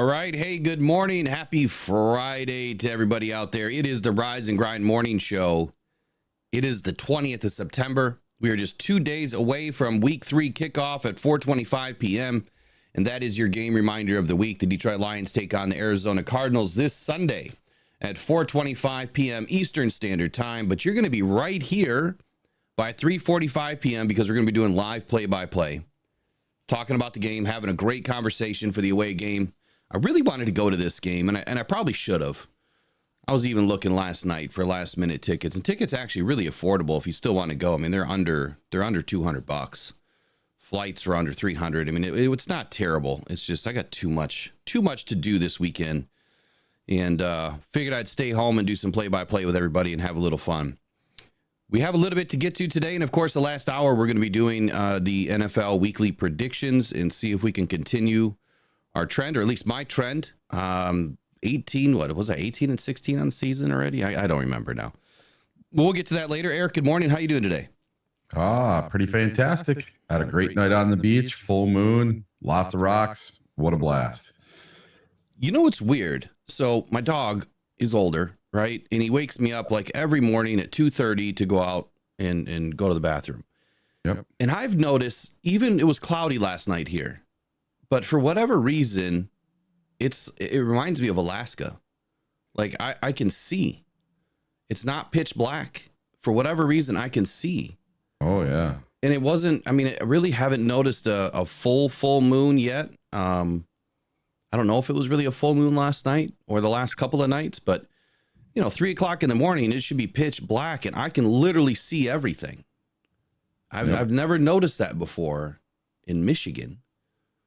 All right. Hey, good morning. Happy Friday to everybody out there. It is the Rise and Grind Morning Show. It is the 20th of September. We are just 2 days away from week 3 kickoff at 4:25 p.m. And that is your game reminder of the week. The Detroit Lions take on the Arizona Cardinals this Sunday at 4:25 p.m. Eastern Standard Time. But you're going to be right here by 3:45 p.m. because we're going to be doing live play-by-play, talking about the game, having a great conversation for the away game. I really wanted to go to this game, and I probably should have. I was even looking last night for last-minute tickets, and tickets actually really affordable if you still want to go. I mean, they're under $200. Flights are under $300. I mean, it's not terrible. It's just I got too much to do this weekend, and figured I'd stay home and do some play-by-play with everybody and have a little fun. We have a little bit to get to today, and of course, the last hour we're going to be doing the NFL weekly predictions and see if we can continue our trend, or at least my trend. 18, what was that? 18 and 16 on the season already? I don't remember now. We'll get to that later. Eric, good morning. How you doing today? Pretty fantastic. Had a great night on the beach, full moon, lots of rocks. What a blast. You know what's weird? So my dog is older, right? And he wakes me up like every morning at 2:30 to go out and go to the bathroom. Yep. And I've noticed, even it was cloudy last night here, but for whatever reason, it reminds me of Alaska. Like I can see. It's not pitch black. For whatever reason, I can see. Oh, yeah. And it wasn't, I mean, I really haven't noticed a full moon yet. I don't know if it was really a full moon last night or the last couple of nights, but 3 o'clock in the morning, it should be pitch black and I can literally see everything. I've never noticed that before in Michigan.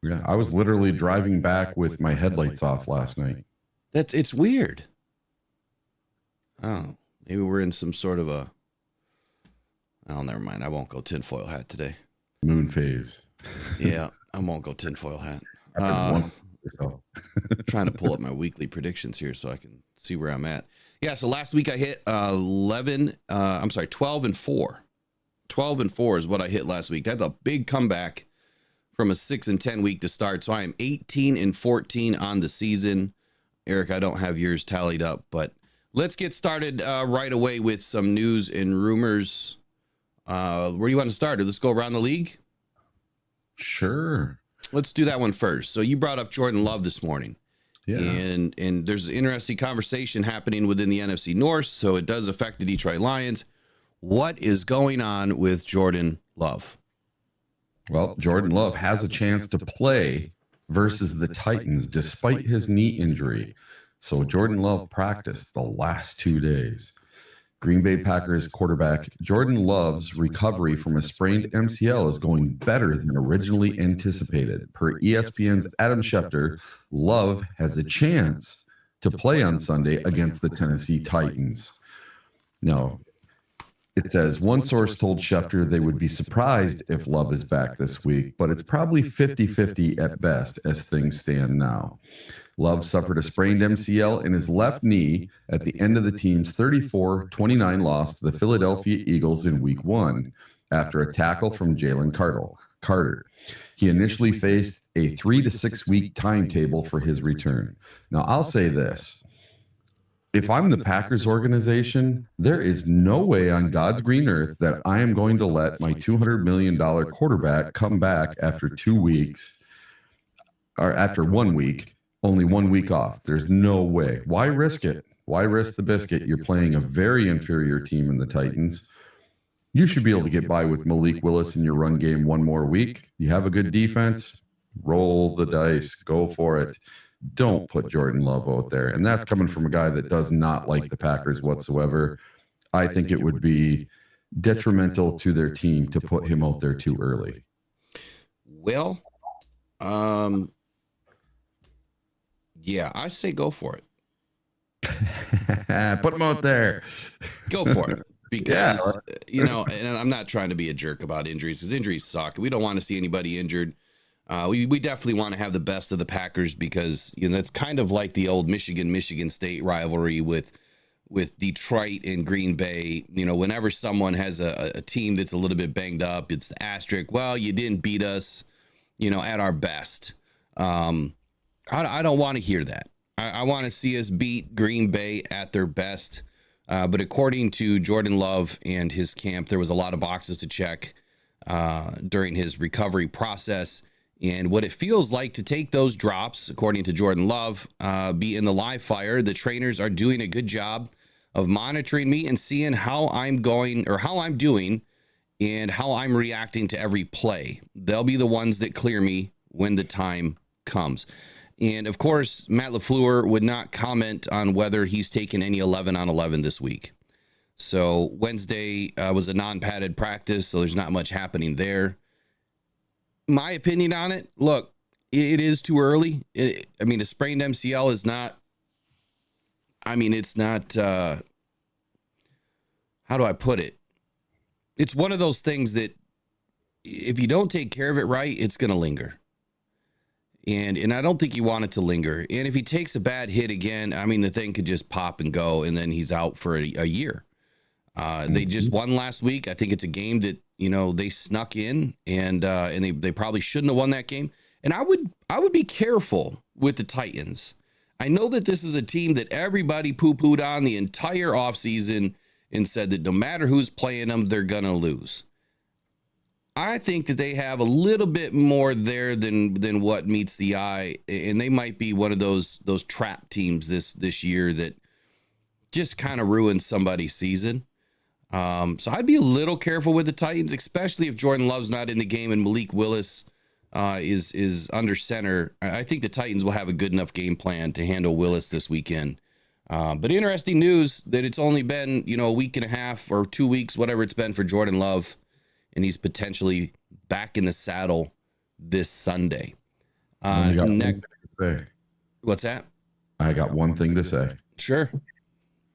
Yeah, I was literally driving back with my headlights off last night. It's weird. Oh, maybe we're in some sort of a, oh, never mind. I won't go tinfoil hat today. Moon phase. Yeah, I won't go tinfoil hat. Trying to pull up my weekly predictions here so I can see where I'm at. Yeah, so last week I hit 12 and 4. 12 and 4 is what I hit last week. That's a big comeback from a 6 and 10 week to start. So I am 18 and 14 on the season. Eric, I don't have yours tallied up, but let's get started right away with some news and rumors. Where do you want to start? Let's go around the league. Sure. Let's do that one first. So you brought up Jordan Love this morning. Yeah. And there's an interesting conversation happening within the NFC North, so it does affect the Detroit Lions. What is going on with Jordan Love? Well, Jordan Love has a chance to play versus the Titans despite his knee injury. So Jordan Love practiced the last 2 days. Green Bay Packers quarterback Jordan Love's recovery from a sprained MCL is going better than originally anticipated. Per ESPN's Adam Schefter, Love has a chance to play on Sunday against the Tennessee Titans. Now, it says one source told Schefter they would be surprised if Love is back this week, but it's probably 50-50 at best as things stand now. Love suffered a sprained MCL in his left knee at the end of the team's 34-29 loss to the Philadelphia Eagles in Week 1 after a tackle from Jalen Carter. He initially faced a 3 to 6 week timetable for his return. Now, I'll say this. If I'm the Packers organization, there is no way on God's green earth that I am going to let my $200 million quarterback come back after 2 weeks or after 1 week, only 1 week off. There's no way. Why risk it? Why risk the biscuit? You're playing a very inferior team in the Titans. You should be able to get by with Malik Willis in your run game 1 more week. You have a good defense. Roll the dice. Go for it. Don't put Jordan Love out there. And that's coming from a guy that does not like the Packers whatsoever. I think it would be detrimental to their team to put him out there too early. Well, yeah, I say go for it. Put him out there. Go for it. Because, and I'm not trying to be a jerk about injuries, because injuries suck. We don't want to see anybody injured. We definitely want to have the best of the Packers because, that's kind of like the old Michigan State rivalry with Detroit and Green Bay. Whenever someone has a team that's a little bit banged up, it's the asterisk. Well, you didn't beat us, at our best. I don't want to hear that. I want to see us beat Green Bay at their best. But according to Jordan Love and his camp, there was a lot of boxes to check during his recovery process. And what it feels like to take those drops, according to Jordan Love, be in the live fire. The trainers are doing a good job of monitoring me and seeing how I'm going or how I'm doing and how I'm reacting to every play. They'll be the ones that clear me when the time comes. And of course, Matt LaFleur would not comment on whether he's taken any 11 on 11 this week. So Wednesday was a non-padded practice, so there's not much happening there. My opinion on it, look, it is too early. A sprained MCL is not, it's not, how do I put it? It's one of those things that if you don't take care of it right, it's going to linger. And I don't think you want it to linger. And if he takes a bad hit again, the thing could just pop and go, and then he's out for a year. They just won last week. I think it's a game that, they snuck in and they probably shouldn't have won that game. And I would be careful with the Titans. I know that this is a team that everybody poo-pooed on the entire offseason and said that no matter who's playing them, they're going to lose. I think that they have a little bit more there than what meets the eye, and they might be one of those trap teams this year that just kind of ruins somebody's season. So I'd be a little careful with the Titans, especially if Jordan Love's not in the game and Malik Willis is under center. I think the Titans will have a good enough game plan to handle Willis this weekend. But interesting news that it's only been a week and a half or 2 weeks, whatever it's been for Jordan Love. And he's potentially back in the saddle this Sunday. What's that? I got one thing to say. Sure.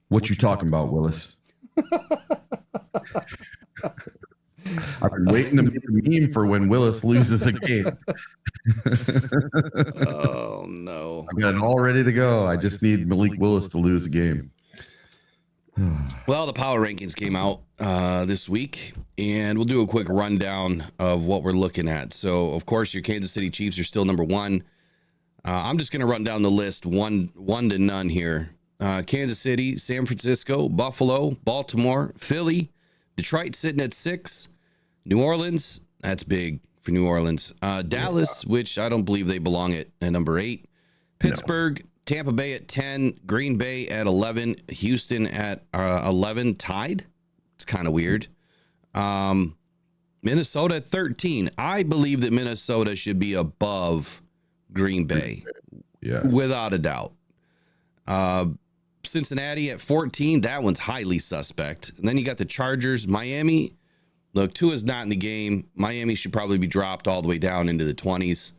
What you talking about, Willis? I've been waiting to make a meme for when Willis loses a game. Oh, no. I've got it all ready to go. I just need Malik Willis to lose a game. Well, the power rankings came out this week, and we'll do a quick rundown of what we're looking at. So, of course, your Kansas City Chiefs are still number one. I'm just going to run down the list one to none here. Kansas City, San Francisco, Buffalo, Baltimore, Philly, Detroit sitting at 6, New Orleans, that's big for New Orleans, Dallas, which I don't believe they belong at number 8, Pittsburgh, Tampa Bay at 10, Green Bay at 11, Houston at 11, tied. It's kind of weird. Minnesota at 13. I believe that Minnesota should be above Green Bay. Yes. Without a doubt. Cincinnati at 14. That one's highly suspect. And then you got the Chargers. Miami. Look, Tua's not in the game. Miami should probably be dropped all the way down into the 20s.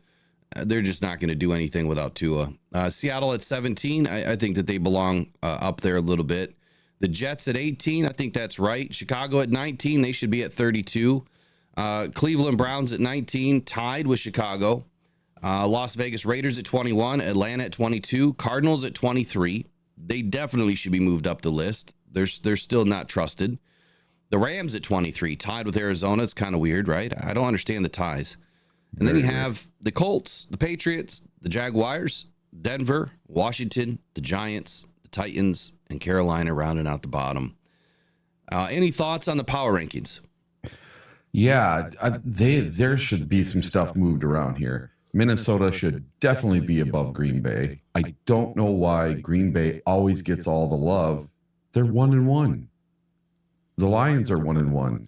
They're just not going to do anything without Tua. Seattle at 17. I think that they belong up there a little bit. The Jets at 18. I think that's right. Chicago at 19. They should be at 32. Cleveland Browns at 19. Tied with Chicago. Las Vegas Raiders at 21. Atlanta at 22. Cardinals at 23. They definitely should be moved up the list. They're still not trusted. The Rams at 23. Tied with Arizona. It's kind of weird, right? I don't understand the ties. And then you have the Colts, the Patriots, the Jaguars, Denver, Washington, the Giants, the Titans, and Carolina rounding out the bottom. Any thoughts on the power rankings? Yeah, there should be some stuff moved around here. Minnesota should definitely be above Green Bay. I don't know why Green Bay always gets all the love. They're 1-1. The Lions are 1-1.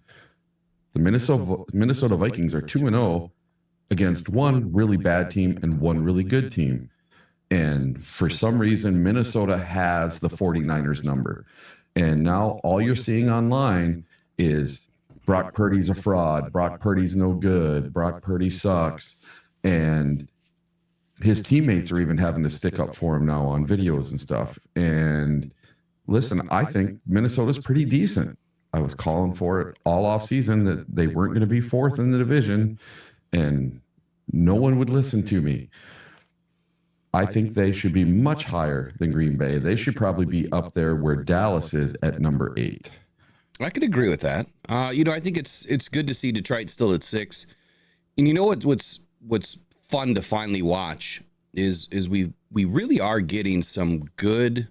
The Minnesota Vikings are 2-0. Against one really bad team and one really good team. And for some reason, Minnesota has the 49ers number. And now all you're seeing online is Brock Purdy's a fraud. Brock Purdy's no good. Brock Purdy sucks. And his teammates are even having to stick up for him now on videos and stuff. And listen, I think Minnesota's pretty decent. I was calling for it all off season that they weren't going to be fourth in the division. And no one would listen to me. I think they should be much higher than Green Bay. They should probably be up there where Dallas is at number 8. I could agree with that. I think it's good to see Detroit still at 6. And you know what's fun to finally watch is we really are getting some good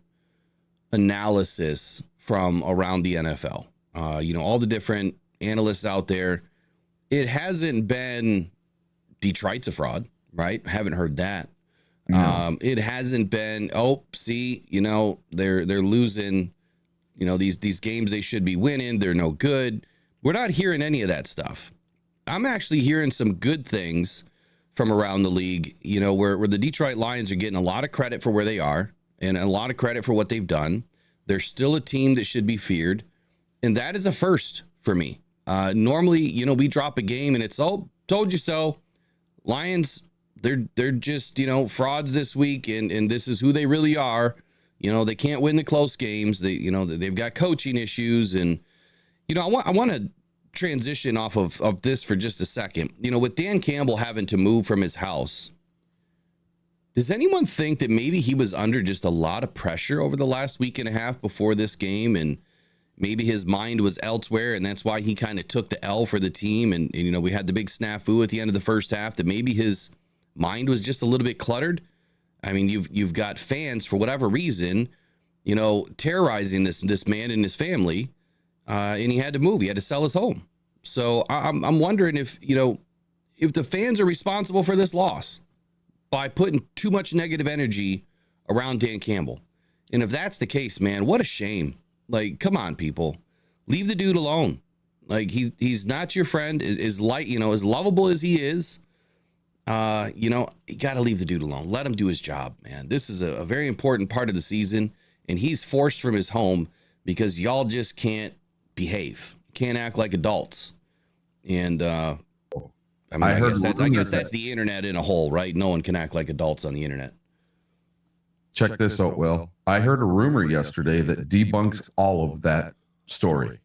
analysis from around the NFL. All the different analysts out there. It hasn't been Detroit's a fraud, right? Haven't heard that. No. It hasn't been, they're losing, these games they should be winning. They're no good. We're not hearing any of that stuff. I'm actually hearing some good things from around the league, where the Detroit Lions are getting a lot of credit for where they are and a lot of credit for what they've done. They're still a team that should be feared. And that is a first for me. Normally, we drop a game and it's, told you so. Lions, they're just, frauds this week, and this is who they really are. They can't win the close games. They've got coaching issues. And, I want to transition off of this for just a second. With Dan Campbell having to move from his house, does anyone think that maybe he was under just a lot of pressure over the last week and a half before this game, and maybe his mind was elsewhere, and that's why he kind of took the L for the team? And we had the big snafu at the end of the first half, that maybe his mind was just a little bit cluttered. I mean, you've got fans, for whatever reason, terrorizing this man and his family, and he had to move. He had to sell his home. So I'm wondering if the fans are responsible for this loss by putting too much negative energy around Dan Campbell. And if that's the case, man, what a shame. Like, come on, people, leave the dude alone. Like, he's not your friend. As lovable as he is, you got to leave the dude alone. Let him do his job, man. This is a very important part of the season, and he's forced from his home because y'all just can't behave, can't act like adults. And I guess that's the internet in a whole, right? No one can act like adults on the internet. Check this out, Will. I heard a rumor yesterday that debunks all of that story.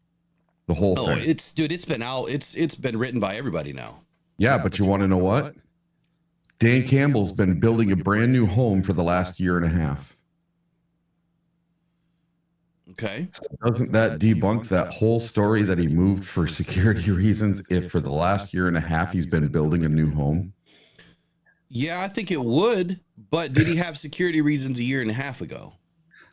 The whole thing. It's been out. It's been written by everybody now. Yeah, but you want to know what? Dan Campbell's been building a brand new home for the last year and a half. Okay. So doesn't that debunk that whole story that he moved for security reasons if for the last year and a half he's been building a new home? Yeah, I think it would. But did he have security reasons a year and a half ago?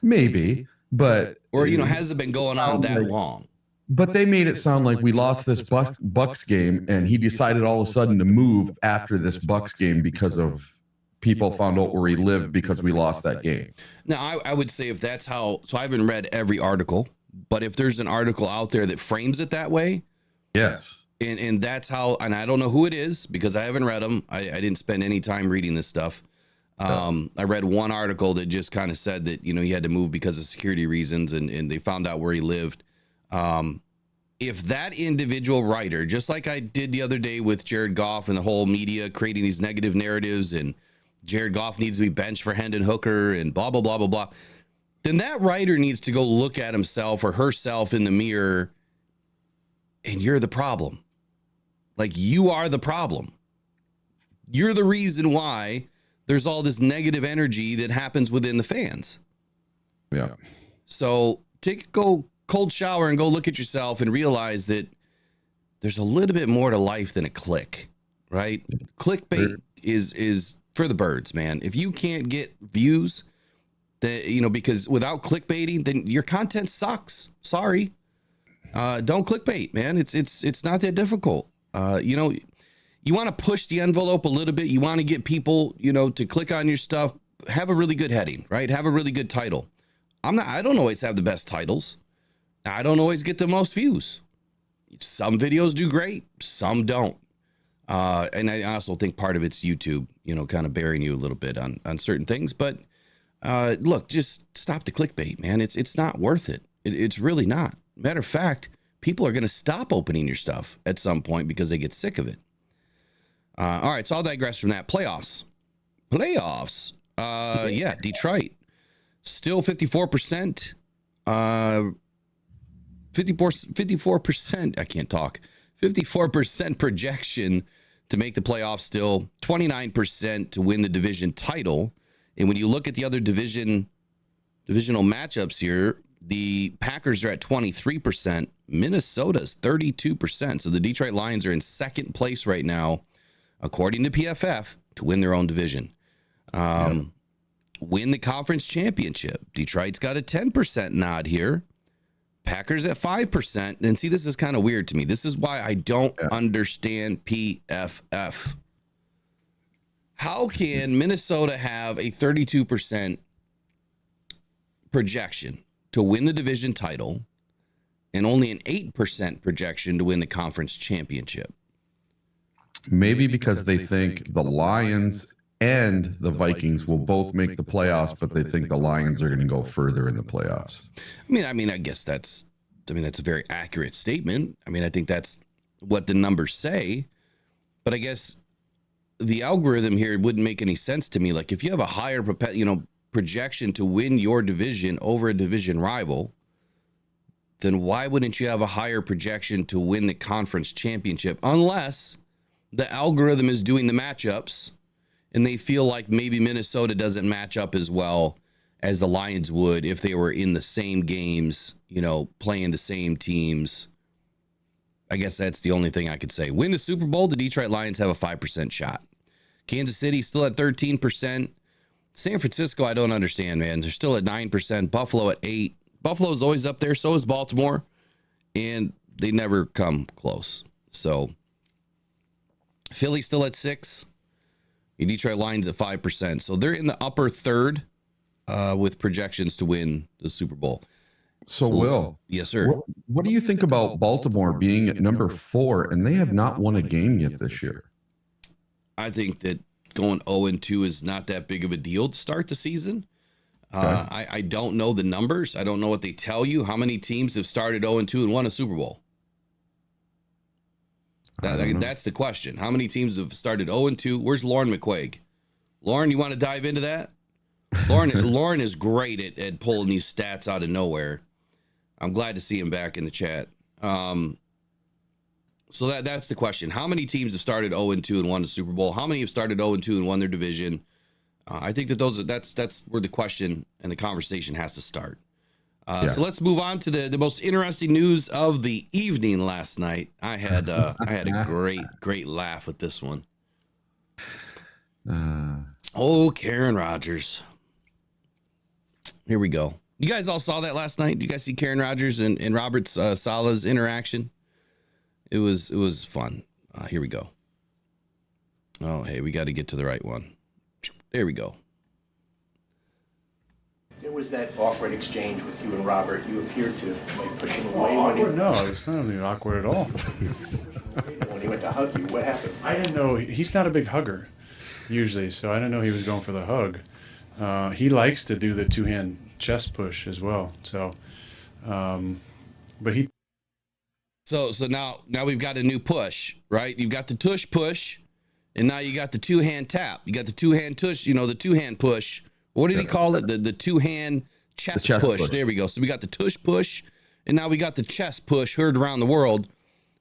Maybe, but... Or, has it been going on that long? But they made it sound like we lost this Bucks game, and he decided all of a sudden to move after this Bucks game because of people found out where he lived because we lost that game. Now, I would say if that's how... So I haven't read every article, but if there's an article out there that frames it that way... Yes. And that's how... And I don't know who it is because I haven't read them. I didn't spend any time reading this stuff. I read one article that just kind of said that, he had to move because of security reasons, and they found out where he lived. If that individual writer, just like I did the other day with Jared Goff and the whole media creating these negative narratives, and Jared Goff needs to be benched for Hendon Hooker and blah, blah, blah, blah, blah, then that writer needs to go look at himself or herself in the mirror, and you're the problem. Like, you are the problem. You're the reason why there's all this negative energy that happens within the fans. Yeah. So go cold shower and go look at yourself and realize that there's a little bit more to life than a click, right? Clickbait is for the birds, man. If you can't get views, that because without clickbaiting, then your content sucks. Sorry. Don't clickbait, man. It's not that difficult. You want to push the envelope a little bit. You want to get people, to click on your stuff. Have a really good heading, right? Have a really good title. I don't always have the best titles. I don't always get the most views. Some videos do great, some don't. And I also think part of it's YouTube, kind of burying you a little bit on certain things. But look, just stop the clickbait, man. It's not worth it. It's really not. Matter of fact, people are going to stop opening your stuff at some point because they get sick of it. All right, so I'll digress from that. Playoffs. Yeah, Detroit. Still 54%. 54%. I can't talk. 54% projection to make the playoffs still. 29% to win the division title. And when you look at the other divisional matchups here, the Packers are at 23%. Minnesota's 32%. So the Detroit Lions are in second place right now, according to PFF, to win their own division. Win the conference championship. Detroit's got a 10% nod here. Packers at 5%. And see, this is kind of weird to me. This is why I don't understand PFF. How can Minnesota have a 32% projection to win the division title and only an 8% projection to win the conference championship? Maybe because they think the Lions and the Vikings will both make the playoffs, but they think the Lions are going to go further in the playoffs. I mean, I guess that's a very accurate statement. I mean, I think that's what the numbers say, but I guess the algorithm here wouldn't make any sense to me. Like, if you have a higher, projection to win your division over a division rival, then why wouldn't you have a higher projection to win the conference championship? Unless the algorithm is doing the matchups and they feel like maybe Minnesota doesn't match up as well as the Lions would if they were in the same games, playing the same teams. I guess that's the only thing I could say. Win the Super Bowl, the Detroit Lions have a 5% shot. Kansas City still at 13%. San Francisco, I don't understand, man. They're still at 9%. Buffalo at 8%. Buffalo's always up there. So is Baltimore. And they never come close. So Philly still at 6%. The Detroit Lions at 5%. So they're in the upper third with projections to win the Super Bowl. So Will. Yes, sir. What do you think about Baltimore being at number 4 and they have not won a game yet this year? I think that going 0-2 is not that big of a deal to start the season. Okay. I don't know the numbers. I don't know what they tell you. How many teams have started 0-2 and won a Super Bowl? That's the question. How many teams have started 0-2? Where's Lauren McQuaig? Lauren, you want to dive into that? Lauren is great at pulling these stats out of nowhere. I'm glad to see him back in the chat. So that's the question. How many teams have started 0-2 and won the Super Bowl? How many have started 0-2 and won their division? I think that's where the question and the conversation has to start. So let's move on to the most interesting news of the evening last night. I had a great laugh with this one. Karen Rodgers. Here we go. You guys all saw that last night? Did you guys see Karen Rodgers and Robert Saleh's interaction? It was fun. Here we go. Oh, hey, we got to get to the right one. There we go. There was that awkward exchange with you and Robert. You appeared to push him away. No, it's not even awkward at all. When he went to hug you, what happened? I didn't know. He's not a big hugger, usually, so I didn't know he was going for the hug. He likes to do the two-hand chest push as well. So, but he. So now we've got a new push, right? You've got the tush push, and now you got the two-hand tap. You got the two-hand tush, the two-hand push. What did he call it? The two-hand chest push. There we go. So we got the tush push, and now we got the chest push heard around the world.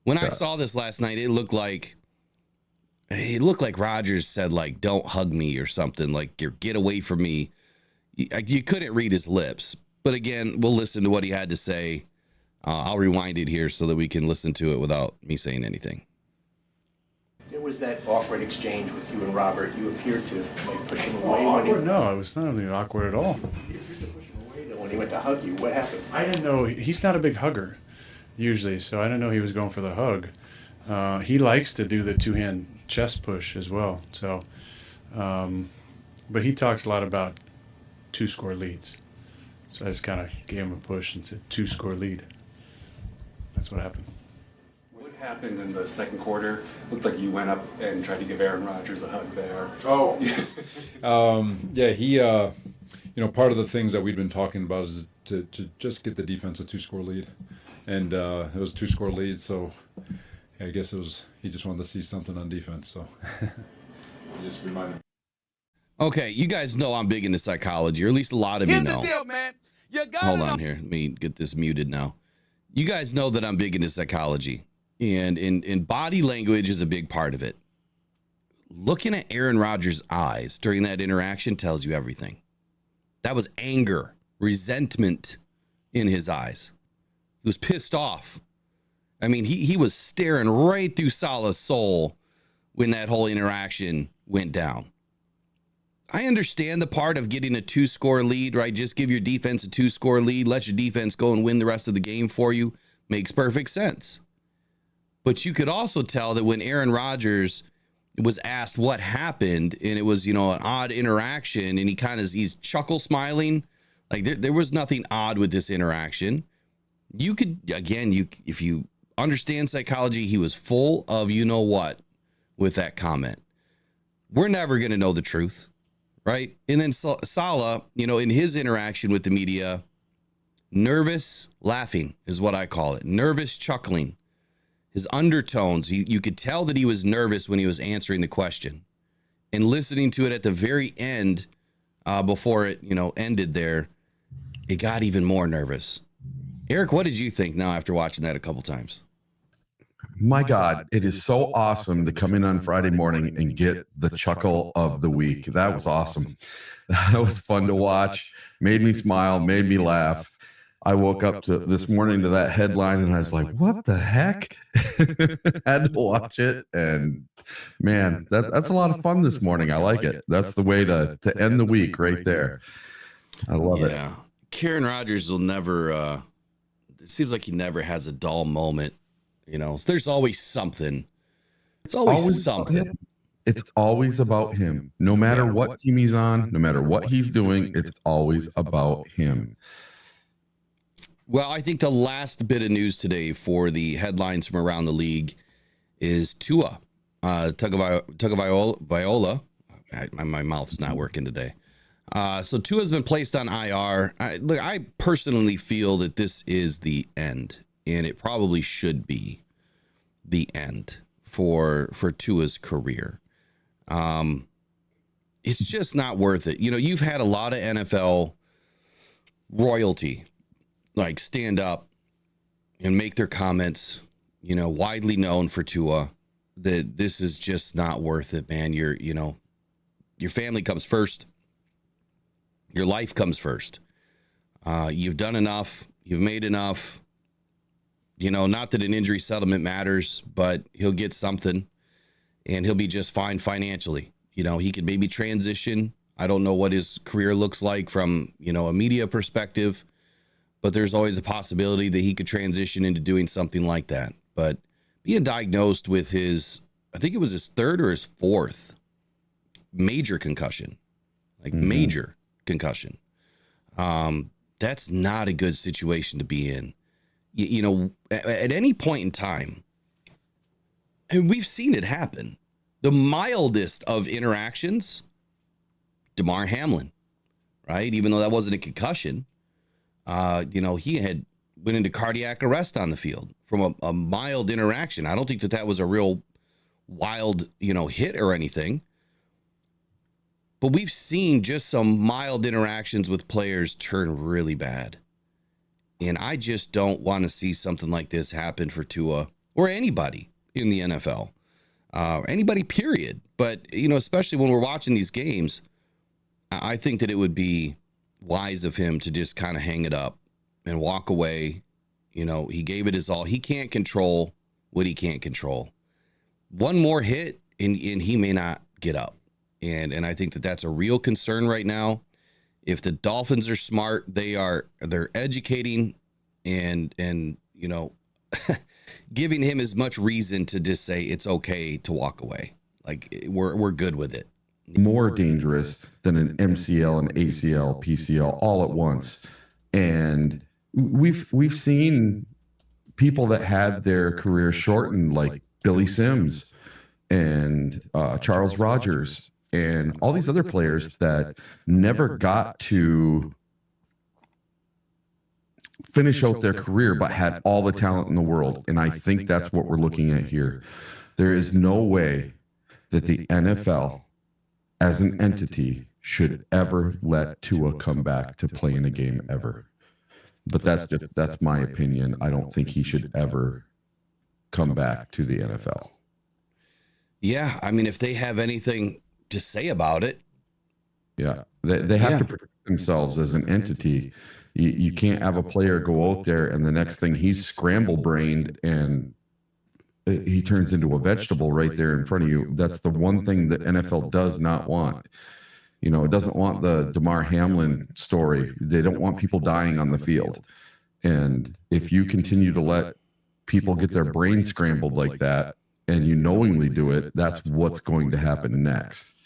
When I saw this last night, it looked like Rodgers said, like, don't hug me or something, like, get away from me. You couldn't read his lips. But again, we'll listen to what he had to say. I'll rewind it here so that we can listen to it without me saying anything. There was that awkward exchange with you and Robert. You appeared to push him away. No, it was not even awkward at all. When he went to hug you, what happened? I didn't know. He's not a big hugger, usually, so I didn't know he was going for the hug. He likes to do the two-hand chest push as well. So, but he talks a lot about two-score leads. So I just kind of gave him a push and said, two-score lead. That's what happened. What happened in the second quarter? Looked like you went up and tried to give Aaron Rodgers a hug there. Oh, yeah. He, part of the things that we've been talking about is to just get the defense a two-score lead, and it was a two-score lead. So I guess he just wanted to see something on defense. So just reminded. Okay, you guys know I'm big into psychology, or at least a lot of you know. Here's the deal, man. Hold on here. Let me get this muted now. You guys know that I'm big into psychology, and in body language is a big part of it. Looking at Aaron Rodgers' eyes during that interaction tells you everything. That was anger, resentment in his eyes. He was pissed off. I mean, he was staring right through Saleh's soul when that whole interaction went down. I understand the part of getting a 2-score lead, right? Just give your defense a 2-score lead, let your defense go and win the rest of the game for you. Makes perfect sense. But you could also tell that when Aaron Rodgers was asked what happened, and it was, an odd interaction, and he's chuckle smiling, like there was nothing odd with this interaction. You could, again, if you understand psychology, he was full of what with that comment. We're never going to know the truth, right? And then Saleh, in his interaction with the media, nervous laughing is what I call it. Nervous chuckling. His undertones, you could tell that he was nervous when he was answering the question. And listening to it at the very end, before it, ended there, it got even more nervous. Eric, what did you think now after watching that a couple times? My God, it is so awesome to come in on Friday morning and get the chuckle of the week. That was awesome. That was fun to watch. Made me smile, made me laugh. I woke up to this morning to that headline and I was like, what the heck? Had to watch it. And man, that's a lot of fun this morning. I like it. That's the way to end the week right there. I love it. Yeah. Aaron Rodgers will never, it seems like he never has a dull moment. There's always something. It's always something. It's always about him. No matter what team he's on, no matter what he's doing, it's always about him. Well, I think the last bit of news today for the headlines from around the league is Tua Tagovailoa. My mouth's not working today. So Tua's been placed on IR. I personally feel that this is the end, and it probably should be the end for Tua's career. It's just not worth it. You've had a lot of NFL royalty stand up and make their comments, widely known for Tua, that this is just not worth it, man. Your family comes first. Your life comes first. You've done enough. You've made enough. Not that an injury settlement matters, but he'll get something and he'll be just fine financially. He could maybe transition. I don't know what his career looks like from, a media perspective, but there's always a possibility that he could transition into doing something like that. But being diagnosed with I think it was his 3rd or his 4th major concussion, major concussion. That's not a good situation to be in. At any point in time, and we've seen it happen, the mildest of interactions, DeMar Hamlin, right? Even though that wasn't a concussion, he had went into cardiac arrest on the field from a mild interaction. I don't think that was a real wild, hit or anything. But we've seen just some mild interactions with players turn really bad. And I just don't want to see something like this happen for Tua or anybody in the NFL, anybody, period. But, especially when we're watching these games, I think that it would be wise of him to just kind of hang it up and walk away. He gave it his all. He can't control what he can't control. One more hit and he may not get up. And I think that that's a real concern right now. If the Dolphins are smart, they're educating and giving him as much reason to just say it's okay to walk away. We're good with it. More dangerous than an MCL, an ACL, PCL all at once. And we've seen people that had their career shortened, like Billy Sims and Charles Rogers and all these other players that never got to finish out their career but had all the talent in the world. And I think that's what we're looking at here. There is no way that the NFL as an entity should ever let Tua come back to play in a game ever. But that's my opinion. I don't think he should ever come back to the NFL. Yeah, I mean, if they have anything to say about it. Yeah, they have to protect themselves as an entity. You can't have a player go out there and the next thing he's scramble-brained and he turns into a vegetable right there in front of you. That's the one thing that NFL does not want. You know, it doesn't want the DeMar Hamlin story. They don't want people dying on the field. And if you continue to let people get their brain scrambled like that, and you knowingly do it, that's what's going to happen next.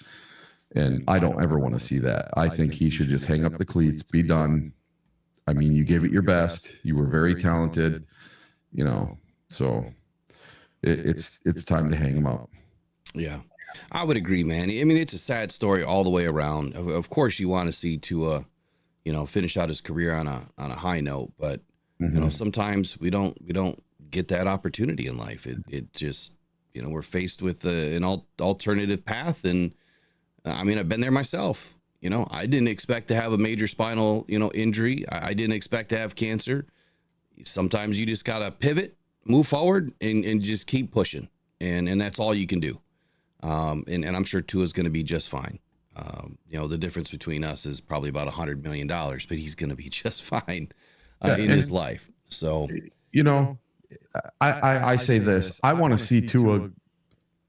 And I don't ever want to see that. I think he should just hang up the cleats, be done. I mean, you gave it your best. You were very talented, you know, so it's time to hang him up. Yeah, I would agree, man. I mean, it's a sad story all the way around. Of course, you want to see Tua, you know, finish out his career on a high note, but you know, sometimes we don't get that opportunity in life. It just, you know, we're faced with an alternative path, and I mean, I've been there myself. You know, I didn't expect to have a major spinal, you know, injury. I didn't expect to have cancer. Sometimes you just gotta pivot, move forward, and just keep pushing, and that's all you can do. And I'm sure Tua's going to be just fine. You know, the difference between us is probably about $100 million, but he's going to be just fine in his life. So, you know, I say this: I want to see Tua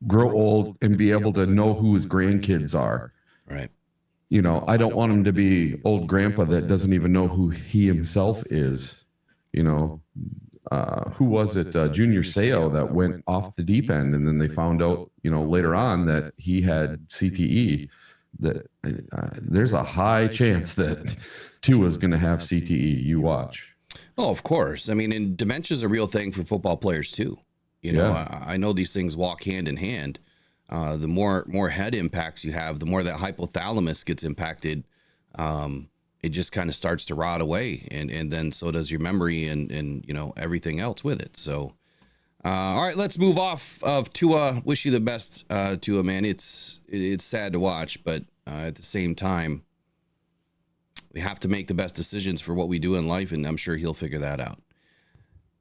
grow old and be able to know who his grandkids are. Right. You know, I don't want him to be old grandpa that doesn't even know who he himself is. You know, who was it? Junior Seau that went off the deep end, and then they found out, you know, later on that he had CTE. That there's a high chance that Tua's going to have CTE. You watch. Oh, of course. I mean, and dementia is a real thing for football players too. You know, I know these things walk hand in hand. The more head impacts you have, the more that hypothalamus gets impacted. It just kind of starts to rot away, and then so does your memory and you know, everything else with it. So, all right, let's move off of Tua. Wish you the best, Tua, man. It's sad to watch, but at the same time, we have to make the best decisions for what we do in life, and I'm sure he'll figure that out.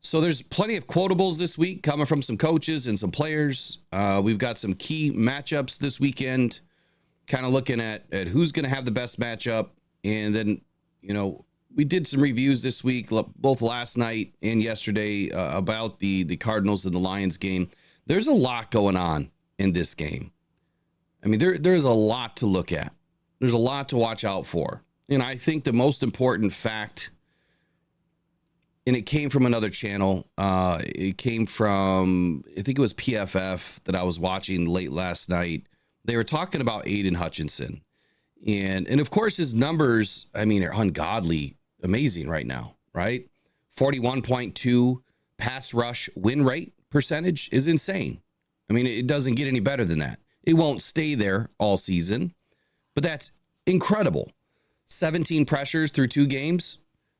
So there's plenty of quotables this week coming from some coaches and some players. We've got some key matchups this weekend, kind of looking at who's going to have the best matchup. And then, you know, we did some reviews this week, both last night and yesterday, about the Cardinals and the Lions game. There's a lot going on in this game. I mean, there's a lot to look at. There's a lot to watch out for. And I think the most important fact, and it came from another channel. It came from, I think it was PFF that I was watching late last night. They were talking about Aiden Hutchinson. And of course, his numbers, I mean, are ungodly amazing right now, right? 41.2 pass rush win rate percentage is insane. I mean, it doesn't get any better than that. It won't stay there all season, but that's incredible. 17 pressures through 2 games,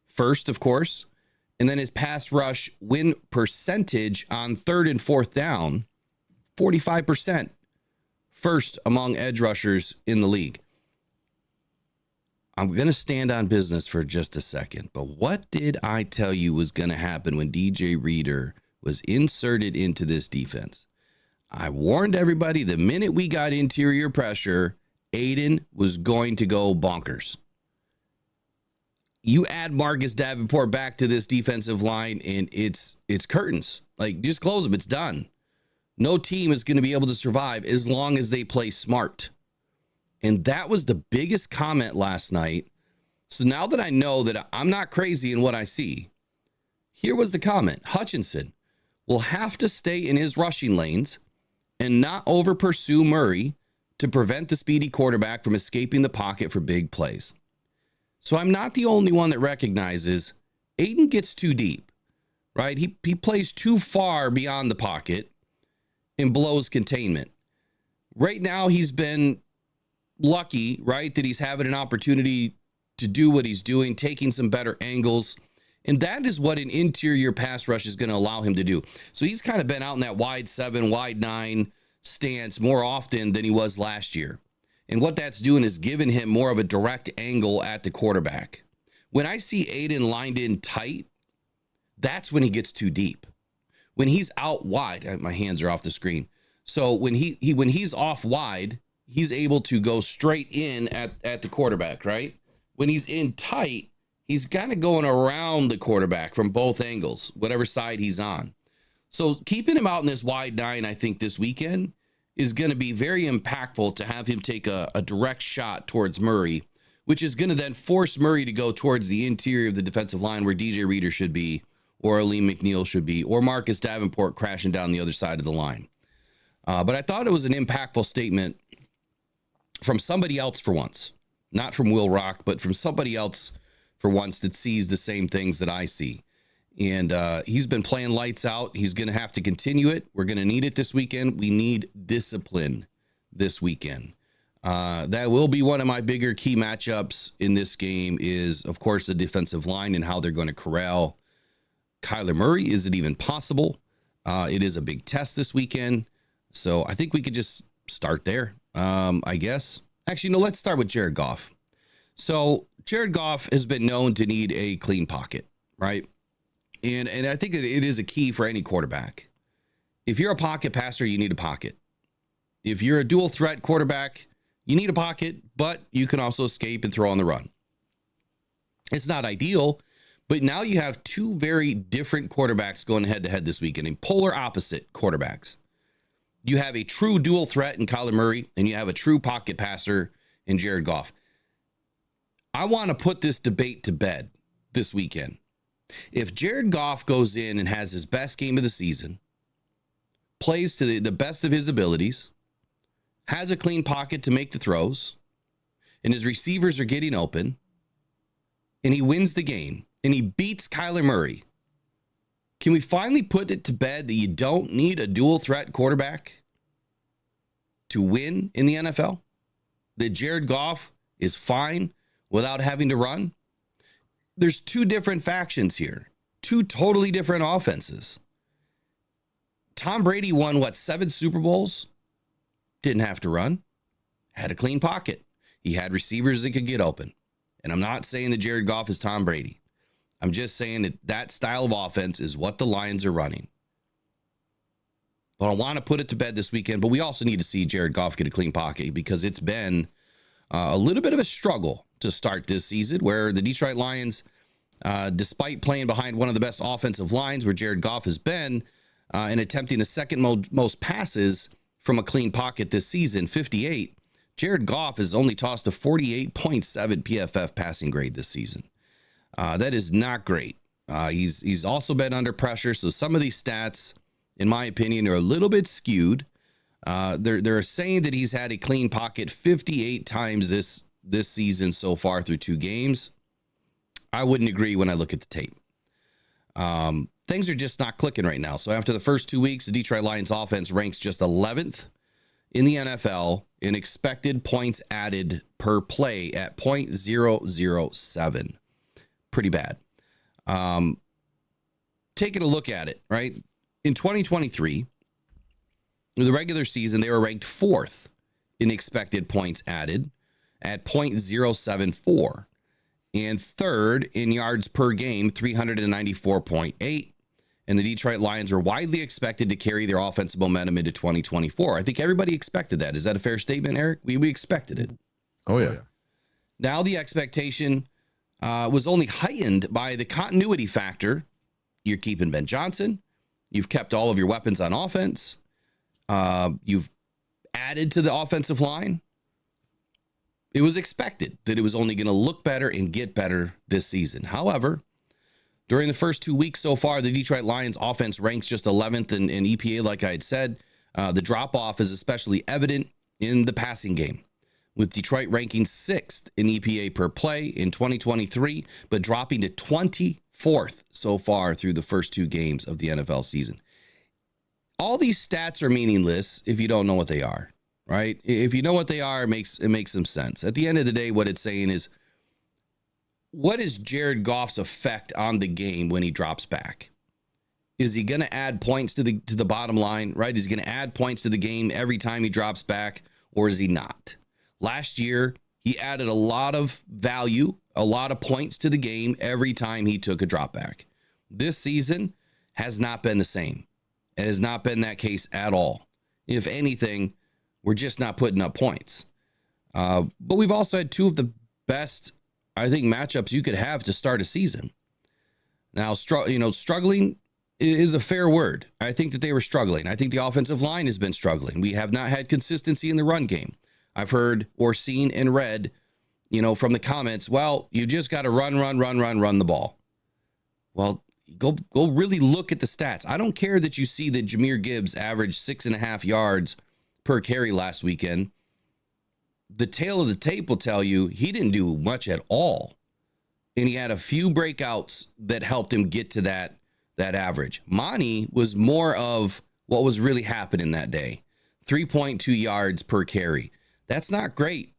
first, of course. And then his pass rush win percentage on 3rd and 4th down, 45%. First among edge rushers in the league. I'm going to stand on business for just a second, but what did I tell you was going to happen when DJ Reader was inserted into this defense? I warned everybody the minute we got interior pressure, Aiden was going to go bonkers. You add Marcus Davenport back to this defensive line, and it's curtains. Like, just close them. It's done. No team is going to be able to survive as long as they play smart. And that was the biggest comment last night. So now that I know that I'm not crazy in what I see, here was the comment. Hutchinson will have to stay in his rushing lanes and not over pursue Murray to prevent the speedy quarterback from escaping the pocket for big plays. So I'm not the only one that recognizes Aiden gets too deep, right? He plays too far beyond the pocket and blows containment. Right now, he's been lucky, right, that he's having an opportunity to do what he's doing, taking some better angles. And that is what an interior pass rush is going to allow him to do. So he's kind of been out in that wide 7, wide 9 stance more often than he was last year. And what that's doing is giving him more of a direct angle at the quarterback. When I see Aiden lined in tight, that's when he gets too deep. When he's out wide, my hands are off the screen. So when he's off wide, he's able to go straight in at the quarterback, right? When he's in tight, he's kind of going around the quarterback from both angles, whatever side he's on. So keeping him out in this wide 9, I think this weekend is going to be very impactful to have him take a direct shot towards Murray, which is going to then force Murray to go towards the interior of the defensive line where DJ Reader should be, or Aleem McNeil should be, or Marcus Davenport crashing down the other side of the line. But I thought it was an impactful statement from somebody else for once. Not from Will Rock, but from somebody else for once that sees the same things that I see. And he's been playing lights out. He's going to have to continue it. We're going to need it this weekend. We need discipline this weekend. That will be one of my bigger key matchups in this game is, of course, the defensive line and how they're going to corral Kyler Murray. Is it even possible? It is a big test this weekend. So I think we could just start there, I guess. Actually, no, let's start with Jared Goff. So Jared Goff has been known to need a clean pocket, right? And I think it is a key for any quarterback. If you're a pocket passer, you need a pocket. If you're a dual threat quarterback, you need a pocket, but you can also escape and throw on the run. It's not ideal, but now you have two very different quarterbacks going head to head this weekend, and polar opposite quarterbacks. You have a true dual threat in Kyler Murray, and you have a true pocket passer in Jared Goff. I want to put this debate to bed this weekend. If Jared Goff goes in and has his best game of the season, plays to the best of his abilities, has a clean pocket to make the throws, and his receivers are getting open, and he wins the game, and he beats Kyler Murray, can we finally put it to bed that you don't need a dual threat quarterback to win in the NFL? That Jared Goff is fine without having to run? There's two different factions here, two totally different offenses. Tom Brady won, 7 Super Bowls? Didn't have to run. Had a clean pocket. He had receivers that could get open. And I'm not saying that Jared Goff is Tom Brady. I'm just saying that that style of offense is what the Lions are running. But I want to put it to bed this weekend, but we also need to see Jared Goff get a clean pocket because it's been a little bit of a struggle to start this season where the Detroit Lions, despite playing behind one of the best offensive lines where Jared Goff has been and attempting the second most passes from a clean pocket this season, 58, Jared Goff has only tossed a 48.7 PFF passing grade this season. That is not great. He's also been under pressure, so some of these stats, in my opinion, are a little bit skewed. They're saying that he's had a clean pocket 58 times this season so far through 2 games. I wouldn't agree when I look at the tape. Things are just not clicking right now. So after the first 2 weeks, the Detroit Lions offense ranks just 11th in the NFL in expected points added per play at 0.007. Pretty bad. Taking a look at it, right? In 2023, in the regular season, they were ranked 4th in expected points added at 0.074 and 3rd in yards per game, 394.8. And the Detroit Lions were widely expected to carry their offensive momentum into 2024. I think everybody expected that. Is that a fair statement, Eric? We expected it. Oh, yeah. Now the expectation was only heightened by the continuity factor. You're keeping Ben Johnson. You've kept all of your weapons on offense. You've added to the offensive line. It was expected that it was only going to look better and get better this season. However, during the first 2 weeks so far, the Detroit Lions offense ranks just 11th in EPA, like I had said. The drop-off is especially evident in the passing game, with Detroit ranking 6th in EPA per play in 2023, but dropping to 24th so far through the first 2 games of the NFL season. All these stats are meaningless if you don't know what they are, right? If you know what they are, it makes some sense. At the end of the day, what it's saying is, what is Jared Goff's effect on the game when he drops back? Is he going to add points to the bottom line, right? Is he going to add points to the game every time he drops back, or is he not? Last year, he added a lot of value, a lot of points to the game every time he took a drop back. This season has not been the same. It has not been that case at all. If anything, we're just not putting up points. But we've also had 2 of the best, I think, matchups you could have to start a season. Now, struggling is a fair word. I think that they were struggling. I think the offensive line has been struggling. We have not had consistency in the run game. I've heard or seen and read, from the comments, well, you just got to run the ball. Well, go really look at the stats. I don't care that you see that Jahmyr Gibbs averaged 6.5 yards per carry last weekend. The tail of the tape will tell you he didn't do much at all. And he had a few breakouts that helped him get to that average. Monty was more of what was really happening that day. 3.2 yards per carry. That's not great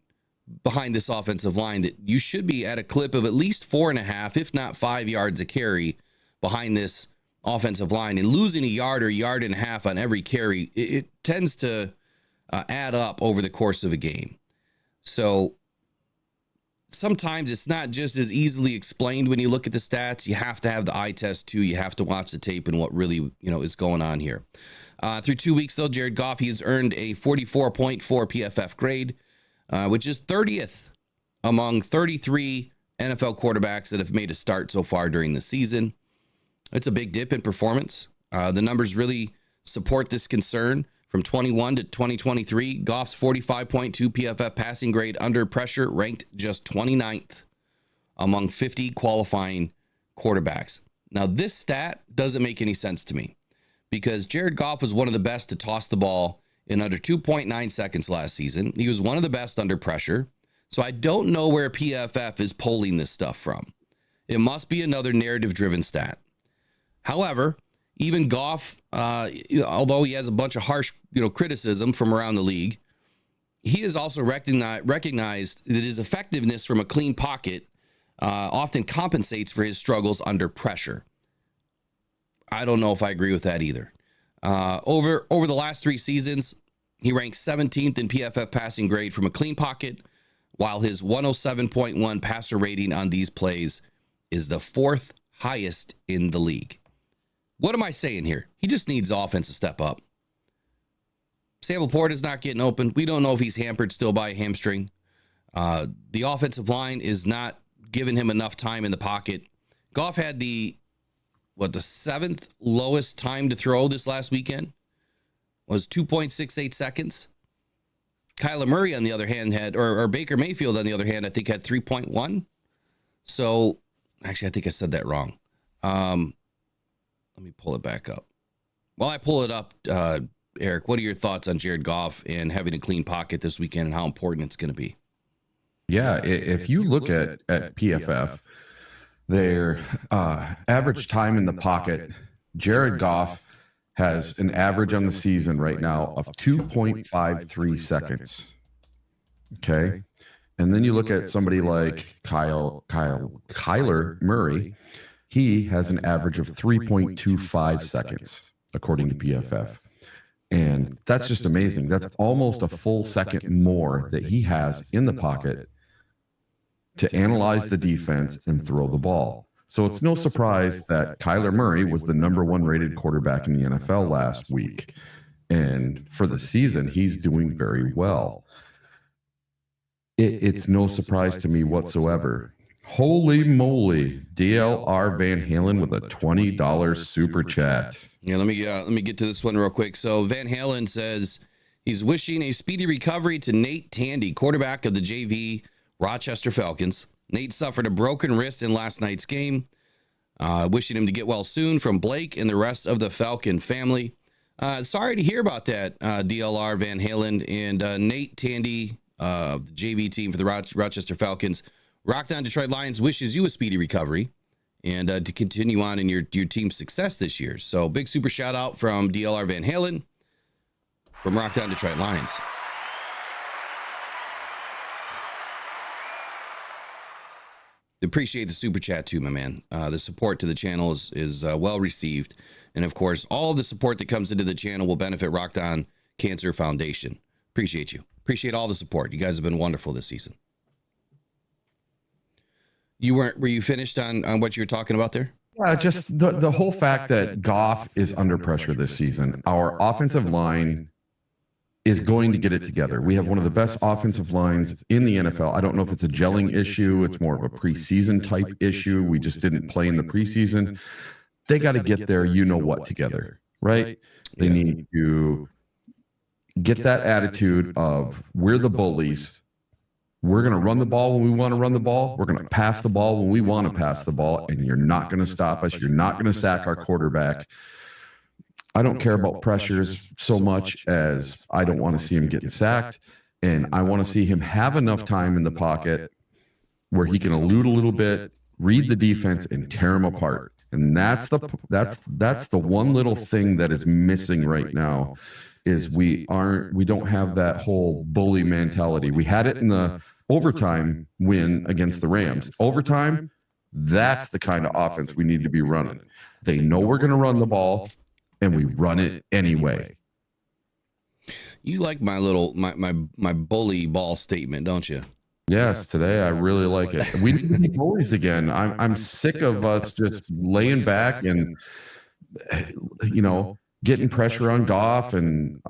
behind this offensive line. That you should be at a clip of at least 4.5, if not 5 yards a carry behind this offensive line. And losing a yard or yard and a half on every carry, it tends to add up over the course of a game. So sometimes it's not just as easily explained when you look at the stats. You have to have the eye test too. You have to watch the tape and what really, is going on here. Through 2 weeks though, Jared Goff, he has earned a 44.4 PFF grade, which is 30th among 33 NFL quarterbacks that have made a start so far during the season. It's a big dip in performance. The numbers really support this concern. From 21 to 2023, Goff's 45.2 PFF passing grade under pressure ranked just 29th among 50 qualifying quarterbacks. Now, this stat doesn't make any sense to me because Jared Goff was one of the best to toss the ball in under 2.9 seconds last season. He was one of the best under pressure. So I don't know where PFF is pulling this stuff from. It must be another narrative-driven stat. However, even Goff, although he has a bunch of harsh, criticism from around the league, he has also recognized that his effectiveness from a clean pocket often compensates for his struggles under pressure. I don't know if I agree with that either. Over the last 3 seasons, he ranks 17th in PFF passing grade from a clean pocket, while his 107.1 passer rating on these plays is the 4th highest in the league. What am I saying here? He just needs the offense to step up. Sam Laporte is not getting open. We don't know if he's hampered still by a hamstring. The offensive line is not giving him enough time in the pocket. Goff had the 7th lowest time to throw this last weekend was 2.68 seconds. Kyler Murray, on the other hand, or Baker Mayfield, on the other hand, I think had 3.1. So, actually, I think I said that wrong. Let me pull it back up. While I pull it up, Eric, what are your thoughts on Jared Goff and having a clean pocket this weekend and how important it's going to be? Yeah, if you look at PFF, their average time in the pocket, Jared Goff has an average on the season right now of 2.53 seconds. Okay. And then you look at somebody like Kyler Murray. He has an average of 3.25 seconds, according to PFF. And that's just amazing. That's almost a full second more that he has in the pocket to analyze the defense and throw the ball. So it's no surprise that Kyler Murray was the #1 rated quarterback in the NFL last week. And for the season, he's doing very well. It's no surprise to me whatsoever. Holy moly, DLR Van Halen with a $20 super chat. Yeah, let me get to this one real quick. So Van Halen says he's wishing a speedy recovery to Nate Tandy, quarterback of the JV Rochester Falcons. Nate suffered a broken wrist in last night's game. Wishing him to get well soon from Blake and the rest of the Falcon family. Sorry to hear about that, DLR Van Halen and Nate Tandy, the JV team for the Rochester Falcons. Rock On Detroit Lions wishes you a speedy recovery and to continue on in your team's success this year. So big super shout out from DLR Van Halen from Rock On Detroit Lions. Appreciate the super chat too, my man. The support to the channel is well received. And of course, all of the support that comes into the channel will benefit Rock On Cancer Foundation. Appreciate you. Appreciate all the support. You guys have been wonderful this season. Were you finished on what you were talking about there? Yeah, just the whole fact that Goff is under pressure this season. Our offensive line is going to get it together. We have one of the best offensive lines in the NFL. I don't know if it's a gelling issue. It's more of a preseason type issue. We just didn't play in the preseason. they got to get their you know what together, right? They need to get that attitude of we're the bullies. We're going to run the ball when we want to run the ball. We're going to pass the ball when we want to pass the ball, and you're not going to stop us. You're not going to sack our quarterback. I don't care about pressures so much as I don't want to see him getting sacked, and I want to see him have enough time in the pocket where he can elude a little bit, read the defense, and tear him apart. And that's the one little thing that is missing right now is we don't have that whole bully mentality. We had it in the overtime win against the Rams. Overtime, that's the kind of offense we need to be running. They know we're going to run the ball, and we run it anyway. You like my little my bully ball statement, don't you? Yes, today I really like it. We need to be bullies again. I'm sick of us just laying back and getting pressure on Goff and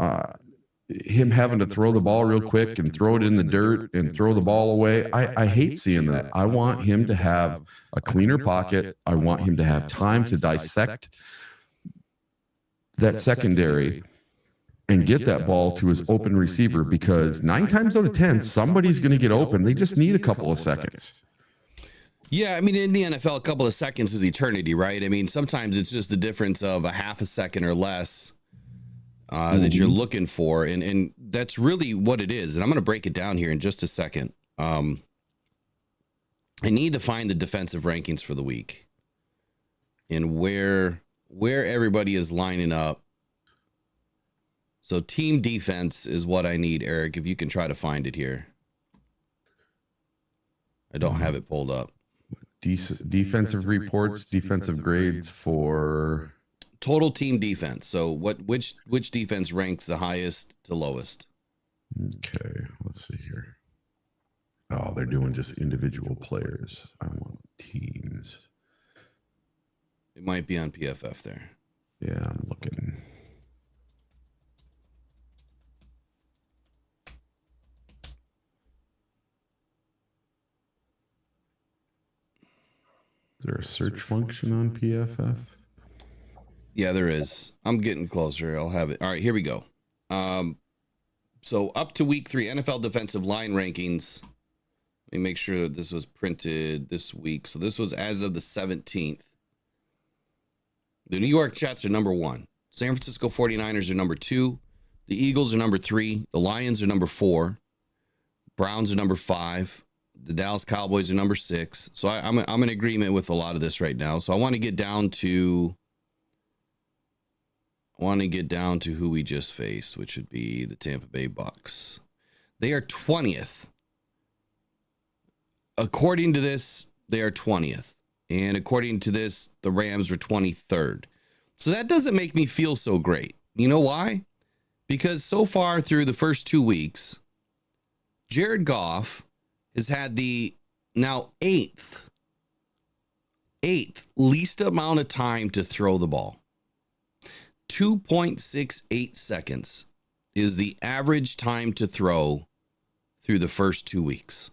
him having to throw the ball real quick and throw it in the dirt and throw the ball away. I hate seeing that. I want him to have a cleaner pocket. I want him to have time to dissect that secondary and get that ball to his open receiver, because 9 times out of 10, somebody's going to get open. They just need a couple of seconds. Yeah, I mean, in the NFL, a couple of seconds is eternity, right? I mean, sometimes it's just the difference of a half a second or less that you're looking for, and that's really what it is. And I'm going to break it down here in just a second. I need to find the defensive rankings for the week and where everybody is lining up. So team defense is what I need, Eric, if you can try to find it here. I don't have it pulled up. Defensive reports, defensive grades for total team defense. So which defense ranks the highest to lowest? Okay, let's see here. Oh, they're doing just individual players. I want teams. It might be on PFF there. Yeah, I'm looking. Is there a search function on PFF? Yeah, there is. I'm getting closer. I'll have it. All right, here we go. So up to week 3, NFL defensive line rankings. Let me make sure that this was printed this week. So this was as of the 17th. The New York Jets are number 1. San Francisco 49ers are number 2. The Eagles are number 3. The Lions are number 4. Browns are number 5. The Dallas Cowboys are number 6. So I'm in agreement with a lot of this right now. So I want to get down to who we just faced, which would be the Tampa Bay Bucks. They are 20th. According to this, they are 20th. And according to this, the Rams are 23rd. So that doesn't make me feel so great. You know why? Because so far through the first 2 weeks, Jared Goff has had the now eighth least amount of time to throw the ball. 2.68 seconds is the average time to throw through the first 2 weeks.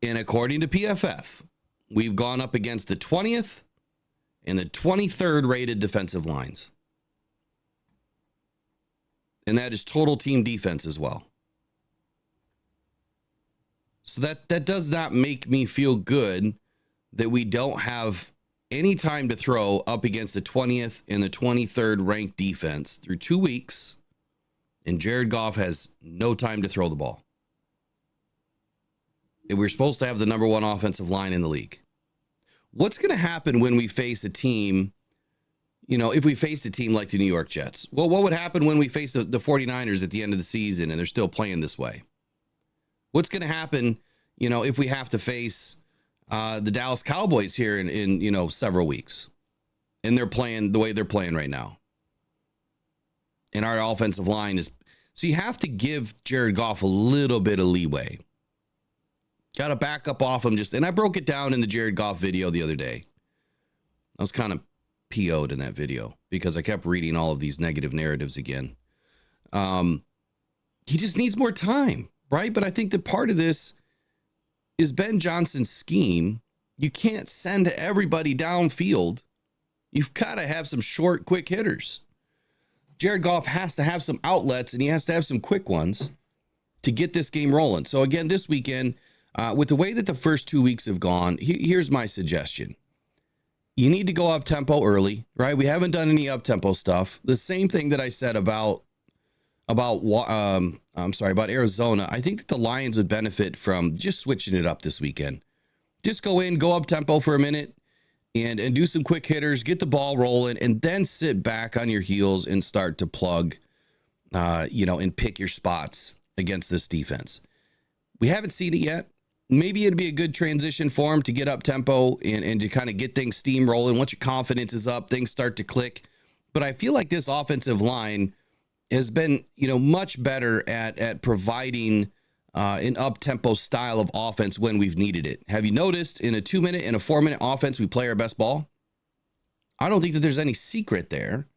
And according to PFF, we've gone up against the 20th and the 23rd rated defensive lines. And that is total team defense as well. So that does not make me feel good that we don't have any time to throw up against the 20th and the 23rd ranked defense through 2 weeks, and Jared Goff has no time to throw the ball. And we're supposed to have the number 1 offensive line in the league. What's going to happen when we face a team, if we face a team like the New York Jets? Well, what would happen when we face the 49ers at the end of the season and they're still playing this way? What's going to happen, if we have to face the Dallas Cowboys here in several weeks, and they're playing the way they're playing right now, and our offensive line is, so you have to give Jared Goff a little bit of leeway. Got to back up off him and I broke it down in the Jared Goff video the other day. I was kind of PO'd in that video because I kept reading all of these negative narratives again. He just needs more time, right? But I think that part of this is Ben Johnson's scheme. You can't send everybody downfield You've got to have some short, quick hitters. Jared Goff has to have some outlets, and he has to have some quick ones to get this game rolling. So again, this weekend, with the way that the first 2 weeks have gone, here's my suggestion. You need to go up tempo early, right? We haven't done any up tempo stuff. The same thing that I said about Arizona. I think that the Lions would benefit from just switching it up this weekend. Just go in, go up tempo for a minute, and do some quick hitters, get the ball rolling, and then sit back on your heels and start to plug, and pick your spots against this defense. We haven't seen it yet. Maybe it'd be a good transition for him to get up tempo and to kind of get things steamrolling. Once your confidence is up, things start to click. But I feel like this offensive line has been, much better at providing an up-tempo style of offense when we've needed it. Have you noticed in a 2-minute and a 4-minute offense, we play our best ball? I don't think that there's any secret there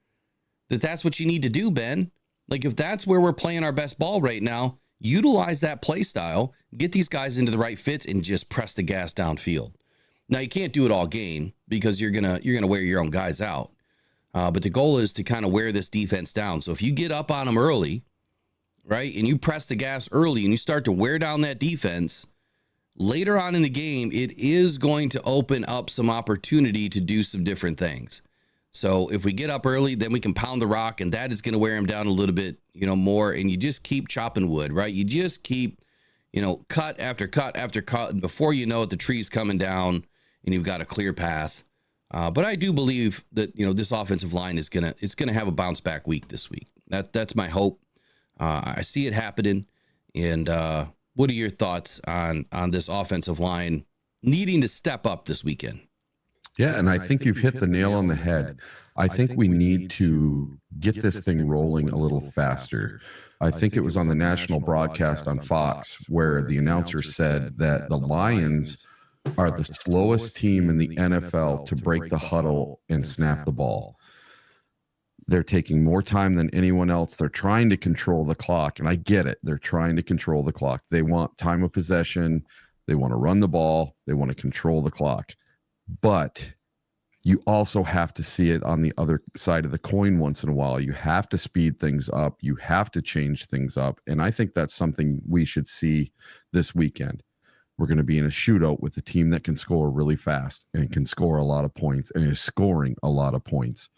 that that's what you need to do, Ben. Like, if that's where we're playing our best ball right now, utilize that play style, get these guys into the right fits, and just press the gas downfield. Now, you can't do it all game because you're gonna wear your own guys out. But the goal is to kind of wear this defense down. So if you get up on them early, right, and you press the gas early and you start to wear down that defense, later on in the game, it is going to open up some opportunity to do some different things. So if we get up early, then we can pound the rock, and that is going to wear him down a little bit, more. And you just keep chopping wood, right? You just keep, cut after cut after cut. And before you know it, the tree's coming down and you've got a clear path. But I do believe that, this offensive line is going to have a bounce back week this week. That's my hope. I see it happening. And what are your thoughts on this offensive line needing to step up this weekend? Yeah, and I think you've hit the nail on the head. I think we need to get this thing rolling a little faster. I think it was on the national broadcast on Fox where the announcer said that the Lions are the slowest team in the NFL to break the huddle and snap the ball. They're taking more time than anyone else. They're trying to control the clock, and I get it. They're trying to control the clock. They want time of possession. They want to run the ball. They want to control the clock. But you also have to see it on the other side of the coin once in a while. You have to speed things up. You have to change things up. And I think that's something we should see this weekend. We're going to be in a shootout with a team that can score really fast and can score a lot of points and is scoring a lot of points.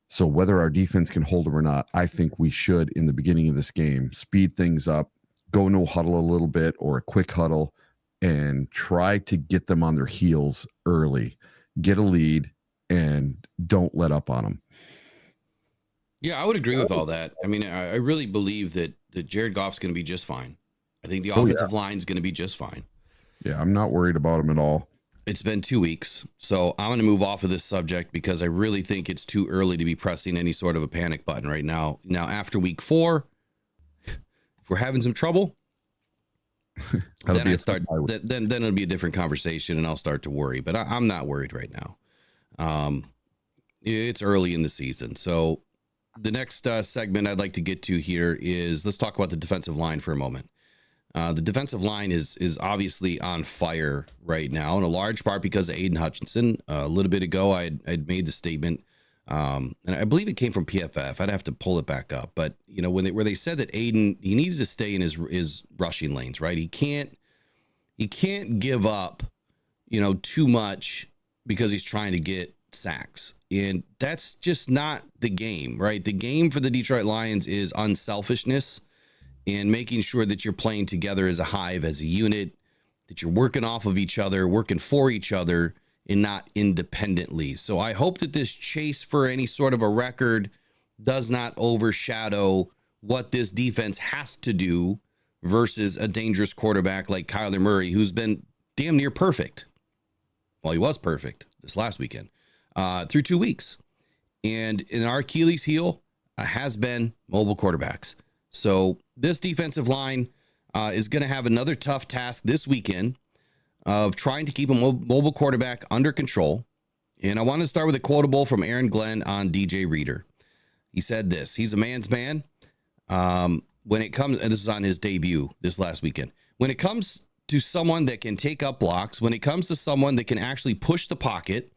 So whether our defense can hold them or not, I think we should, in the beginning of this game, speed things up, go no huddle a little bit or a quick huddle, and try to get them on their heels early, get a lead, and don't let up on them. Yeah, I would agree with all that. I mean, I really believe that Jared Goff's going to be just fine. I think the offensive line is going to be just fine. Yeah, I'm not worried about him at all. It's been 2 weeks, so I'm going to move off of this subject because I really think it's too early to be pressing any sort of a panic button right now. Now, after week 4, if we're having some trouble, then it'll be a different conversation, and I'll start to worry. But I'm not worried right now. It's early in the season, so the next segment I'd like to get to here is let's talk about the defensive line for a moment. The defensive line is obviously on fire right now, in a large part because of Aiden Hutchinson. A little bit ago, I'd made the statement, and I believe it came from PFF. I'd have to pull it back up, but where they said that Aiden, he needs to stay in his rushing lanes, right? He can't give up, too much because he's trying to get sacks, and that's just not the game, right? The game for the Detroit Lions is unselfishness and making sure that you're playing together as a hive, as a unit, that you're working off of each other, working for each other, and not independently. So I hope that this chase for any sort of a record does not overshadow what this defense has to do versus a dangerous quarterback like Kyler Murray, who's been damn near perfect. Well, he was perfect this last weekend through 2 weeks. And in our Achilles heel has been mobile quarterbacks. So this defensive line is going to have another tough task this weekend of trying to keep a mobile quarterback under control. And I want to start with a quotable from Aaron Glenn on DJ Reader. He said this: he's a man's man. When it comes, and this was on his debut this last weekend, when it comes to someone that can take up blocks, when it comes to someone that can actually push the pocket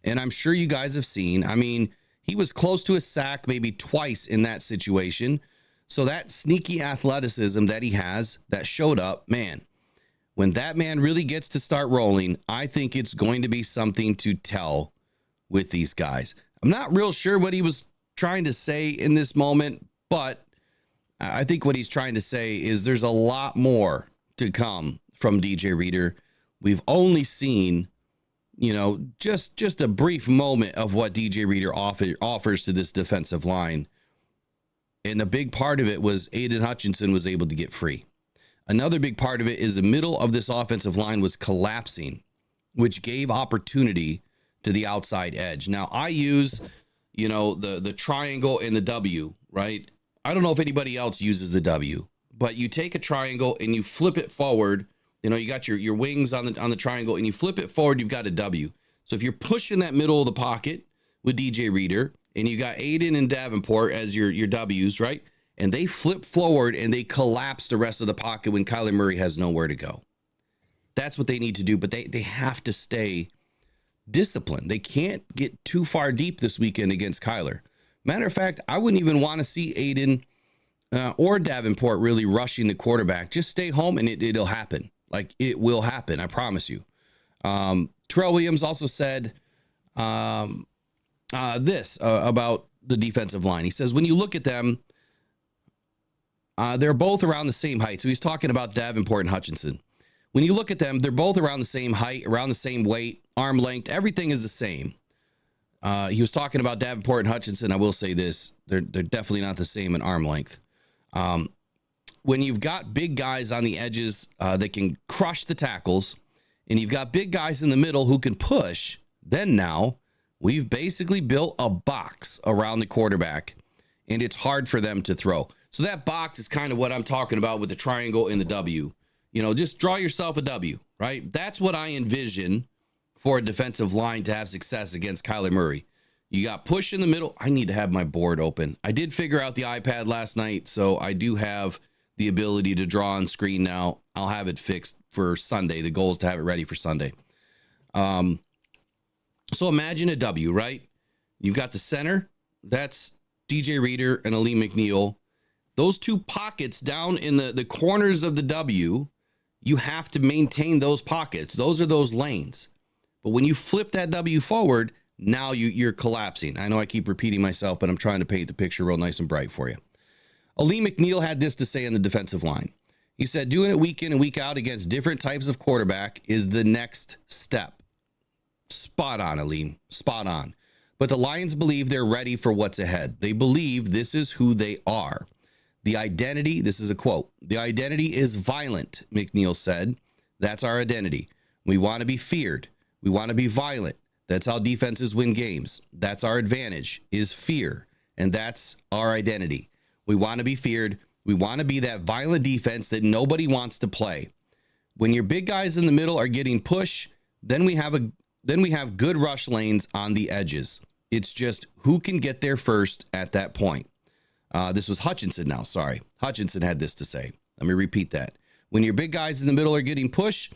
And I'm sure you guys have seen, I mean, he was close to a sack maybe twice in that situation. So that sneaky athleticism that he has that showed up, man, when that man really gets to start rolling, I think it's going to be something to tell with these guys. I'm not real sure what he was trying to say in this moment, but I think what he's trying to say is there's a lot more to come from DJ Reader. We've only seen, just a brief moment of what DJ Reader offers to this defensive line. And a big part of it was Aiden Hutchinson was able to get free. Another big part of it is the middle of this offensive line was collapsing, which gave opportunity to the outside edge. Now, I use, the triangle and the W, right? I don't know if anybody else uses the W, but you take a triangle and you flip it forward. You got your wings on the triangle and you flip it forward, you've got a W. So if you're pushing that middle of the pocket with DJ Reader and you got Aiden and Davenport as your W's, right? And they flip forward and they collapse the rest of the pocket when Kyler Murray has nowhere to go. That's what they need to do, but they have to stay disciplined. They can't get too far deep this weekend against Kyler. Matter of fact, I wouldn't even want to see Aiden or Davenport really rushing the quarterback. Just stay home and it'll happen. Like, it will happen. I promise you. Terrell Williams also said this about the defensive line. He says, when you look at them, they're both around the same height. So he's talking about Davenport and Hutchinson. When you look at them, they're both around the same height, around the same weight, arm length. Everything is the same. He was talking about Davenport and Hutchinson. I will say this. They're definitely not the same in arm length. When you've got big guys on the edges that can crush the tackles, and you've got big guys in the middle who can push, then now we've basically built a box around the quarterback, and it's hard for them to throw. So that box is kind of what I'm talking about with the triangle and the W. Just draw yourself a W, right? That's what I envision for a defensive line to have success against Kyler Murray. You got push in the middle. I need to have my board open. I did figure out the iPad last night, so I do have the ability to draw on screen now. I'll have it fixed for Sunday. The goal is to have it ready for Sunday. So imagine a W, right? You've got the center. That's DJ Reader and Aleem McNeil. Those two pockets down in the corners of the W, you have to maintain those pockets. Those are those lanes. But when you flip that W forward, now you're collapsing. I know I keep repeating myself, but I'm trying to paint the picture real nice and bright for you. Aleem McNeil had this to say on the defensive line. He said, doing it week in and week out against different types of quarterback is the next step. Spot on, Aleem. Spot on. But the Lions believe they're ready for what's ahead. They believe this is who they are. The identity, this is a quote, the identity is violent, McNeil said. That's our identity. We want to be feared. We want to be violent. That's how defenses win games. That's our advantage, is fear. And that's our identity. We want to be feared. We want to be that violent defense that nobody wants to play. When your big guys in the middle are getting push, then we have good rush lanes on the edges. It's just who can get there first at that point. This was Hutchinson now, sorry. Hutchinson had this to say. Let me repeat that. When your big guys in the middle are getting push,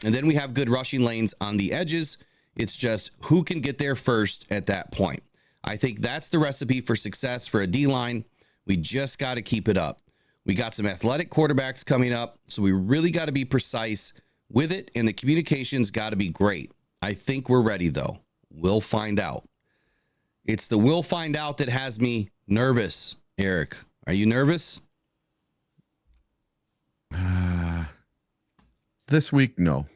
and then we have good rushing lanes on the edges, it's just who can get there first at that point. I think that's the recipe for success for a D-line. We just got to keep it up. We got some athletic quarterbacks coming up, so we really got to be precise with it, and the communication's got to be great. I think we're ready, though. We'll find out. It's the we'll find out that has me nervous. Eric, are you nervous? This week, no.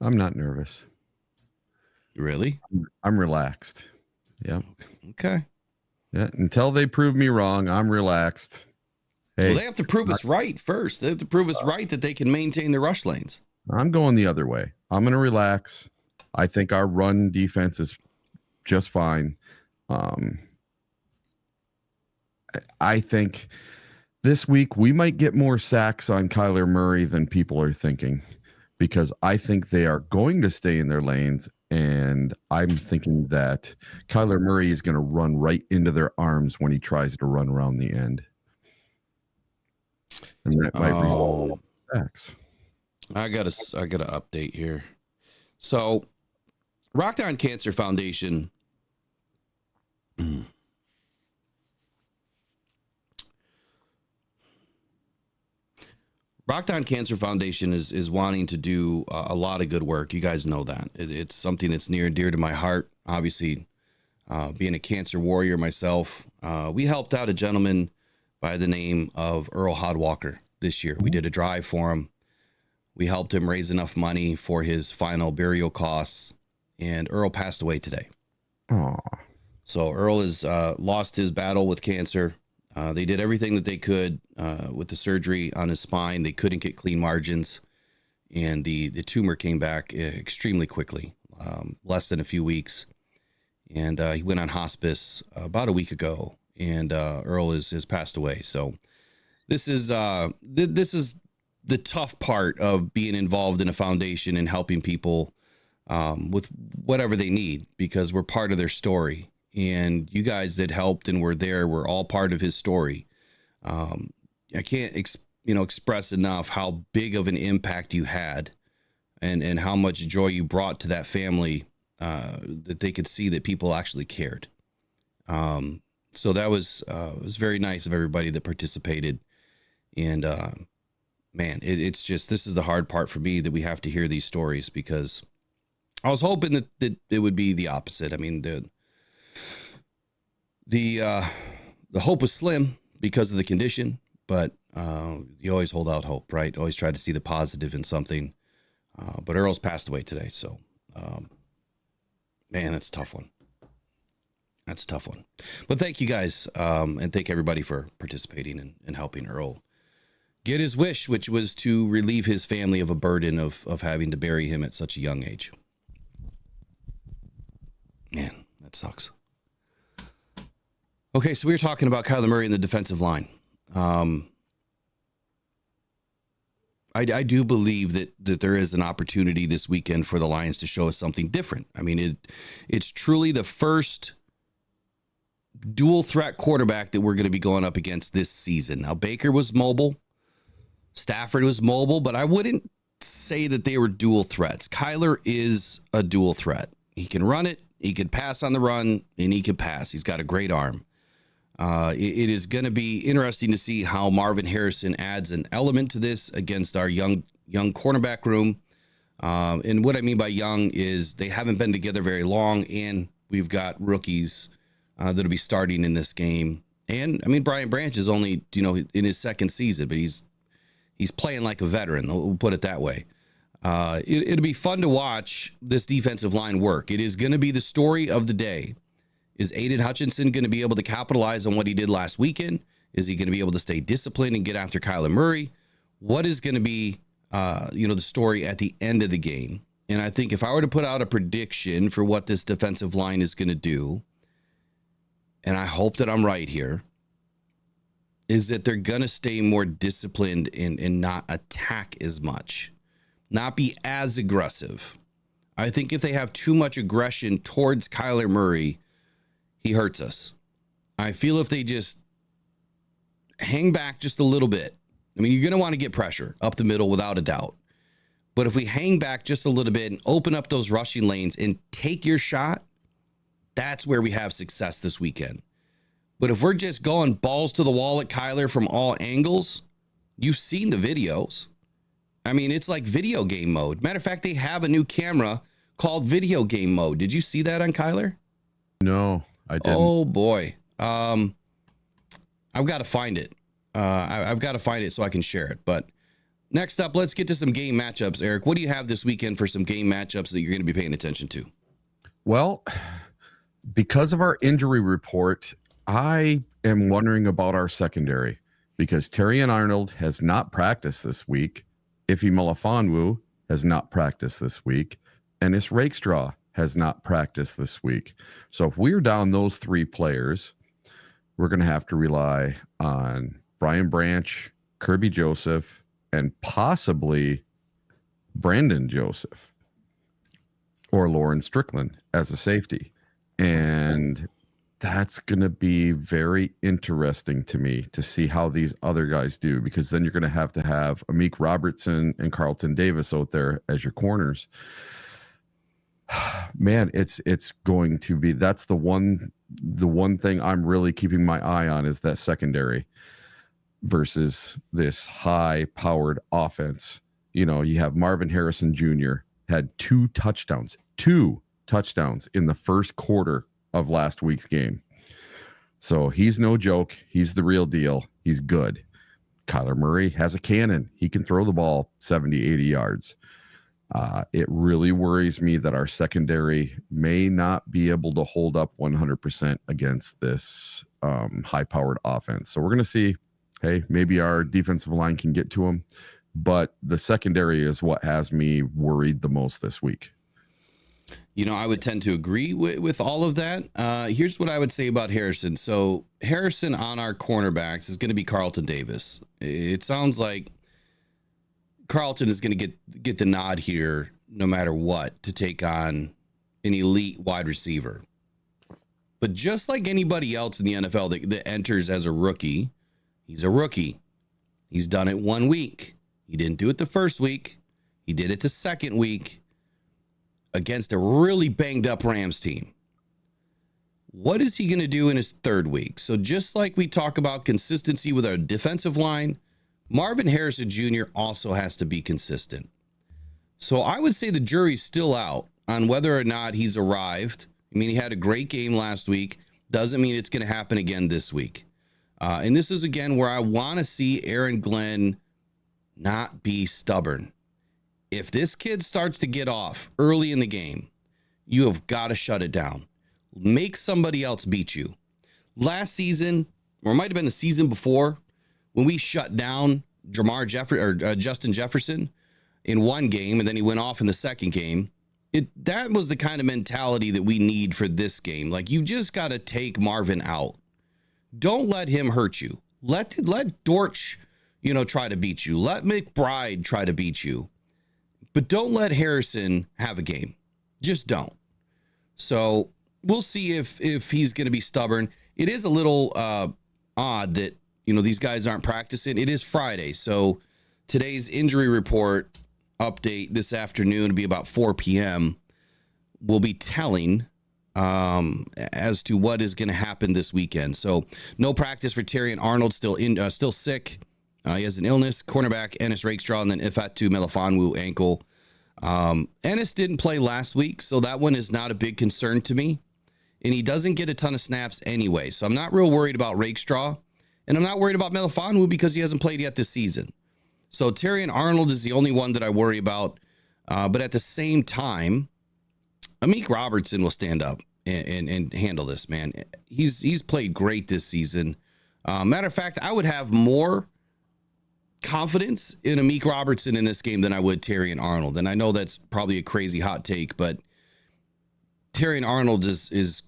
I'm not nervous. Really? I'm relaxed. Yeah. Okay. Yeah. Until they prove me wrong, I'm relaxed. Hey, well, they have to prove us right first. They have to prove us right that they can maintain the rush lanes. I'm going the other way. I'm going to relax. I think our run defense is just fine. I think this week we might get more sacks on Kyler Murray than people are thinking, because I think they are going to stay in their lanes. And I'm thinking that Kyler Murray is going to run right into their arms when he tries to run around the end. And that might result in sacks. I got to update here. So Rock On Cancer Foundation. Rock On Cancer Foundation is wanting to do a lot of good work. You guys know that. It's something that's near and dear to my heart. Obviously, being a cancer warrior myself, we helped out a gentleman by the name of Earl Hodwalker this year. We did a drive for him. We helped him raise enough money for his final burial costs, and Earl passed away today. Aw. So Earl has lost his battle with cancer. They did everything that they could with the surgery on his spine. They couldn't get clean margins, and the tumor came back extremely quickly, less than a few weeks. And he went on hospice about a week ago, and Earl has passed away. So this is the tough part of being involved in a foundation and helping people with whatever they need, because we're part of their story. And you guys that helped and were there were all part of his story. I can't express enough how big of an impact you had, and how much joy you brought to that family, that they could see that people actually cared. So that was very nice of everybody that participated. And man, it's just, this is the hard part for me, that we have to hear these stories, because I was hoping that it would be the opposite. I mean, the hope was slim because of the condition, but you always hold out hope, right? Always try to see the positive in something. But Earl's passed away today, so man, that's a tough one. That's a tough one. But thank you guys, and thank everybody for participating and helping Earl get his wish, which was to relieve his family of a burden of having to bury him at such a young age. Man, that sucks. Okay, so we were talking about Kyler Murray in the defensive line. I do believe that there is an opportunity this weekend for the Lions to show us something different. I mean, it's truly the first dual threat quarterback that we're going to be going up against this season. Now, Baker was mobile, Stafford was mobile, but I wouldn't say that they were dual threats. Kyler is a dual threat. He can run it, he could pass on the run, and he can pass. He's got a great arm. It is going to be interesting to see how Marvin Harrison adds an element to this against our young cornerback room. And what I mean by young is they haven't been together very long, and we've got rookies that'll be starting in this game. And I mean, Brian Branch is only, in his second season, but he's playing like a veteran. We'll put it that way. It'll be fun to watch this defensive line work. It is going to be the story of the day. Is Aiden Hutchinson going to be able to capitalize on what he did last weekend? Is he going to be able to stay disciplined and get after Kyler Murray? What is going to be, the story at the end of the game? And I think if I were to put out a prediction for what this defensive line is going to do, and I hope that I'm right here, is that they're going to stay more disciplined and not attack as much, not be as aggressive. I think if they have too much aggression towards Kyler Murray, he hurts us. I feel if they just hang back just a little bit, I mean, you're going to want to get pressure up the middle without a doubt. But if we hang back just a little bit and open up those rushing lanes and take your shot, that's where we have success this weekend. But if we're just going balls to the wall at Kyler from all angles, you've seen the videos. I mean, it's like video game mode. Matter of fact, they have a new camera called video game mode. Did you see that on Kyler? No, I didn't. Oh boy. I've got to find it. I've got to find it so I can share it. But next up, let's get to some game matchups. Eric, what do you have this weekend for some game matchups that you're going to be paying attention to? Well, because of our injury report, I am wondering about our secondary, because Terrion Arnold has not practiced this week. Ife Melifonwu has not practiced this week. Ennis Rakestraw has not practiced this week. So if we're down those three players, we're going to have to rely on Brian Branch, Kirby Joseph, and possibly Brandon Joseph or Lauren Strickland as a safety. And that's going to be very interesting to me to see how these other guys do, because then you're going to have Amik Robertson and Carlton Davis out there as your corners. Man, it's going to be, that's the one thing I'm really keeping my eye on is that secondary versus this high powered offense. You know, you have Marvin Harrison Jr. had two touchdowns in the first quarter of last week's game. So he's no joke. He's the real deal. He's good. Kyler Murray has a cannon. He can throw the ball 70, 80 yards. It really worries me that our secondary may not be able to hold up 100% against this high-powered offense. So we're going to see, hey, maybe our defensive line can get to them, but the secondary is what has me worried the most this week. You know, I would tend to agree with all of that. Here's what I would say about Harrison. So Harrison on our cornerbacks is going to be Carlton Davis. It sounds like Carlton is going to get the nod here no matter what to take on an elite wide receiver. But just like anybody else in the NFL that enters as a rookie, he's a rookie. He's done it 1 week. He didn't do it the first week. He did it the second week against a really banged up Rams team. What is he going to do in his third week? So just like we talk about consistency with our defensive line, Marvin Harrison Jr. also has to be consistent. So I would say the jury's still out on whether or not he's arrived. I mean, he had a great game last week. Doesn't mean it's going to happen again this week. And this is, again, where I want to see Aaron Glenn not be stubborn. If this kid starts to get off early in the game, you have got to shut it down. Make somebody else beat you. Last season, or it might have been the season before, when we shut down Justin Jefferson in one game, and then he went off in the second game, that was the kind of mentality that we need for this game. Like, you just got to take Marvin out. Don't let him hurt you. Let Dortch, try to beat you. Let McBride try to beat you. But don't let Harrison have a game. Just don't. So we'll see if he's going to be stubborn. It is a little odd that, these guys aren't practicing. It is Friday. So today's injury report update this afternoon will be about 4 p.m. will be telling as to what is going to happen this weekend. So no practice for Terrion Arnold, still sick. He has an illness. Cornerback Ennis Rakestraw, and then Ifeatu Melifonwu ankle. Ennis didn't play last week, so that one is not a big concern to me. And he doesn't get a ton of snaps anyway, so I'm not real worried about Rakestraw. And I'm not worried about Melifonwu because he hasn't played yet this season. So Terrion Arnold is the only one that I worry about. But at the same time, Amik Robertson will stand up and handle this, man. He's played great this season. Matter of fact, I would have more confidence in Amik Robertson in this game than I would Terrion Arnold. And I know that's probably a crazy hot take, but Terrion Arnold is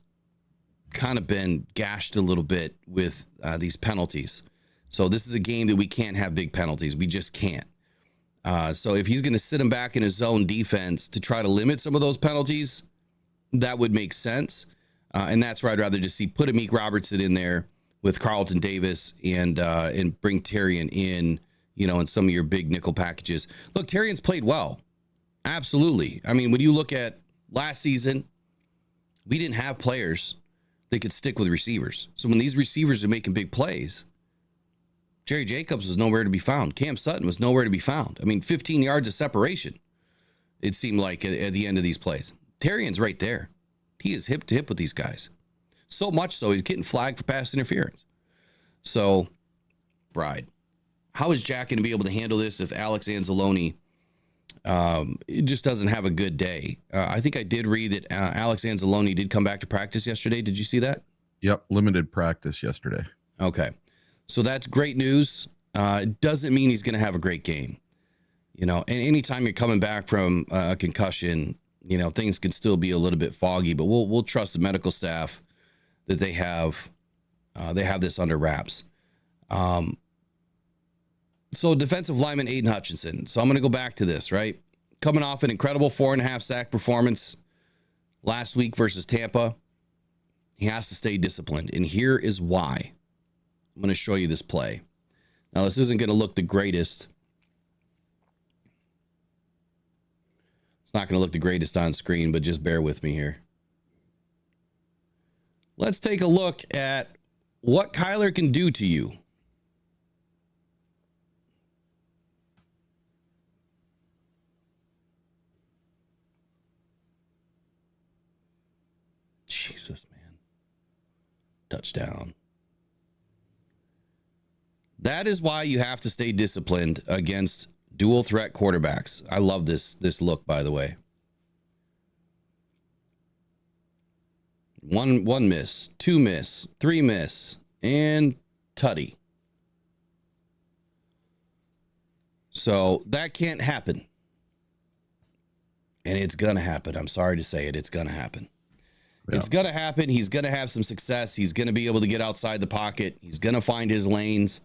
kind of been gashed a little bit with these penalties. So this is a game that we can't have big penalties. We just can't. So if he's going to sit him back in his zone defense to try to limit some of those penalties, that would make sense. And that's where I'd rather just put Amik Robertson in there with Carlton Davis and bring Terrion in, in some of your big nickel packages. Look, Terrion's played well. Absolutely. I mean, when you look at last season, we didn't have players that could stick with receivers. So when these receivers are making big plays, Jerry Jacobs was nowhere to be found. Cam Sutton was nowhere to be found. I mean, 15 yards of separation, it seemed like at the end of these plays. Terrion's right there. He is hip to hip with these guys. So much so, he's getting flagged for pass interference. So, Bride, how is Jack going to be able to handle this if Alex Anzalone just doesn't have a good day? I think I did read that Alex Anzalone did come back to practice yesterday. Did you see that? Yep, limited practice yesterday. Okay. So that's great news. It doesn't mean he's going to have a great game. And anytime you're coming back from a concussion, things can still be a little bit foggy, but we'll trust the medical staff that they have this under wraps. So defensive lineman Aiden Hutchinson. So I'm going to go back to this, right? Coming off an incredible 4.5 sack performance last week versus Tampa. He has to stay disciplined. And here is why. I'm going to show you this play. Now, this isn't going to look the greatest. It's not going to look the greatest on screen, but just bear with me here. Let's take a look at what Kyler can do to you. Jesus, man. Touchdown. That is why you have to stay disciplined against dual threat quarterbacks. I love this look, by the way. One miss, 2 miss, 3 miss, and tutty. So that can't happen. And it's going to happen. I'm sorry to say it. It's going to happen. Yeah. It's going to happen. He's going to have some success. He's going to be able to get outside the pocket. He's going to find his lanes.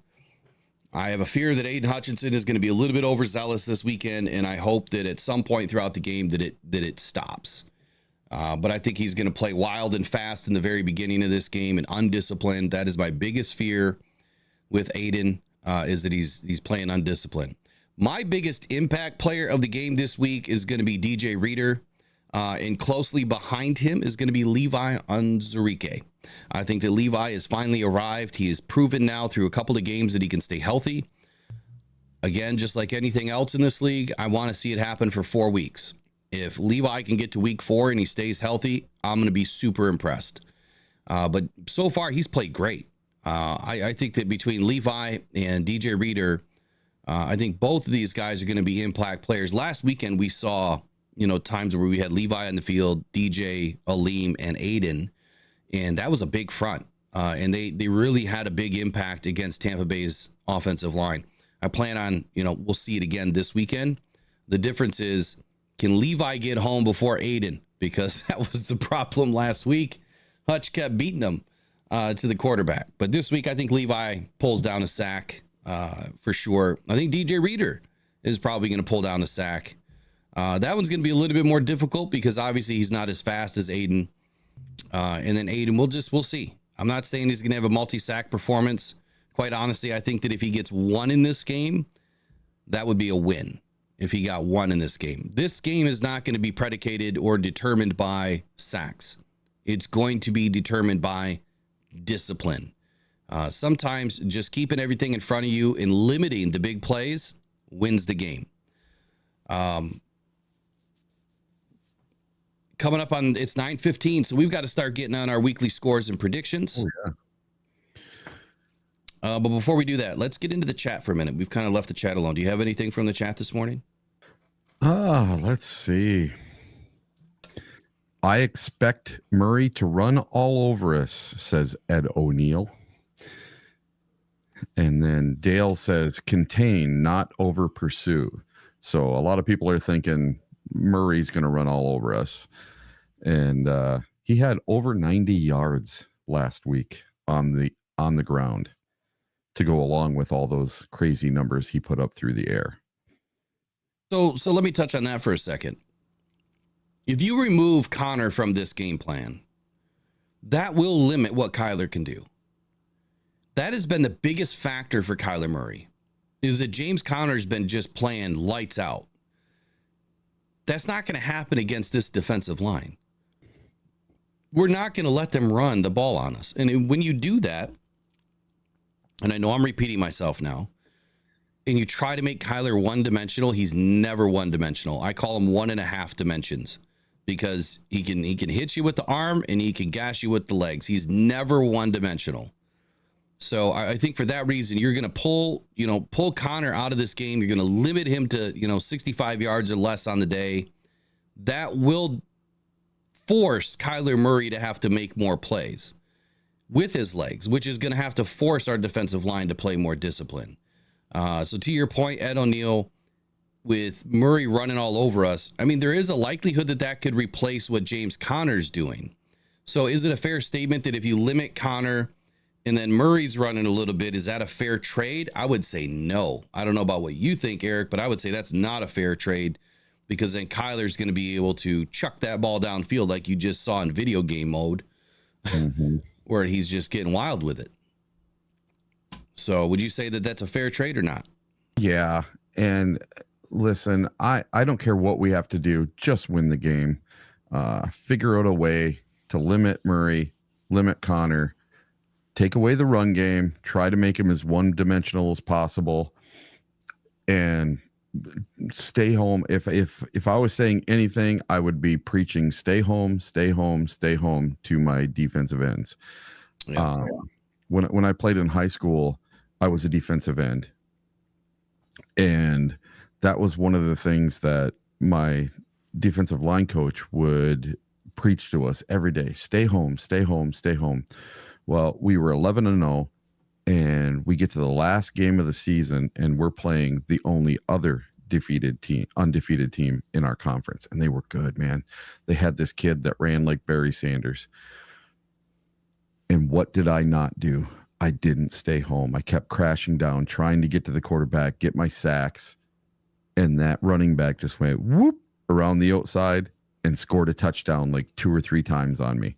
I have a fear that Aiden Hutchinson is going to be a little bit overzealous this weekend, and I hope that at some point throughout the game that it stops. But I think he's going to play wild and fast in the very beginning of this game and undisciplined. That is my biggest fear with Aiden, is that he's playing undisciplined. My biggest impact player of the game this week is going to be DJ Reader, and closely behind him is going to be Levi Onwuzurike. I think that Levi has finally arrived. He has proven now through a couple of games that he can stay healthy. Again, just like anything else in this league, I want to see it happen for 4 weeks. If Levi can get to week 4 and he stays healthy, I'm going to be super impressed. But so far, he's played great. I think that between Levi and DJ Reader, I think both of these guys are going to be impact players. Last weekend, we saw, times where we had Levi on the field, DJ, Aleem, and Aiden, and that was a big front. And they really had a big impact against Tampa Bay's offensive line. I plan on, we'll see it again this weekend. The difference is, can Levi get home before Aiden? Because that was the problem last week. Hutch kept beating him to the quarterback. But this week, I think Levi pulls down a sack for sure. I think DJ Reader is probably going to pull down a sack. That one's going to be a little bit more difficult because obviously he's not as fast as Aiden. And then Aiden, we'll see. I'm not saying he's going to have a multi-sack performance. Quite honestly, I think that if he gets 1 in this game, that would be a win. If he got 1 in this game. This game is not going to be predicated or determined by sacks. It's going to be determined by discipline. Sometimes just keeping everything in front of you and limiting the big plays wins the game. Coming up on, it's 9:15, so we've got to start getting on our weekly scores and predictions. Oh, yeah. But before we do that, let's get into the chat for a minute. We've kind of left the chat alone. Do you have anything from the chat this morning? Let's see. I expect Murray to run all over us, says Ed O'Neill. And then Dale says, contain, not over pursue. So a lot of people are thinking Murray's going to run all over us. And he had over 90 yards last week on the ground to go along with all those crazy numbers he put up through the air. So let me touch on that for a second. If you remove Connor from this game plan, that will limit what Kyler can do. That has been the biggest factor for Kyler Murray, is that James Conner's been just playing lights out. That's not going to happen against this defensive line. We're not going to let them run the ball on us. And when you do that, and I know I'm repeating myself now, and you try to make Kyler one-dimensional, he's never one-dimensional. I call him 1.5 dimensions because he can hit you with the arm and he can gash you with the legs. He's never one-dimensional. So I think for that reason, you're going to pull Connor out of this game. You're going to limit him to, 65 yards or less on the day. That will force Kyler Murray to have to make more plays with his legs, which is going to have to force our defensive line to play more discipline. So to your point, Ed O'Neill, with Murray running all over us, I mean, there is a likelihood that could replace what James Conner's doing. So is it a fair statement that if you limit Connor and then Murray's running a little bit, is that a fair trade? I would say no. I don't know about what you think, Eric, but I would say that's not a fair trade because then Kyler's going to be able to chuck that ball downfield like you just saw in video game mode, where he's just getting wild with it. So would you say that that's a fair trade or not? Yeah. And Listen, I don't care what we have to do. Just win the game. Figure out a way to limit Murray, limit Connor, take away the run game, try to make him as one-dimensional as possible, and stay home. If I was saying anything, I would be preaching stay home, stay home, stay home to my defensive ends. Yeah. When I played in high school, I was a defensive end. And that was one of the things that my defensive line coach would preach to us every day. Stay home, stay home, stay home. Well, we were 11-0, and we get to the last game of the season, and we're playing the only other undefeated team in our conference. And they were good, man. They had this kid that ran like Barry Sanders. And what did I not do? I didn't stay home. I kept crashing down, trying to get to the quarterback, get my sacks. And that running back just went whoop around the outside and scored a touchdown like 2 or 3 times on me.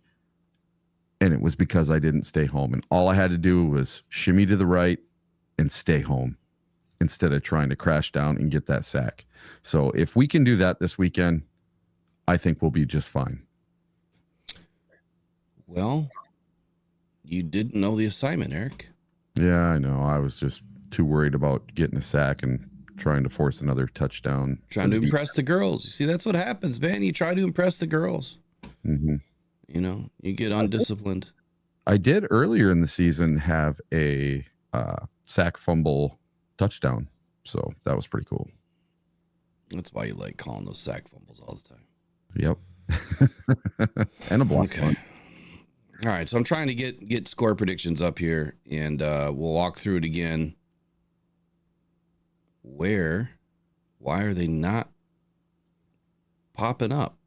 And it was because I didn't stay home. And all I had to do was shimmy to the right and stay home instead of trying to crash down and get that sack. So if we can do that this weekend, I think we'll be just fine. Well, you didn't know the assignment, Eric. Yeah, I know. I was just too worried about getting a sack and trying to force another touchdown. Trying to impress the girls. You see, that's what happens, man. You try to impress the girls. Mm-hmm. You know, you get undisciplined. I did earlier in the season have a sack fumble touchdown. So that was pretty cool. That's why you like calling those sack fumbles all Yep. the time. And a block. Okay. All right, so I'm trying to get score predictions up here, and we'll walk through it again. Why are they not popping up?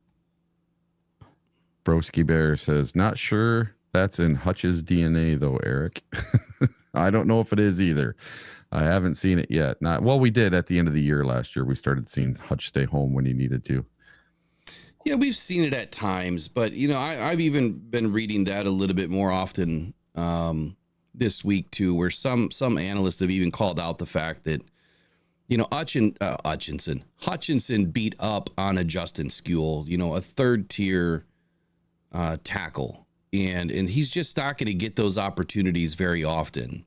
Broski Bear says, not sure that's in Hutch's DNA though, Eric. I don't know if it is either. I haven't seen it yet. Well, we did at the end of the year last year. We started seeing Hutch stay home when he needed to. Yeah, we've seen it at times, but you know, I've even been reading that a little bit more often this week too, where some analysts have even called out the fact that, you know, Hutchinson beat up on a Justin Skule, you know, a third tier tackle, and he's just not going to get those opportunities very often.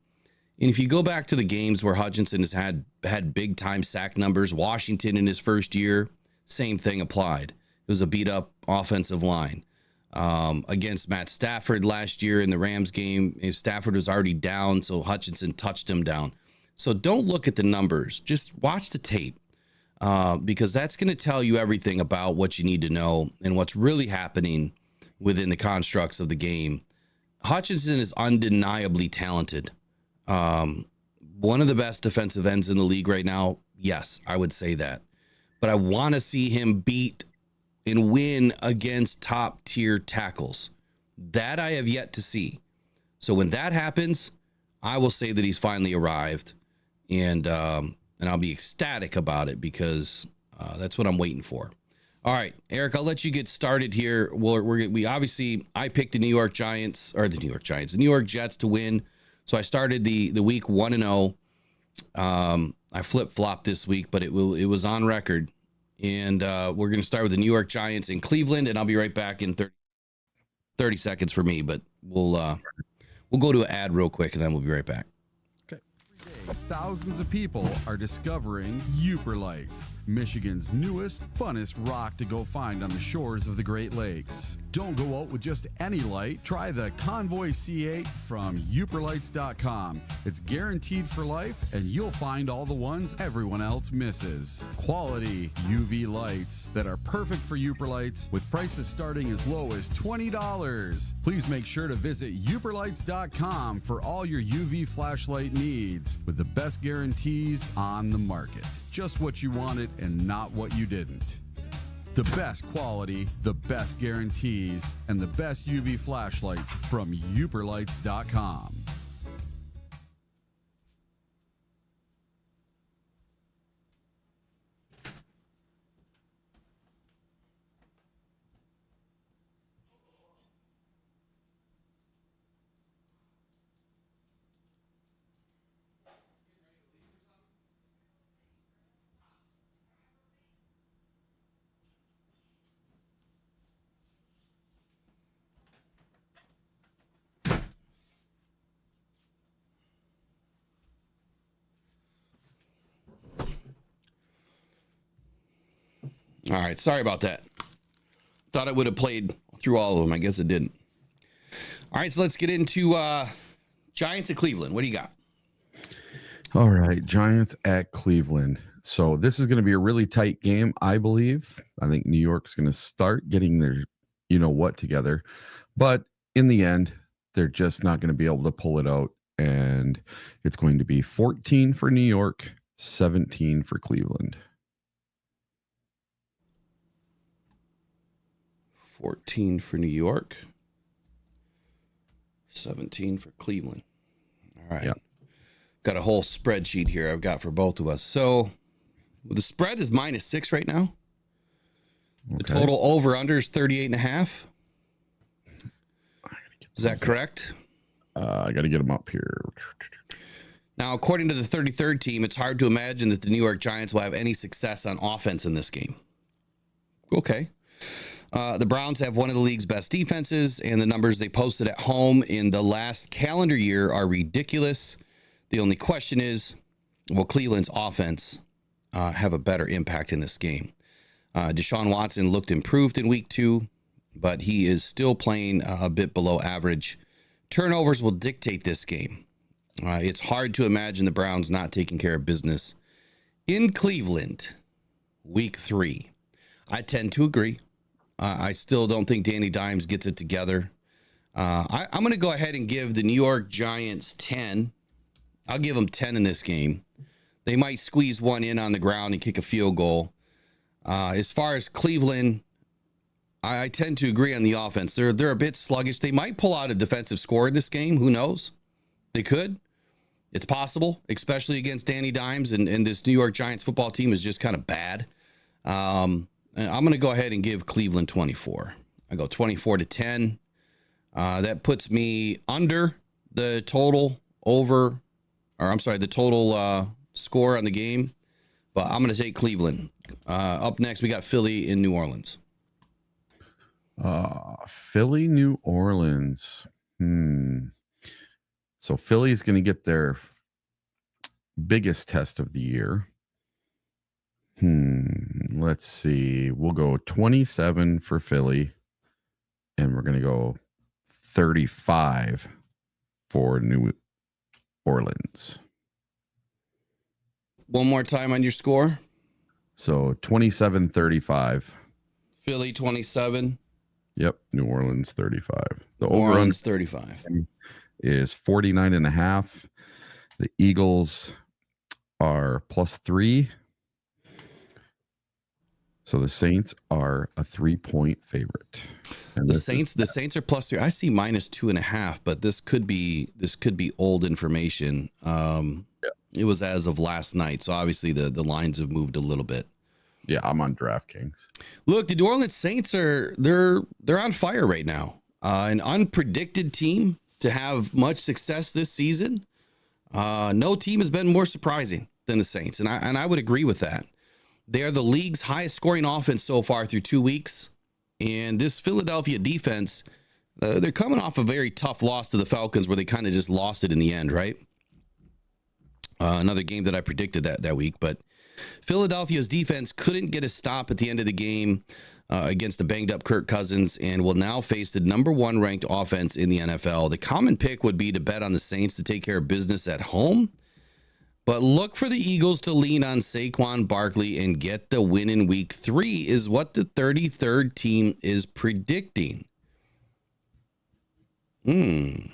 And if you go back to the games where Hutchinson has had big time sack numbers, Washington in his first year, same thing applied. It was a beat up offensive line. Against Matt Stafford last year in the Rams game, Stafford was already down, so Hutchinson touched him down. So don't look at the numbers, just watch the tape, because that's going to tell you everything about what you need to know and what's really happening within the constructs of the game. Hutchinson is undeniably talented. One of the best defensive ends in the league right now. Yes, I would say that. But I want to see him beat and win against top tier tackles. That I have yet to see. So when that happens, I will say that he's finally arrived, and I'll be ecstatic about it, because that's what I'm waiting for. All right, Eric, I'll let you get started here. We obviously, I picked the New York Jets to win. So I started the week 1-0. I flip-flopped this week, but it was on record. And we're going to start with the New York Giants in Cleveland, and I'll be right back in 30 seconds for me. But we'll go to an ad real quick, and then we'll be right back. Thousands of people are discovering Uper Lights, Michigan's newest, funnest rock to go find on the shores of the Great Lakes. Don't go out with just any light. Try the Convoy C8 from uperlights.com. It's guaranteed for life, and you'll find all the ones everyone else misses. Quality UV lights that are perfect for Uper Lights, with prices starting as low as $20. Please make sure to visit uperlights.com for all your UV flashlight needs, with the best guarantees on the market. Just what you wanted and not what you didn't. The best quality, the best guarantees, and the best UV flashlights from uperlights.com. All right. Sorry about that. Thought it would have played through all of them. I guess it didn't. All right. So let's get into Giants at Cleveland. What do you got? All right. Giants at Cleveland. So this is going to be a really tight game, I believe. I think New York's going to start getting their, you know what, together. But in the end, they're just not going to be able to pull it out. And it's going to be 14 for New York, 17 for Cleveland. 14 for New York, 17 for Cleveland. All right. Yeah. Got a whole spreadsheet here I've got for both of us. So the spread is -6 right now. The total over under is 38.5. Is that correct? I got to get them up here. Now, according to the 33rd team, it's hard to imagine that the New York Giants will have any success on offense in this game. Okay. The Browns have one of the league's best defenses, and the numbers they posted at home in the last calendar year are ridiculous. The only question is, will Cleveland's offense have a better impact in this game? Deshaun Watson looked improved in week 2, but he is still playing a bit below average. Turnovers will dictate this game. It's hard to imagine the Browns not taking care of business in Cleveland, week 3. I tend to agree. I still don't think Danny Dimes gets it together. I'm going to go ahead and give the New York Giants 10. I'll give them 10 in this game. They might squeeze one in on the ground and kick a field goal. As far as Cleveland, I tend to agree on the offense. They're a bit sluggish. They might pull out a defensive score in this game. Who knows? They could. It's possible, especially against Danny Dimes. And this New York Giants football team is just kind of bad. I'm going to go ahead and give Cleveland 24. I go 24-10. That puts me under the total the total score on the game. But I'm going to take Cleveland. Up next, we got Philly in New Orleans. Philly, New Orleans. So Philly's going to get their biggest test of the year. Let's see. We'll go 27 for Philly, and we're going to go 35 for New Orleans. One more time on your score. So 27-35. Philly 27. Yep. New Orleans 35. The New over Orleans 35 is 49.5. The Eagles are +3. So the Saints are a 3-point favorite. And the Saints are +3. I see -2.5, but this could be old information. It was as of last night, so obviously the lines have moved a little bit. Yeah, I'm on DraftKings. Look, the New Orleans Saints they're on fire right now. An unpredicted team to have much success this season. No team has been more surprising than the Saints, and I would agree with that. They are the league's highest scoring offense so far through 2 weeks. And this Philadelphia defense, they're coming off a very tough loss to the Falcons where they kind of just lost it in the end, right? Another game that I predicted that week. But Philadelphia's defense couldn't get a stop at the end of the game against the banged-up Kirk Cousins and will now face the number 1 ranked offense in the NFL. The common pick would be to bet on the Saints to take care of business at home. But look for the Eagles to lean on Saquon Barkley and get the win in week 3 is what the 33rd team is predicting. I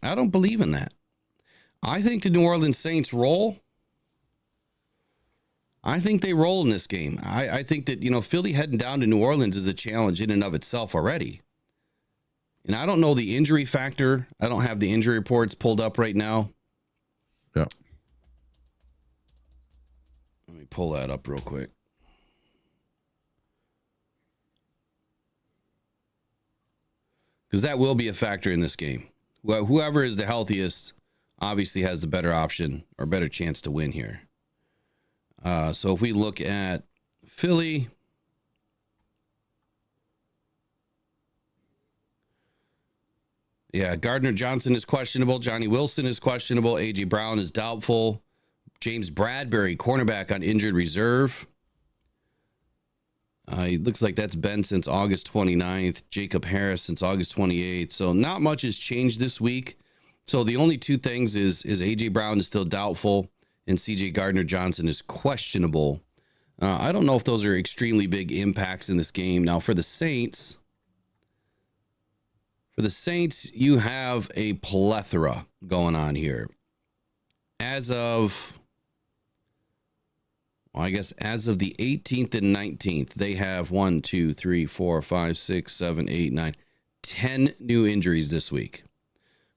don't believe in that. I think the New Orleans Saints roll. I think they roll in this game. I think that, Philly heading down to New Orleans is a challenge in and of itself already. And I don't know the injury factor. I don't have the injury reports pulled up right now. Yeah. Let me pull that up real quick. Because that will be a factor in this game. Well, whoever is the healthiest obviously has the better option or better chance to win here. So if we look at Philly, yeah, Gardner Johnson is questionable. Johnny Wilson is questionable. A.J. Brown is doubtful. James Bradbury, cornerback on injured reserve. It looks like that's been since August 29th. Jacob Harris since August 28th. So not much has changed this week. So the only two things is A.J. Brown is still doubtful and C.J. Gardner-Johnson is questionable. I don't know if those are extremely big impacts in this game. Now for the Saints, you have a plethora going on here. As of the 18th and 19th, they have 1, 2, 3, 4, 5, 6, 7, 8, 9, 10 new injuries this week.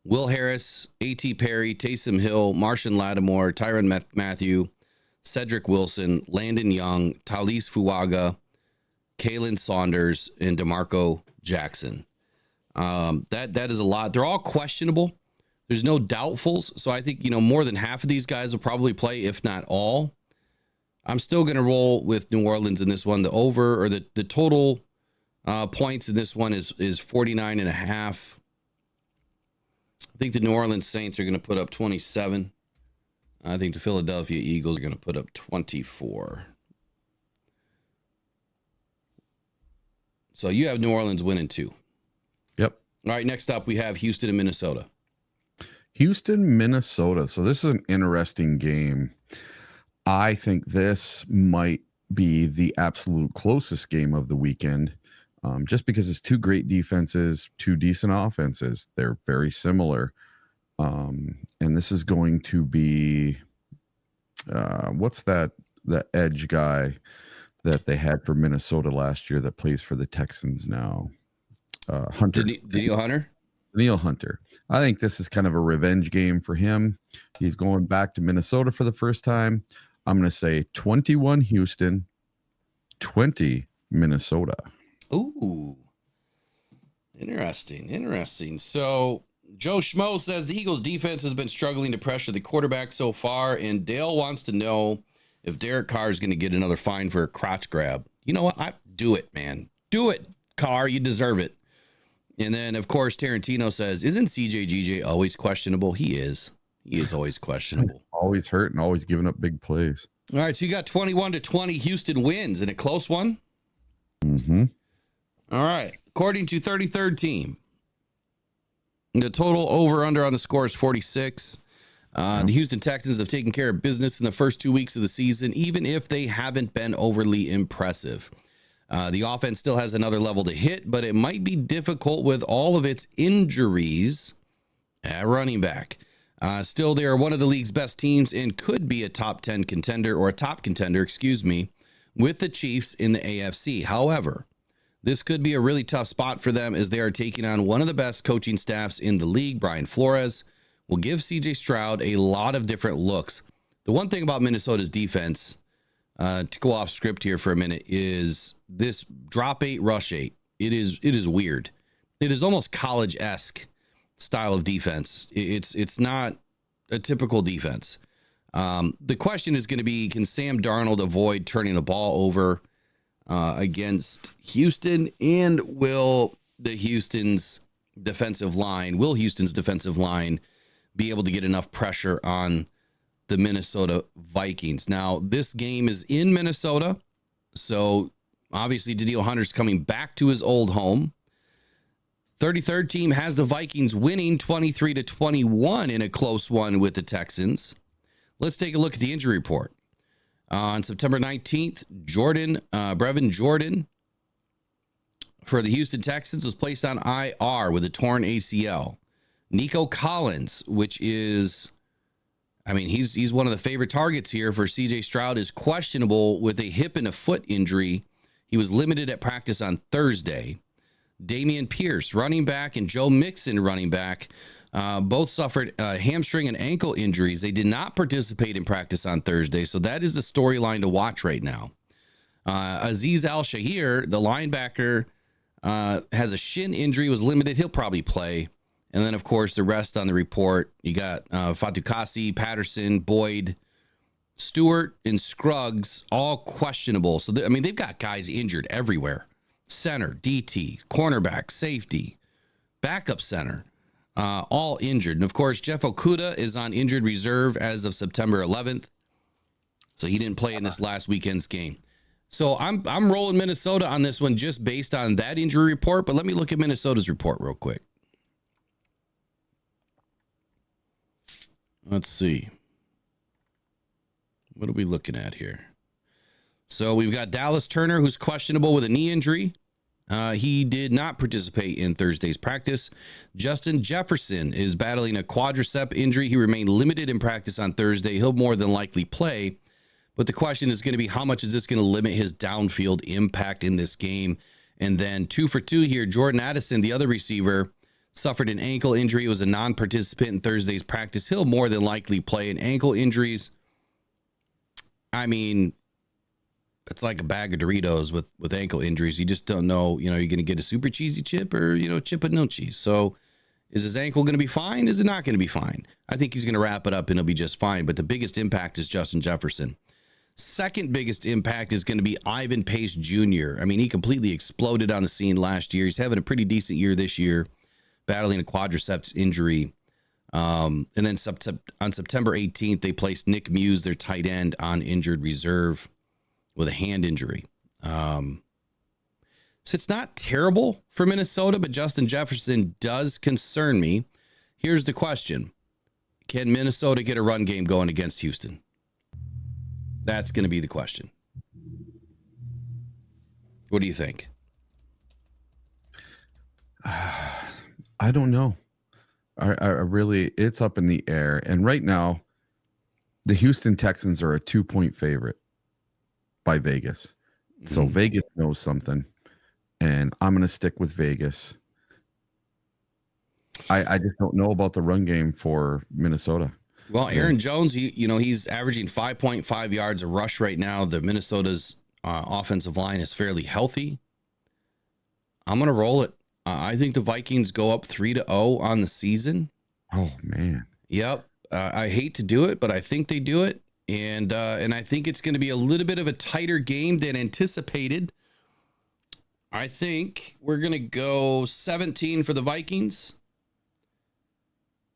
Will Harris, A.T. Perry, Taysom Hill, Marshon Lattimore, Tyrann Mathieu, Cedric Wilson, Landon Young, Talise Fuaga, Kalen Saunders, and DeMarco Jackson. That is a lot. They're all questionable. There's no doubtfuls. So I think, more than half of these guys will probably play, if not all. I'm still going to roll with New Orleans in this one. The over or the total points in this one is 49.5. I think the New Orleans Saints are going to put up 27. I think the Philadelphia Eagles are going to put up 24. So you have New Orleans winning 2. Yep. All right, next up we have Houston and Minnesota. Houston, Minnesota. So this is an interesting game. I think this might be the absolute closest game of the weekend, just because it's two great defenses, two decent offenses. They're very similar. And this is going to be, what's the edge guy that they had for Minnesota last year that plays for the Texans now? Hunter. Danielle Hunter? Danielle Hunter. I think this is kind of a revenge game for him. He's going back to Minnesota for the first time. I'm going to say 21 Houston, 20 Minnesota. Ooh. Interesting. So Joe Schmo says the Eagles defense has been struggling to pressure the quarterback so far, and Dale wants to know if Derek Carr is going to get another fine for a crotch grab. You know what? Do it, man. Do it, Carr. You deserve it. And then, of course, Tarantino says, isn't CJ always questionable? He is. He is always questionable. Always hurt and always giving up big plays. All right, so you got 21-20 Houston wins in a close one? Mm-hmm. All right. According to 33rd Team, the total over-under on the score is 46. The Houston Texans have taken care of business in the first 2 weeks of the season, even if they haven't been overly impressive. The offense still has another level to hit, but it might be difficult with all of its injuries at running back. Still, they are one of the league's best teams and could be a top contender, with the Chiefs in the AFC. However, this could be a really tough spot for them as they are taking on one of the best coaching staffs in the league. Brian Flores will give C.J. Stroud a lot of different looks. The one thing about Minnesota's defense, to go off script here for a minute, is this drop 8, rush 8. It is weird. It is almost college-esque style of defense. It's not a typical defense. The question is going to be, can Sam Darnold avoid turning the ball over against Houston, and will Houston's defensive line be able to get enough pressure on the Minnesota Vikings? Now, this game is in Minnesota, so obviously Danielle Hunter's coming back to his old home. 33rd Team has the Vikings winning 23-21 in a close one with the Texans. Let's take a look at the injury report. On September 19th, Brevin Jordan for the Houston Texans was placed on IR with a torn ACL. Nico Collins, which is, he's one of the favorite targets here for CJ Stroud, is questionable with a hip and a foot injury. He was limited at practice on Thursday. Damian Pierce, running back, and Joe Mixon, running back, both suffered hamstring and ankle injuries. They did not participate in practice on Thursday, so that is the storyline to watch right now. Azeez Al-Shahir, the linebacker, has a shin injury, was limited. He'll probably play. And then, of course, the rest on the report, you got Fatukasi, Patterson, Boyd, Stewart, and Scruggs, all questionable. So, they've got guys injured everywhere. Center, DT, cornerback, safety, backup center, all injured. And, of course, Jeff Okudah is on injured reserve as of September 11th. So he didn't play in this last weekend's game. So I'm rolling Minnesota on this one just based on that injury report. But let me look at Minnesota's report real quick. Let's see. What are we looking at here? So we've got Dallas Turner, who's questionable with a knee injury. He did not participate in Thursday's practice. Justin Jefferson is battling a quadricep injury. He remained limited in practice on Thursday. He'll more than likely play. But the question is going to be, how much is this going to limit his downfield impact in this game? And then 2 for 2 here. Jordan Addison, the other receiver, suffered an ankle injury. He was a non-participant in Thursday's practice. He'll more than likely play. And ankle injuries, I mean, it's like a bag of Doritos with ankle injuries. You just don't know, you're going to get a super cheesy chip or, chip with no cheese. So is his ankle going to be fine? Is it not going to be fine? I think he's going to wrap it up and he'll be just fine. But the biggest impact is Justin Jefferson. Second biggest impact is going to be Ivan Pace Jr. I mean, he completely exploded on the scene last year. He's having a pretty decent year this year, battling a quadriceps injury. And then on September 18th, they placed Nick Muse, their tight end, on injured reserve with a hand injury. So it's not terrible for Minnesota, but Justin Jefferson does concern me. Here's the question. Can Minnesota get a run game going against Houston? That's going to be the question. What do you think? I don't know. I really, it's up in the air. And right now, the Houston Texans are a 2-point favorite by Vegas. So Vegas knows something. And I'm going to stick with Vegas. I just don't know about the run game for Minnesota. Well, Aaron Jones, he's averaging 5.5 yards a rush right now. The Minnesota's offensive line is fairly healthy. I'm going to roll it. I think the Vikings go up 3-0 on the season. Oh, man. Yep. I hate to do it, but I think they do it. And I think it's going to be a little bit of a tighter game than anticipated. I think we're going to go 17 for the Vikings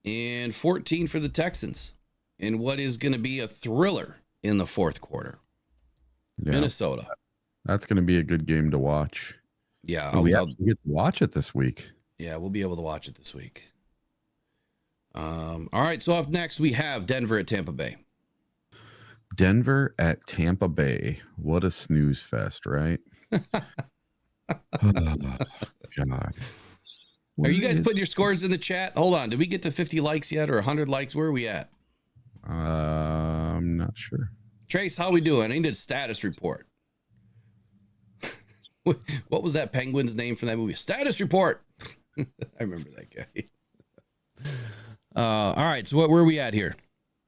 and 14 for the Texans in what is going to be a thriller in the fourth quarter. Yeah. Minnesota. That's going to be a good game to watch. Yeah. We actually get to watch it this week. Yeah, we'll be able to watch it this week. All right, so up next we have Denver at Tampa Bay. Denver at Tampa Bay. What a snooze fest, right? Oh, God. Are you guys putting your scores in the chat? Hold on. Did we get to 50 likes yet or 100 likes? Where are we at? I'm not sure. Trace, how we doing? I need a status report. What was that Penguin's name from that movie? Status report. I remember that guy. All right. So where are we at here?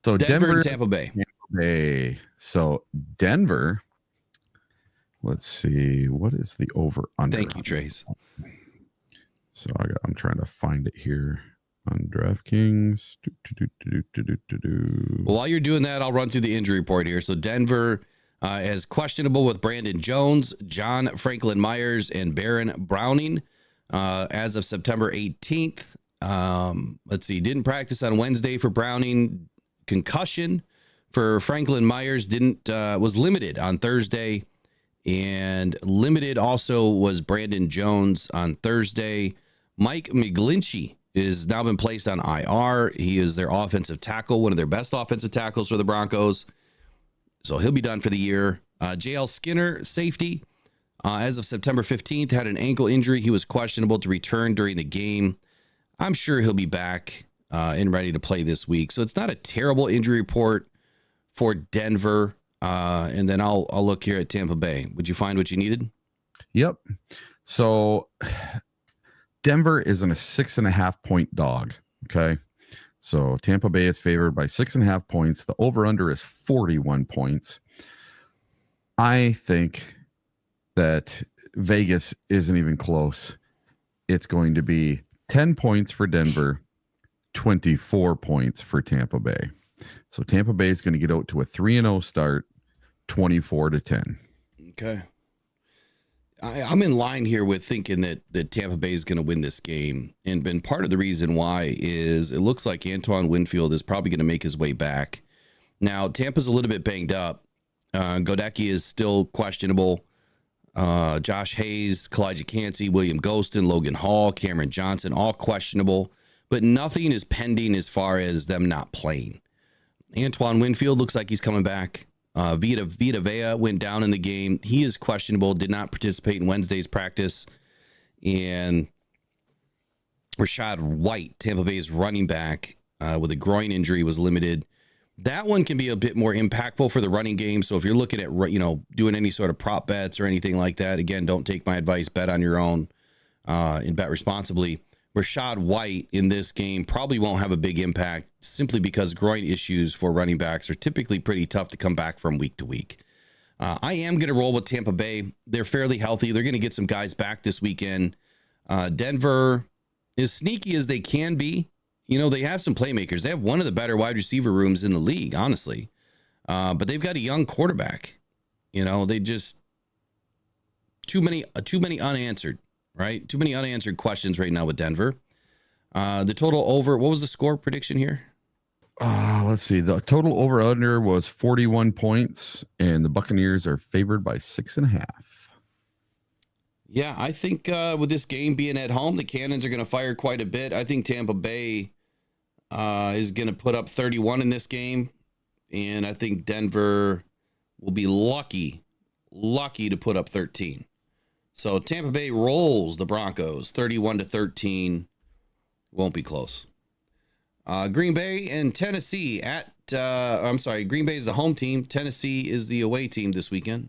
So Denver and Tampa Bay. Hey, so Denver, let's see, what is the over under? Thank you, Trace. So I'm trying to find it here on DraftKings. Well, while you're doing that, I'll run through the injury report here. So Denver is questionable with Brandon Jones, John Franklin Myers, and Baron Browning as of September 18th. Let's see, didn't practice on Wednesday for Browning. Concussion for Franklin Myers was limited on Thursday, and limited also was Brandon Jones on Thursday. Mike McGlinchey is now been placed on IR. He is their offensive tackle, one of their best offensive tackles for the Broncos. So he'll be done for the year. JL Skinner, safety, as of September 15th, had an ankle injury. He was questionable to return during the game. I'm sure he'll be back and ready to play this week. So it's not a terrible injury report for Denver. And then I'll look here at Tampa Bay. Would you find what you needed? Yep. So Denver is in a 6.5 point dog. Okay. So Tampa Bay is favored by 6.5 points. The over under is 41 points. I think that Vegas isn't even close. It's going to be 10 points for Denver, 24 points for Tampa Bay. So Tampa Bay is going to get out to a 3-0 start, 24-10. Okay. I'm in line here with thinking that Tampa Bay is going to win this game. And part of the reason why is it looks like Antoine Winfield is probably going to make his way back. Now, Tampa's a little bit banged up. Godecki is still questionable. Josh Hayes, Kalijah Cansey, William Ghostin, Logan Hall, Cameron Johnson, all questionable, but nothing is pending as far as them not playing. Antoine Winfield looks like he's coming back. Vita Vea went down in the game. He is questionable, did not participate in Wednesday's practice. And Rashad White, Tampa Bay's running back, with a groin injury, was limited. That one can be a bit more impactful for the running game. So if you're looking at, doing any sort of prop bets or anything like that, again, don't take my advice, bet on your own, and bet responsibly. Rashad White in this game probably won't have a big impact simply because groin issues for running backs are typically pretty tough to come back from week to week. I am going to roll with Tampa Bay. They're fairly healthy. They're going to get some guys back this weekend. Denver, as sneaky as they can be, they have some playmakers. They have one of the better wide receiver rooms in the league, honestly. But they've got a young quarterback. They just too many unanswered, right? Too many unanswered questions right now with Denver. The total over, what was the score prediction here? Let's see. The total over under was 41 points, and the Buccaneers are favored by 6.5. Yeah, I think with this game being at home, the Cannons are going to fire quite a bit. I think Tampa Bay is going to put up 31 in this game, and I think Denver will be lucky to put up 13. So Tampa Bay rolls the Broncos 31-13. Won't be close. Green Bay and Tennessee Green Bay is the home team. Tennessee is the away team this weekend.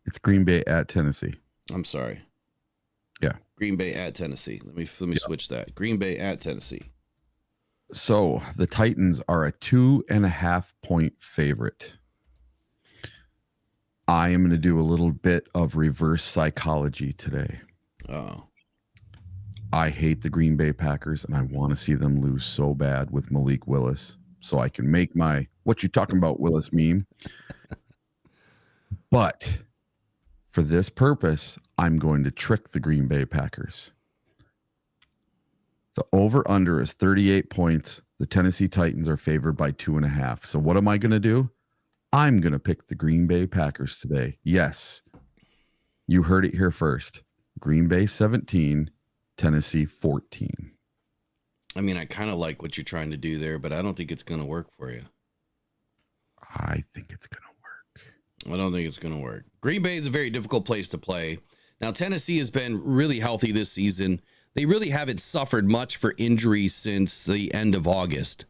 It's Green Bay at Tennessee. I'm sorry. Yeah. Green Bay at Tennessee. Let me switch that. Green Bay at Tennessee. So the Titans are a 2.5 point favorite. I am going to do a little bit of reverse psychology today. Oh. I hate the Green Bay Packers, and I want to see them lose so bad with Malik Willis so I can make my "what you talking about, Willis" meme. But for this purpose, I'm going to trick the Green Bay Packers. The over-under is 38 points. The Tennessee Titans are favored by 2.5. So what am I going to do? I'm going to pick the Green Bay Packers today. Yes, you heard it here first. Green Bay 17, Tennessee 14. I mean, I kind of like what you're trying to do there, but I don't think it's going to work for you. I think it's going to work. I don't think it's going to work. Green Bay is a very difficult place to play. Now, Tennessee has been really healthy this season. They really haven't suffered much for injuries since the end of August.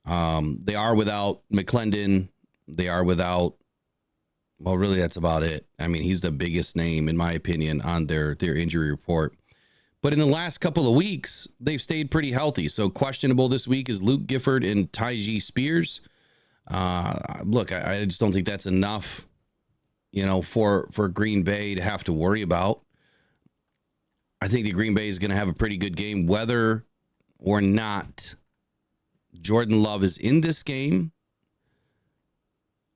They are without McClendon. They are without, well, really, that's about it. I mean, he's the biggest name, in my opinion, on their injury report. But in the last couple of weeks, they've stayed pretty healthy. So questionable this week is Luke Gifford and Tyjae Spears. Look, I just don't think that's enough, for Green Bay to have to worry about. I think the Green Bay is going to have a pretty good game, whether or not Jordan Love is in this game.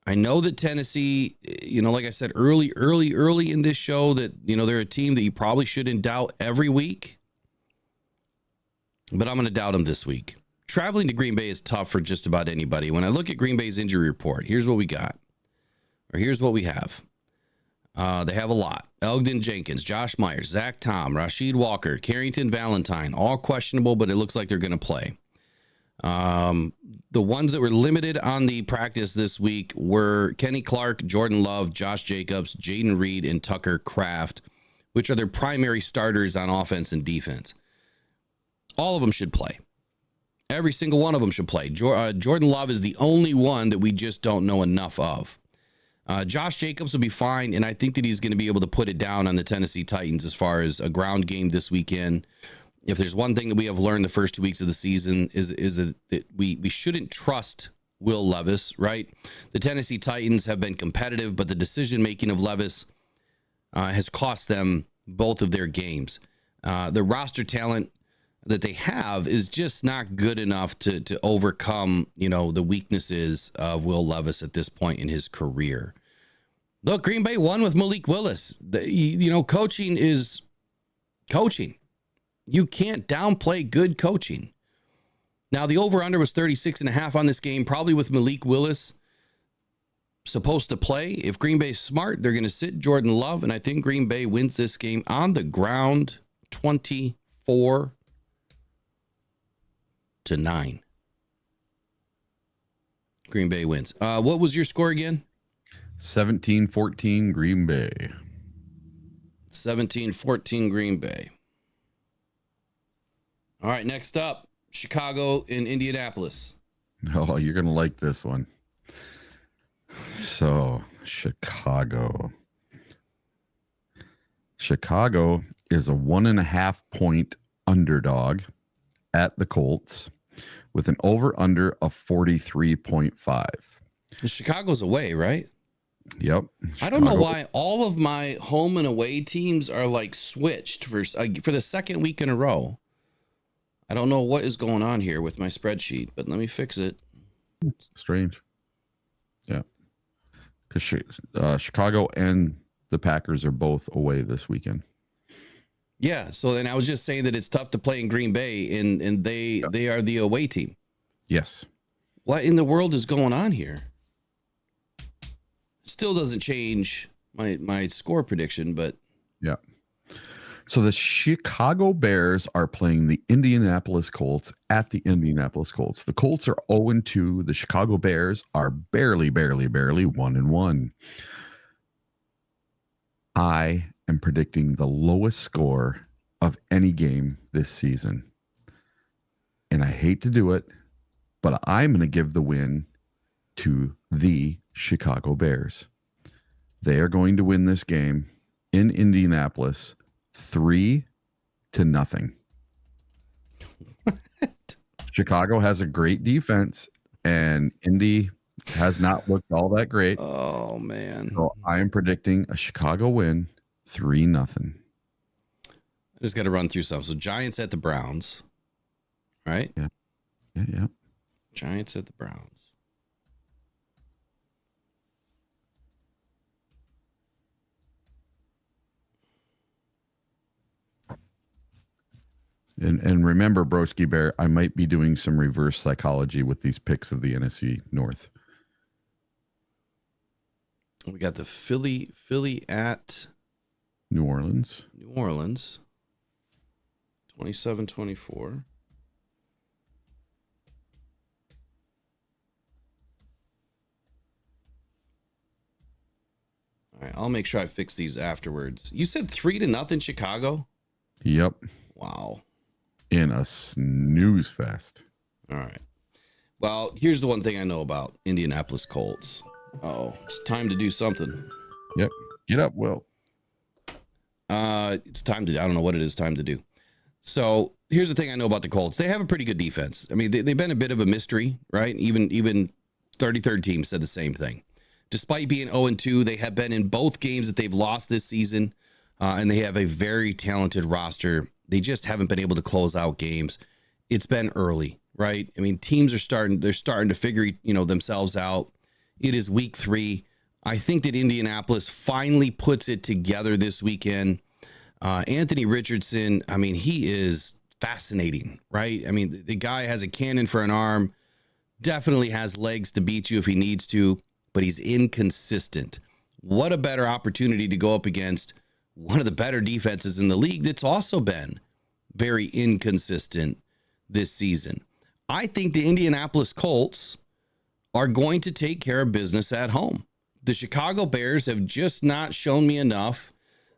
I know that Tennessee, like I said, early in this show that, they're a team that you probably shouldn't doubt every week. But I'm going to doubt them this week. Traveling to Green Bay is tough for just about anybody. When I look at Green Bay's injury report, here's what we got. Or here's what we have. They have a lot. Elgin Jenkins, Josh Myers, Zach Tom, Rashid Walker, Carrington Valentine, all questionable, but it looks like they're going to play. The ones that were limited on the practice this week were Kenny Clark, Jordan Love, Josh Jacobs, Jaden Reed, and Tucker Kraft, which are their primary starters on offense and defense. All of them should play. Every single one of them should play. Jordan Love is the only one that we just don't know enough of. Josh Jacobs will be fine, and I think that he's going to be able to put it down on the Tennessee Titans as far as a ground game this weekend. If there's one thing that we have learned the first 2 weeks of the season is that we shouldn't trust Will Levis, right? The Tennessee Titans have been competitive, but the decision-making of Levis has cost them both of their games. The roster talent that they have is just not good enough to overcome, the weaknesses of Will Levis at this point in his career. Look, Green Bay won with Malik Willis. Coaching is coaching. You can't downplay good coaching. Now, the over-under was 36.5 on this game, probably with Malik Willis supposed to play. If Green Bay's smart, they're going to sit Jordan Love, and I think Green Bay wins this game on the ground 24-9. Green Bay wins. What was your score again? 17-14 Green Bay. 17-14 Green Bay. All right, next up, Chicago and Indianapolis. Oh, you're going to like this one. So, Chicago. Chicago is a 1.5 point underdog at the Colts with an over-under of 43.5. Chicago's away, right? Yep. I don't know why all of my home and away teams are like switched for the second week in a row. I don't know what is going on here with my spreadsheet, but let me fix it. Strange. Yeah. Because Chicago and the Packers are both away this weekend. Yeah. So then I was just saying that it's tough to play in Green Bay, and they are the away team. Yes. What in the world is going on here? Still doesn't change my score prediction, but yeah. So the Chicago Bears are playing the Indianapolis Colts at the Indianapolis Colts. The Colts are 0-2. The Chicago Bears are barely 1-1. I am predicting the lowest score of any game this season. And I hate to do it, but I'm going to give the win to the Chicago Bears. They are going to win this game in Indianapolis 3-0. Chicago has a great defense, and Indy has not looked all that great. Oh man! So I am predicting a Chicago win, 3-0. I just got to run through some. So Giants at the Browns, right? Yeah. Giants at the Browns. And remember, Broski Bear, I might be doing some reverse psychology with these picks of the NFC North. We got the Philly at New Orleans. 27-24. All right, I'll make sure I fix these afterwards. You said 3-0 Chicago? Yep. Wow. In a snooze fest. All right. Well, here's the one thing I know about Indianapolis Colts. Oh, it's time to do something. Yep. Get up, Will. It's time to, I don't know what it is time to do. So here's the thing I know about the Colts. They have a pretty good defense. I mean, they've been a bit of a mystery, right? Even 33rd team said the same thing. Despite being 0-2, they have been in both games that they've lost this season, and they have a very talented roster. They just haven't been able to close out games. It's been early, right? I mean, teams are starting to figure, themselves out. It is week 3. I think that Indianapolis finally puts it together this weekend. Anthony Richardson, I mean, he is fascinating, right? I mean, the guy has a cannon for an arm, definitely has legs to beat you if he needs to, but he's inconsistent. What a better opportunity to go up against one of the better defenses in the league that's also been very inconsistent this season. I think the Indianapolis Colts are going to take care of business at home. The Chicago Bears have just not shown me enough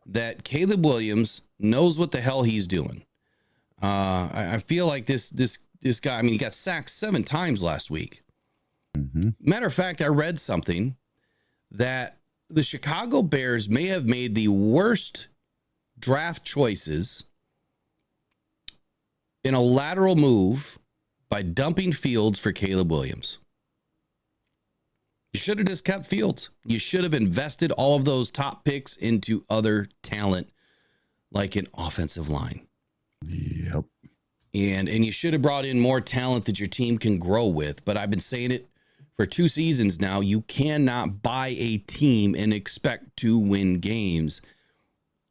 that Caleb Williams knows what the hell he's doing. I feel like this guy, I mean, he got sacked 7 times last week. Mm-hmm. Matter of fact, I read something that the Chicago Bears may have made the worst draft choices in a lateral move by dumping Fields for Caleb Williams. You should have just kept Fields. You should have invested all of those top picks into other talent, like an offensive line. Yep. And you should have brought in more talent that your team can grow with. But I've been saying it for 2 seasons now. You cannot buy a team and expect to win games.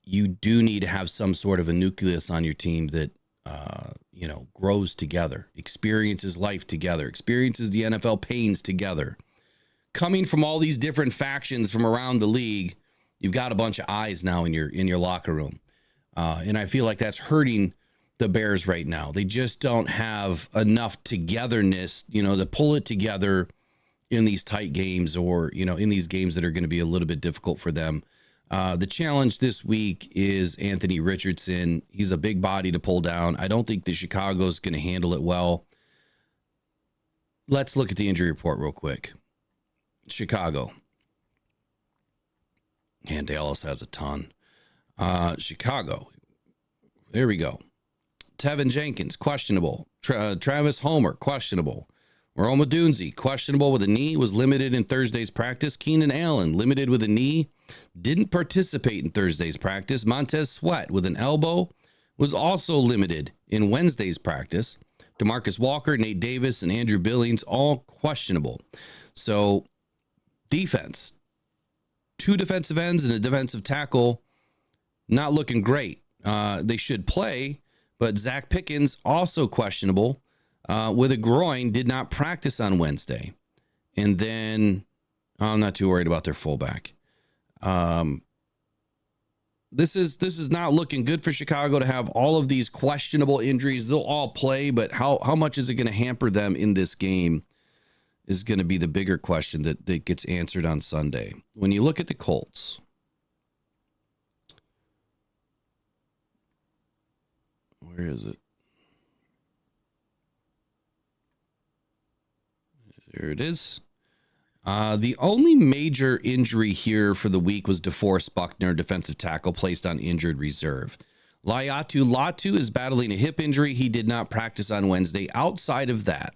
You do need to have some sort of a nucleus on your team that, grows together, experiences life together, experiences the NFL pains together. coming from all these different factions from around the league, you've got a bunch of eyes now in your locker room. And I feel like that's hurting the Bears right now. They just don't have enough togetherness, to pull it together in these tight games or, in these games that are going to be a little bit difficult for them. The challenge this week is Anthony Richardson. He's a big body to pull down. I don't think the Chicago's going to handle it well. Let's look at the injury report real quick. Chicago. And Dallas has a ton. Chicago. There we go. Tevin Jenkins, questionable. Travis Homer, questionable. Roma Dunze, questionable with a knee, was limited in Thursday's practice. Keenan Allen, limited with a knee, didn't participate in Thursday's practice. Montez Sweat, with an elbow, was also limited in Wednesday's practice. DeMarcus Walker, Nate Davis, and Andrew Billings, all questionable. So, defense. 2 defensive ends and a defensive tackle, not looking great. They should play, but Zach Pickens, also questionable with a groin, did not practice on Wednesday. And then I'm not too worried about their fullback. This is not looking good for Chicago to have all of these questionable injuries. They'll all play, but how much is it going to hamper them in this game is going to be the bigger question that gets answered on Sunday. When you look at the Colts, where is it? There it is. The only major injury here for the week was DeForest Buckner, defensive tackle, placed on injured reserve. Laiatu Latu is battling a hip injury. He did not practice on Wednesday. Outside of that,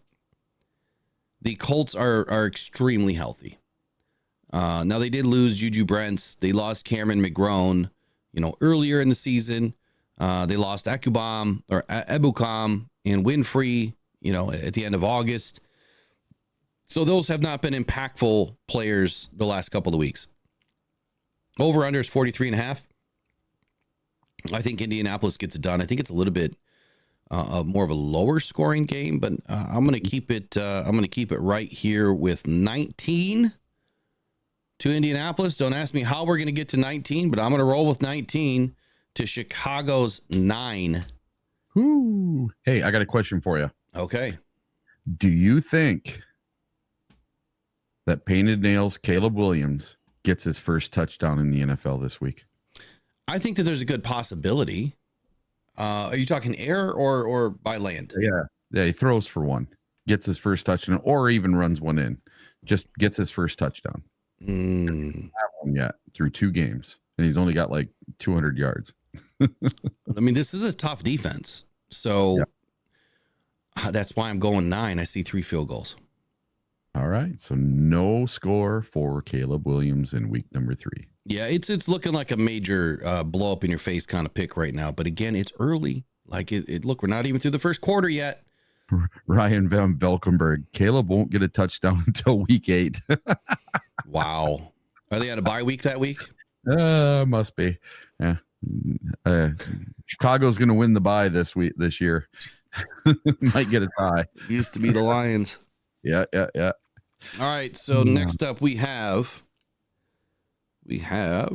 the Colts are extremely healthy. Now, they did lose Juju Brents. They lost Cameron McGrone, earlier in the season. They lost Ebukam and Winfrey, at the end of August. So those have not been impactful players the last couple of weeks. Over under is 43.5. I think Indianapolis gets it done. I think it's a little bit more of a lower scoring game, but I'm going to keep it. I'm going to keep it right here with 19 to Indianapolis. Don't ask me how we're going to get to 19, but I'm going to roll with 19 to Chicago's 9. Ooh. Hey, I got a question for you. Okay. Do you think that Painted Nails Caleb Williams gets his first touchdown in the NFL this week? I think that there's a good possibility. Are you talking air or by land? Yeah, he throws for one, gets his first touchdown, or even runs one in. Just gets his first touchdown. Hasn't had one yet through 2 games, and he's only got like 200 yards. I mean, this is a tough defense. So that's why I'm going 9. I see 3 field goals. All right. So no score for Caleb Williams in week number 3. Yeah, it's looking like a major blow up in your face kind of pick right now. But again, it's early. Like look, we're not even through the first quarter yet. Ryan Van Velkenberg, Caleb won't get a touchdown until week 8. Wow. Are they on a bye week that week? Must be. Yeah. Chicago's going to win the bye this year. Might get a tie. Used to be the Lions. Yeah. All right. So next up we have. I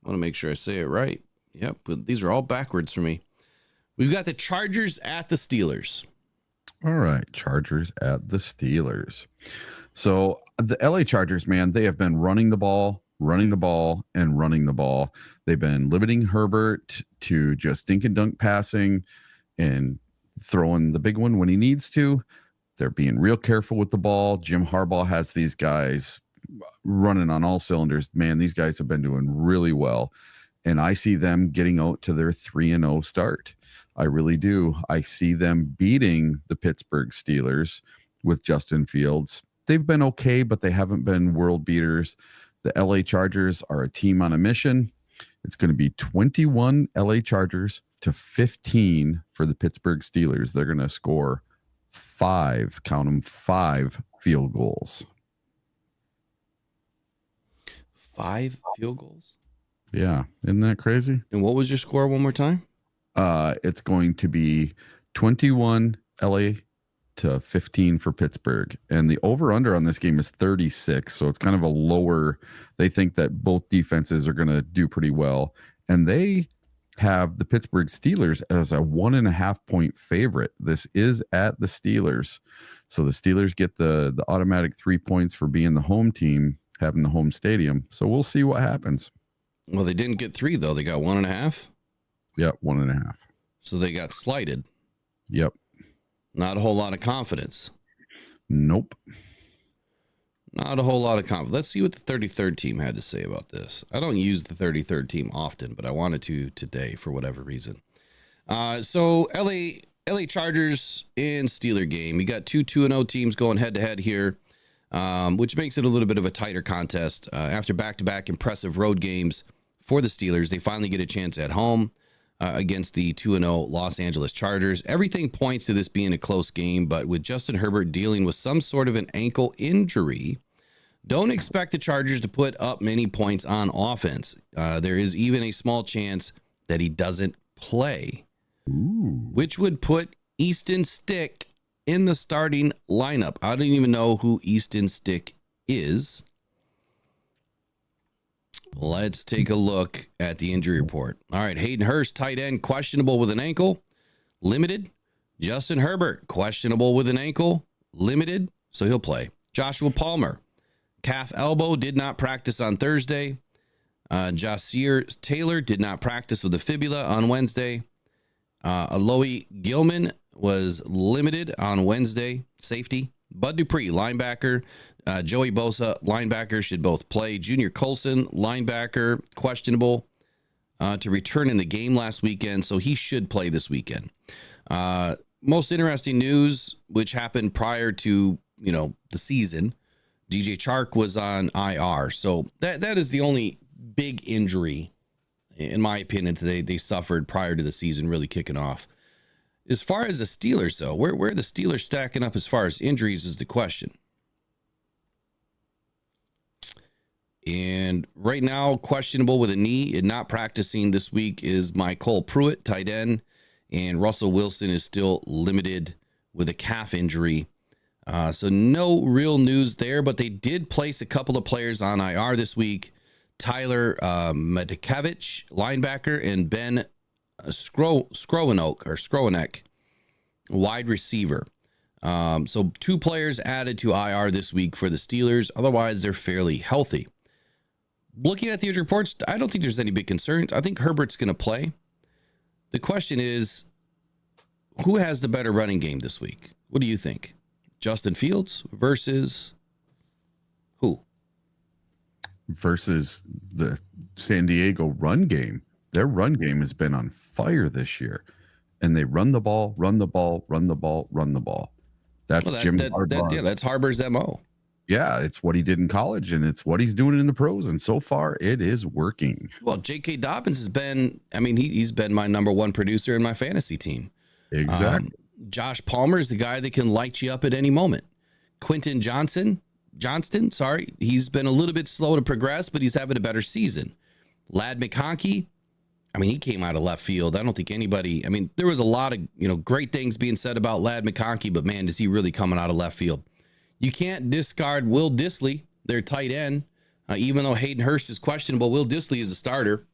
want to make sure I say it right. Yep. But these are all backwards for me. We've got the Chargers at the Steelers. All right. Chargers at the Steelers. So the LA Chargers, man, they have been running the ball. They've been limiting Herbert to just dink and dunk passing and throwing the big one when he needs to. They're being real careful with the ball. Jim Harbaugh has these guys running on all cylinders. Man, these guys have been doing really well. And I see them getting out to their 3-0 start. I really do. I see them beating the Pittsburgh Steelers with Justin Fields. They've been okay, but they haven't been world beaters. The LA Chargers are a team on a mission. It's going to be 21 LA Chargers to 15 for the Pittsburgh Steelers. They're going to score 5 field goals. 5 field goals? Yeah. Isn't that crazy? And what was your score one more time? It's going to be 21 LA to 15 for Pittsburgh. And the over-under on this game is 36. So it's kind of a lower. They think that both defenses are going to do pretty well. And they have the Pittsburgh Steelers as a 1.5 point favorite. This is at the Steelers. So the Steelers get the automatic 3 points for being the home team, having the home stadium. So we'll see what happens. Well, they didn't get 3, though. They got 1.5. Yep, 1.5. So they got slighted. Yep. Not a whole lot of confidence. Nope. Not a whole lot of confidence. Let's see what the 33rd team had to say about this. I don't use the 33rd team often, but I wanted to today for whatever reason. So LA Chargers and Steeler game. You got two 2-0 teams going head-to-head here, which makes it a little bit of a tighter contest. After back-to-back impressive road games for the Steelers, they finally get a chance at home against the 2-0 Los Angeles Chargers. Everything points to this being a close game, but with Justin Herbert dealing with some sort of an ankle injury, don't expect the Chargers to put up many points on offense. There is even a small chance that he doesn't play, which would put Easton Stick in the starting lineup. I don't even know who Easton Stick is. Let's take a look at the injury report. All right, Hayden Hurst, tight end, questionable with an ankle, limited. Justin Herbert, questionable with an ankle, limited, so he'll play. Joshua Palmer, calf elbow, did not practice on Thursday. Jasir Taylor did not practice with a fibula on Wednesday. Aloy Gilman was limited on Wednesday, safety. Bud Dupree, linebacker. Joey Bosa, linebacker, should both play. Junior Colson, linebacker, questionable to return in the game last weekend, so he should play this weekend. Most interesting news, which happened prior to the season, DJ Chark was on IR, so that is the only big injury, in my opinion, that they suffered prior to the season really kicking off. As far as the Steelers, though, where are the Steelers stacking up as far as injuries is the question. And right now, questionable with a knee and not practicing this week is Mycole Pruitt, tight end, and Russell Wilson is still limited with a calf injury. So no real news there, but they did place a couple of players on IR this week. Tyler Medikevich, linebacker, and Ben Skrowanek, wide receiver. So two players added to IR this week for the Steelers. Otherwise, they're fairly healthy. Looking at the injury reports, I don't think there's any big concerns. I think Herbert's going to play. The question is, who has the better running game this week? What do you think? Justin Fields versus who? Versus the San Diego run game. Their run game has been on fire this year. And they run the ball, run the ball, run the ball, run the ball. That's Jim Harbaugh. That's Harbaugh's MO. Yeah, it's what he did in college, and it's what he's doing in the pros. And so far, it is working. Well, J.K. Dobbins has been, he's been my number one producer in my fantasy team. Exactly. Josh Palmer is the guy that can light you up at any moment. Quentin Johnston, he's been a little bit slow to progress, but he's having a better season. Ladd McConkey, he came out of left field. I don't think anybody, there was a lot of, great things being said about Ladd McConkey, but man, is he really coming out of left field. You can't discard Will Dissly, their tight end. Even though Hayden Hurst is questionable, Will Dissly is a starter.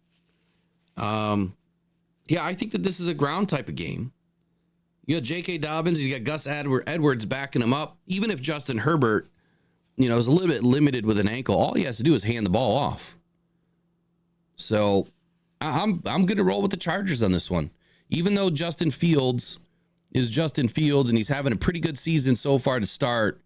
I think that this is a ground type of game. You got J.K. Dobbins, you got Gus Edwards backing him up. Even if Justin Herbert, is a little bit limited with an ankle, all he has to do is hand the ball off. So I'm going to roll with the Chargers on this one. Even though Justin Fields is Justin Fields and he's having a pretty good season so far to start,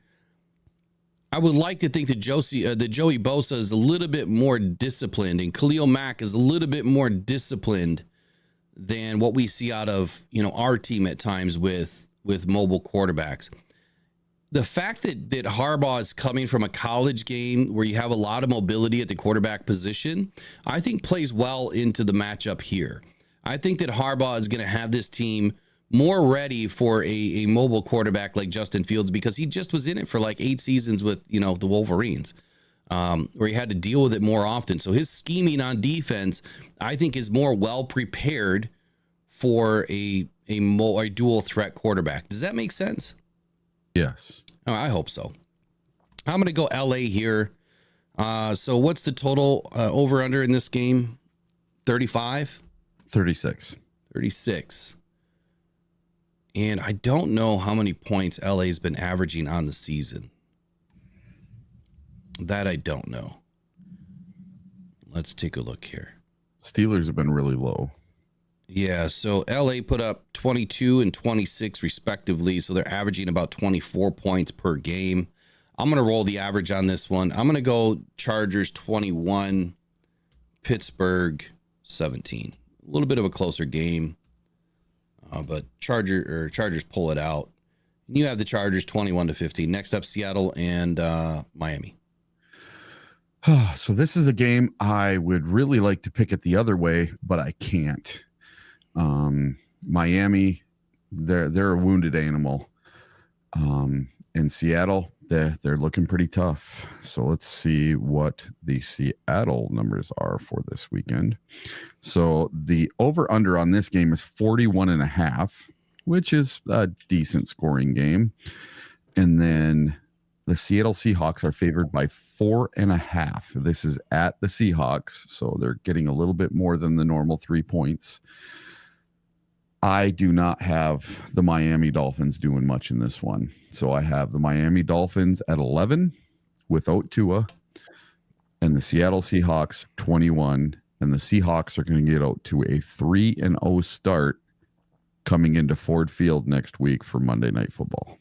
I would like to think that Joey Bosa is a little bit more disciplined and Khalil Mack is a little bit more disciplined than what we see out of, our team at times with mobile quarterbacks. The fact that Harbaugh is coming from a college game where you have a lot of mobility at the quarterback position, I think plays well into the matchup here. I think that Harbaugh is going to have this team more ready for a mobile quarterback like Justin Fields because he just was in it for like 8 seasons with, the Wolverines, where he had to deal with it more often. So his scheming on defense, I think, is more well prepared for a dual threat quarterback. Does that make sense? Yes. Oh, I hope so. I'm going to go LA here. So what's the total over under in this game? 35? 36. 36. And I don't know how many points LA's been averaging on the season. That I don't know. Let's take a look here. Steelers have been really low. Yeah, so LA put up 22 and 26 respectively, so they're averaging about 24 points per game. I'm going to roll the average on this one. I'm going to go Chargers 21, Pittsburgh 17. A little bit of a closer game, but Chargers pull it out. You have the Chargers 21-15. Next up, Seattle and Miami. So this is a game I would really like to pick it the other way, but I can't. Miami, they're a wounded animal. In Seattle, they're looking pretty tough. So let's see what the Seattle numbers are for this weekend. So the over-under on this game is 41.5, which is a decent scoring game. And then the Seattle Seahawks are favored by 4.5. This is at the Seahawks, so they're getting a little bit more than the normal 3 points. I do not have the Miami Dolphins doing much in this one. So I have the Miami Dolphins at 11 without Tua and the Seattle Seahawks 21. And the Seahawks are going to get out to a 3-0 start coming into Ford Field next week for Monday Night Football.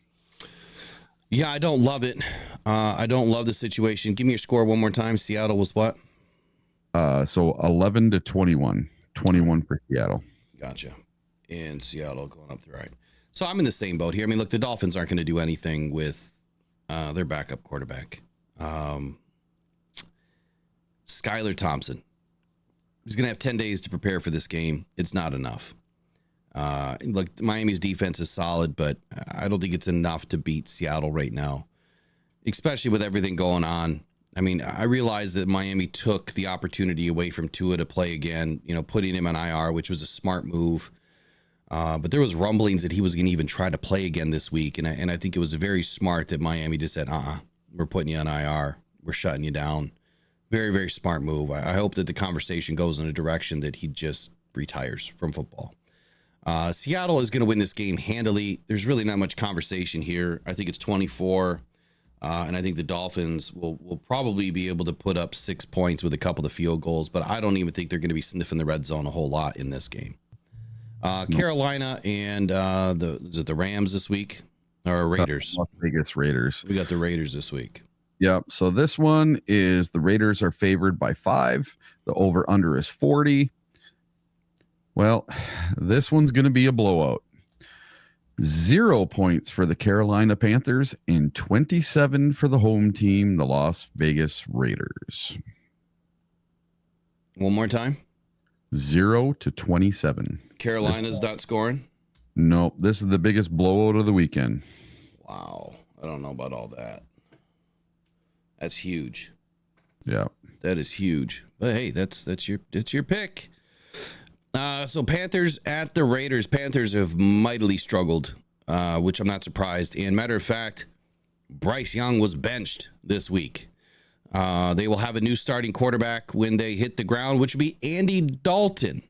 Yeah, I don't love it. I don't love the situation. Give me your score one more time. Seattle was what? So 11-21. 21 for Seattle. Gotcha. And Seattle going up the right. So I'm in the same boat here. I mean, look, the Dolphins aren't going to do anything with their backup quarterback. Skylar Thompson. He's going to have 10 days to prepare for this game. It's not enough. Look, Miami's defense is solid, but I don't think it's enough to beat Seattle right now, especially with everything going on. I mean, I realize that Miami took the opportunity away from Tua to play again, putting him on IR, which was a smart move. But there was rumblings that he was going to even try to play again this week. And I think it was very smart that Miami just said, we're putting you on IR. We're shutting you down. Very, very smart move. I hope that the conversation goes in a direction that he just retires from football. Seattle is going to win this game handily. There's really not much conversation here. I think it's 24. And I think the Dolphins will probably be able to put up 6 points with a couple of field goals. But I don't even think they're going to be sniffing the red zone a whole lot in this game. Carolina and is it the Rams this week or Raiders? Las Vegas Raiders. We got the Raiders this week. Yep. So this one is the Raiders are favored by 5. The over under is 40. Well, this one's going to be a blowout. 0 points for the Carolina Panthers and 27 for the home team, the Las Vegas Raiders. One more time. 0-27. Carolina's not scoring? Nope. This is the biggest blowout of the weekend. Wow. I don't know about all that. That's huge. Yeah. That is huge. But hey, that's your pick. So Panthers at the Raiders. Panthers have mightily struggled, which I'm not surprised. And matter of fact, Bryce Young was benched this week. They will have a new starting quarterback when they hit the ground, which would be Andy Dalton.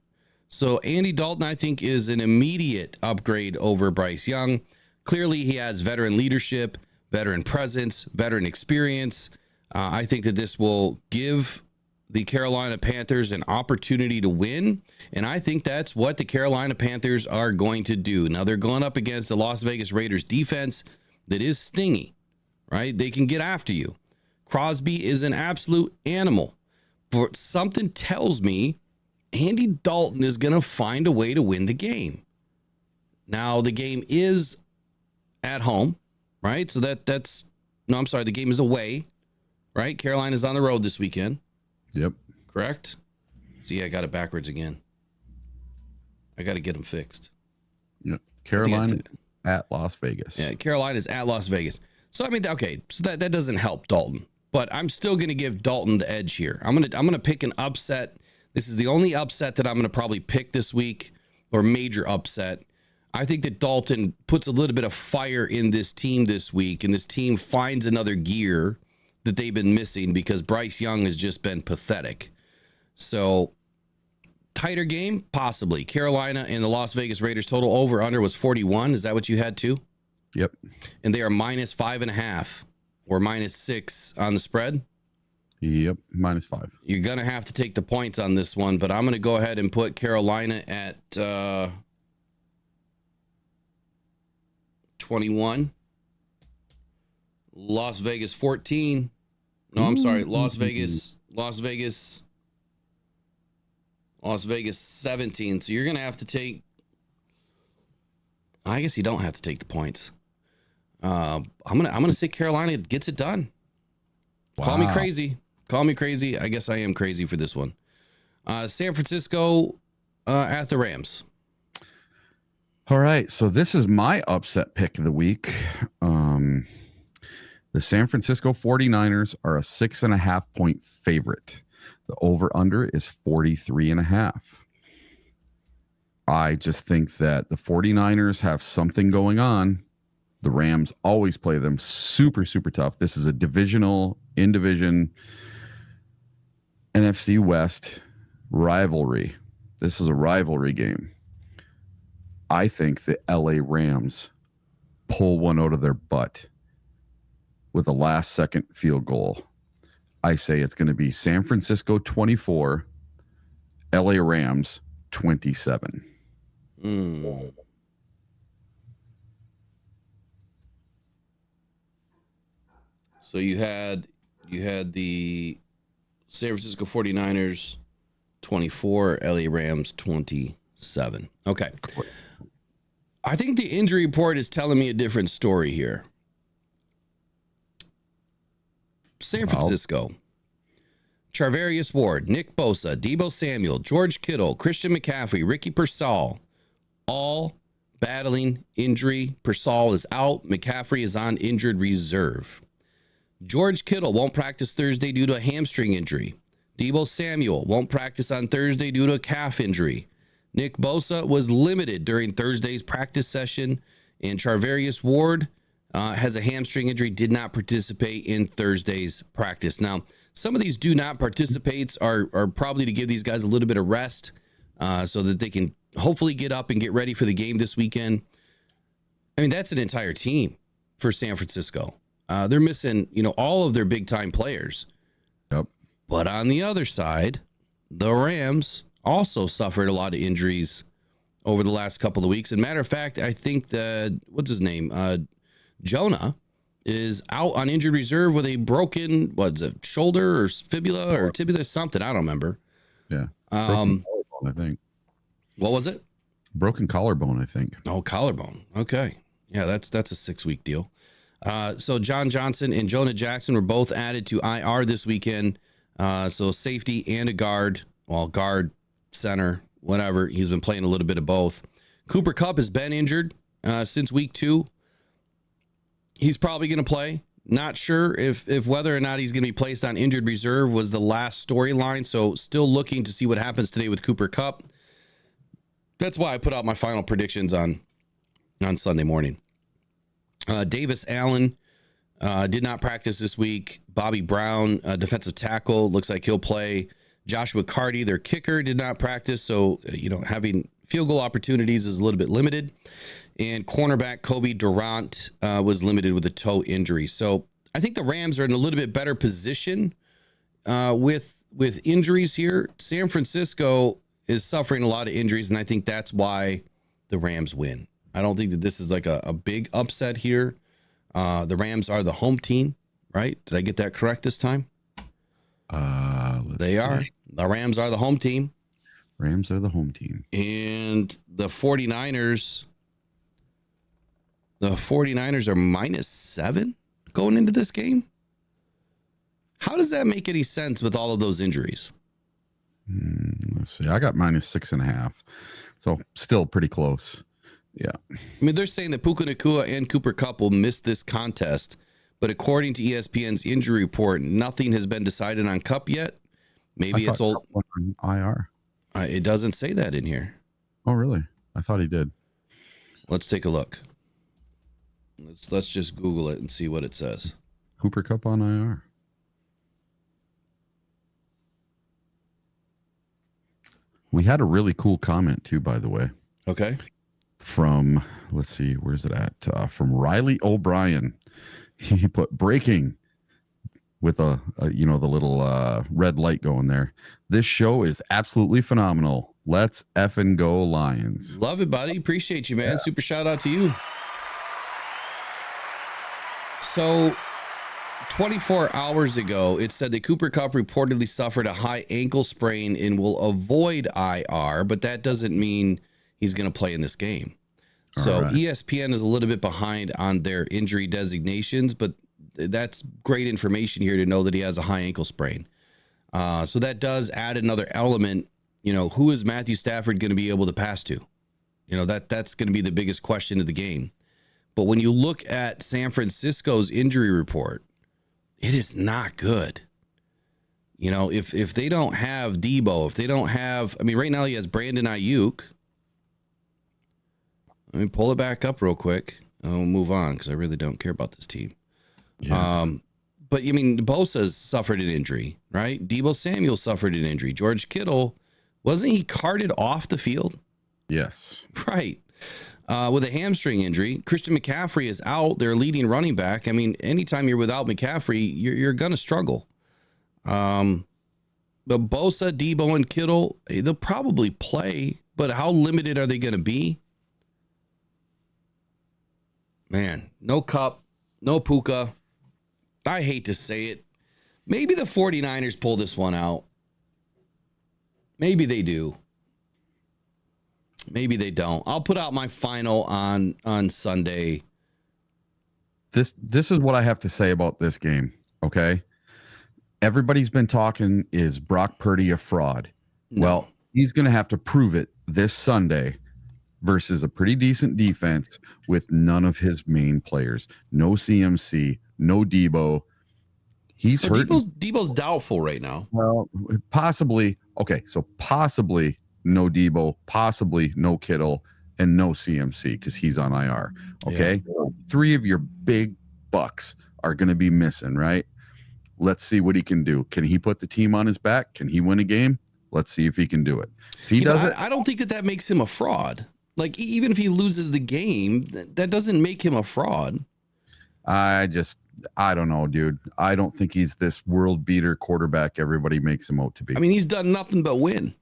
So Andy Dalton, I think, is an immediate upgrade over Bryce Young. Clearly, he has veteran leadership, veteran presence, veteran experience. I think that this will give the Carolina Panthers an opportunity to win, and I think that's what the Carolina Panthers are going to do. Now, they're going up against the Las Vegas Raiders defense that is stingy, right? They can get after you. Crosby is an absolute animal. But something tells me Andy Dalton is going to find a way to win the game. Now, the game is at home, right? So the game is away, right? Carolina's on the road this weekend. Yep. Correct? See, I got it backwards again. I got to get them fixed. Yep. Carolina at Las Vegas. Yeah, Carolina's at Las Vegas. So, I mean, okay, so that doesn't help Dalton. But I'm still going to give Dalton the edge here. I'm gonna pick an upset. This is the only upset that I'm going to probably pick this week, or major upset. I think that Dalton puts a little bit of fire in this team this week, and this team finds another gear that they've been missing because Bryce Young has just been pathetic. So, tighter game? Possibly. Carolina and the Las Vegas Raiders total over-under was 41. Is that what you had too? Yep. And they are -5.5 or -6 on the spread? Yep, -5. You're going to have to take the points on this one, but I'm going to go ahead and put Carolina at 21. Las Vegas 14. No, I'm sorry. Las Vegas 17. So you're going to have to take, I guess you don't have to take the points. I'm going to say Carolina gets it done. Wow. Call me crazy. Call me crazy. I guess I am crazy for this one. San Francisco at the Rams. All right, so this is my upset pick of the week. The San Francisco 49ers are a 6.5 point favorite. The over-under is 43.5. I just think that the 49ers have something going on. The Rams always play them super, super tough. This is a in-division NFC West rivalry. This is a rivalry game. I think the LA Rams pull one out of their butt with a last-second field goal. I say it's going to be San Francisco 24, LA Rams 27. So you had the San Francisco 49ers 24, LA Rams 27. Okay. I think the injury report is telling me a different story here. San Francisco. Charvarius Ward, Nick Bosa, Deebo Samuel, George Kittle, Christian McCaffrey, Ricky Pearsall, all battling injury. Pearsall is out. McCaffrey is on injured reserve. George Kittle won't practice Thursday due to a hamstring injury. Deebo Samuel won't practice on Thursday due to a calf injury. Nick Bosa was limited during Thursday's practice session, and Charvarius Ward has a hamstring injury, did not participate in Thursday's practice. Now, some of these do not participates are probably to give these guys a little bit of rest so that they can hopefully get up and get ready for the game this weekend. I mean, that's an entire team for San Francisco. They're missing, all of their big-time players. Yep. But on the other side, the Rams also suffered a lot of injuries over the last couple of weeks. And matter of fact, I think what's his name? Jonah is out on injured reserve with a broken, shoulder or fibula or tibia, something. I don't remember. Yeah. Broken collarbone, I think. What was it? Broken collarbone, I think. Oh, collarbone. Okay. Yeah, that's a 6-week deal. So John Johnson and Jonah Jackson were both added to IR this weekend. So safety and a guard, guard, center, whatever. He's been playing a little bit of both. Cooper Kupp has been injured since week 2. He's probably going to play. Not sure if whether or not he's going to be placed on injured reserve was the last storyline. So still looking to see what happens today with Cooper Kupp. That's why I put out my final predictions on Sunday morning. Davis Allen did not practice this week. Bobby Brown, defensive tackle, looks like he'll play. Joshua Carty, their kicker, did not practice. So, having field goal opportunities is a little bit limited. And cornerback Kobe Durant was limited with a toe injury. So I think the Rams are in a little bit better position with injuries here. San Francisco is suffering a lot of injuries, and I think that's why the Rams win. I don't think that this is like a big upset here. The Rams are the home team, right? Did I get that correct this time? They are. The Rams are the home team. Rams are the home team. And the 49ers... The 49ers are -7 going into this game. How does that make any sense with all of those injuries? Let's see. I got -6.5. So still pretty close. Yeah. I mean, they're saying that Puka Nacua and Cooper Kupp will miss this contest. But according to ESPN's injury report, nothing has been decided on Kupp yet. Maybe it's old. IR. It doesn't say that in here. Oh, really? I thought he did. Let's take a look. Let's just Google it and see what it says. Cooper Kupp on IR. We had a really cool comment too, by the way. Okay. From, let's see, where's it at? From Riley O'Brien. He put breaking with a the little red light going there. This show is absolutely phenomenal. Let's effing go Lions. Love it, buddy. Appreciate you, man. Yeah. Super shout out to you. So 24 hours ago, it said that Cooper Kupp reportedly suffered a high ankle sprain and will avoid IR, but that doesn't mean he's going to play in this game. So right. ESPN is a little bit behind on their injury designations, but that's great information here to know that he has a high ankle sprain. So that does add another element. Who is Matthew Stafford going to be able to pass to? That's going to be the biggest question of the game. But when you look at San Francisco's injury report, it is not good. If they don't have Debo, if they don't have, right now he has Brandon Ayuk. Let me pull it back up real quick. I'll move on because I really don't care about this team. Yeah. But Bosa's suffered an injury, right? Debo Samuel suffered an injury. George Kittle, wasn't he carted off the field? Yes. Right. With a hamstring injury. Christian McCaffrey is out, their leading running back. Anytime you're without McCaffrey, you're going to struggle. But Bosa, Debo, and Kittle, they'll probably play, but how limited are they going to be? Man, no Kupp, no Puka. I hate to say it. Maybe the 49ers pull this one out. Maybe they do. Maybe they don't. I'll put out my final on Sunday. This is what I have to say about this game, okay? Everybody's been talking, is Brock Purdy a fraud? No. Well, he's going to have to prove it this Sunday versus a pretty decent defense with none of his main players. No CMC, no Debo. He's hurt. Debo's doubtful right now. Well, possibly. Okay, so possibly no Debo, possibly no Kittle, and no CMC because he's on IR. Okay, yeah. 3 of your big bucks are going to be missing, right? Let's see what he can do. Can he put the team on his back? Can he win a game? Let's see if he can do it. If he does it, I don't think that makes him a fraud. Like, even if he loses the game, that doesn't make him a fraud. I don't know, dude. I don't think he's this world beater quarterback everybody makes him out to be. He's done nothing but win.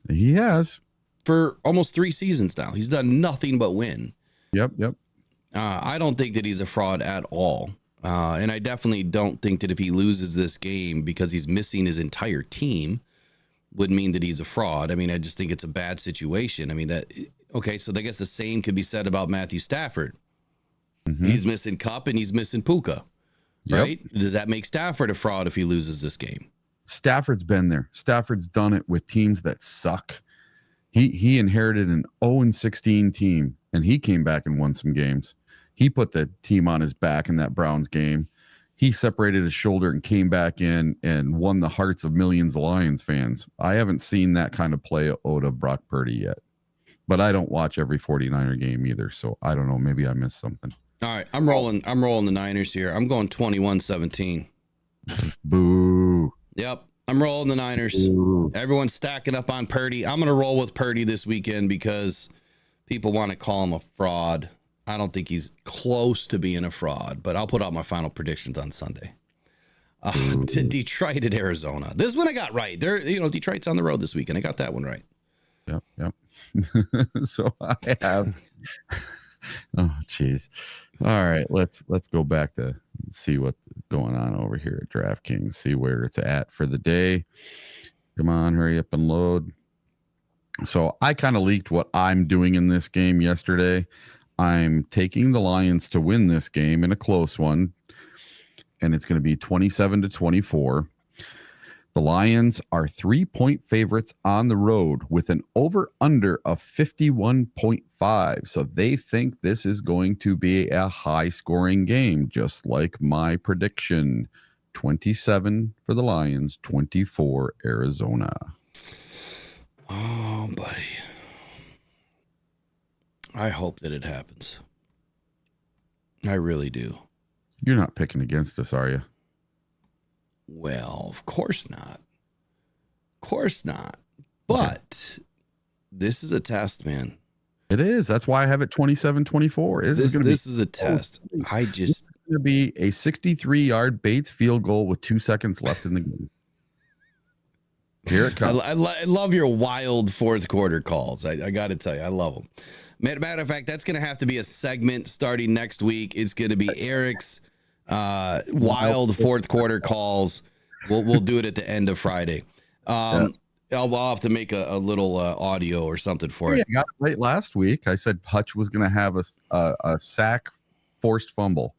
He has. For almost 3 seasons now. He's done nothing but win. Yep. I don't think that he's a fraud at all. And I definitely don't think that if he loses this game because he's missing his entire team would mean that he's a fraud. I just think it's a bad situation. Okay, so I guess the same could be said about Matthew Stafford. Mm-hmm. He's missing Kupp and he's missing Puka, right? Yep. Does that make Stafford a fraud if he loses this game? Stafford's been there. Stafford's done it with teams that suck. He inherited an 0-16 team, and he came back and won some games. He put the team on his back in that Browns game. He separated his shoulder and came back in and won the hearts of millions of Lions fans. I haven't seen that kind of play out of Brock Purdy yet. But I don't watch every 49er game either, so I don't know. Maybe I missed something. All right, I'm rolling the Niners here. I'm going 21-17. Boo. Yep, I'm rolling the Niners. Boo. Everyone's stacking up on Purdy. I'm going to roll with Purdy this weekend because people want to call him a fraud. I don't think he's close to being a fraud, but I'll put out my final predictions on Sunday. To Detroit at Arizona. This one I got right. Detroit's on the road this weekend. I got that one right. Yep. So I have. Oh, geez. All right, let's go back to see what's going on over here at DraftKings. See where it's at for the day. Come on, hurry up and load. So I kind of leaked what I'm doing in this game yesterday. I'm taking the Lions to win this game in a close one, and it's going to be 27-24. The Lions are 3-point favorites on the road with an over-under of 51.5. So they think this is going to be a high-scoring game, just like my prediction. 27 for the Lions, 24 Arizona. Oh, buddy. I hope that it happens. I really do. You're not picking against us, are you? Well, of course not. Of course not. But this is a test, man. It is. That's why I have it 27-24. This is a test. I just going to be a 63-yard Bates field goal with 2 seconds left in the game. Here it comes. I love your wild fourth quarter calls. I got to tell you, I love them. Matter of fact, that's going to have to be a segment starting next week. It's going to be Eric's wild fourth quarter calls. We'll do it at the end of Friday. I'll have to make a little audio or something for it. I got it right last week. I said Hutch was going to have a sack forced fumble.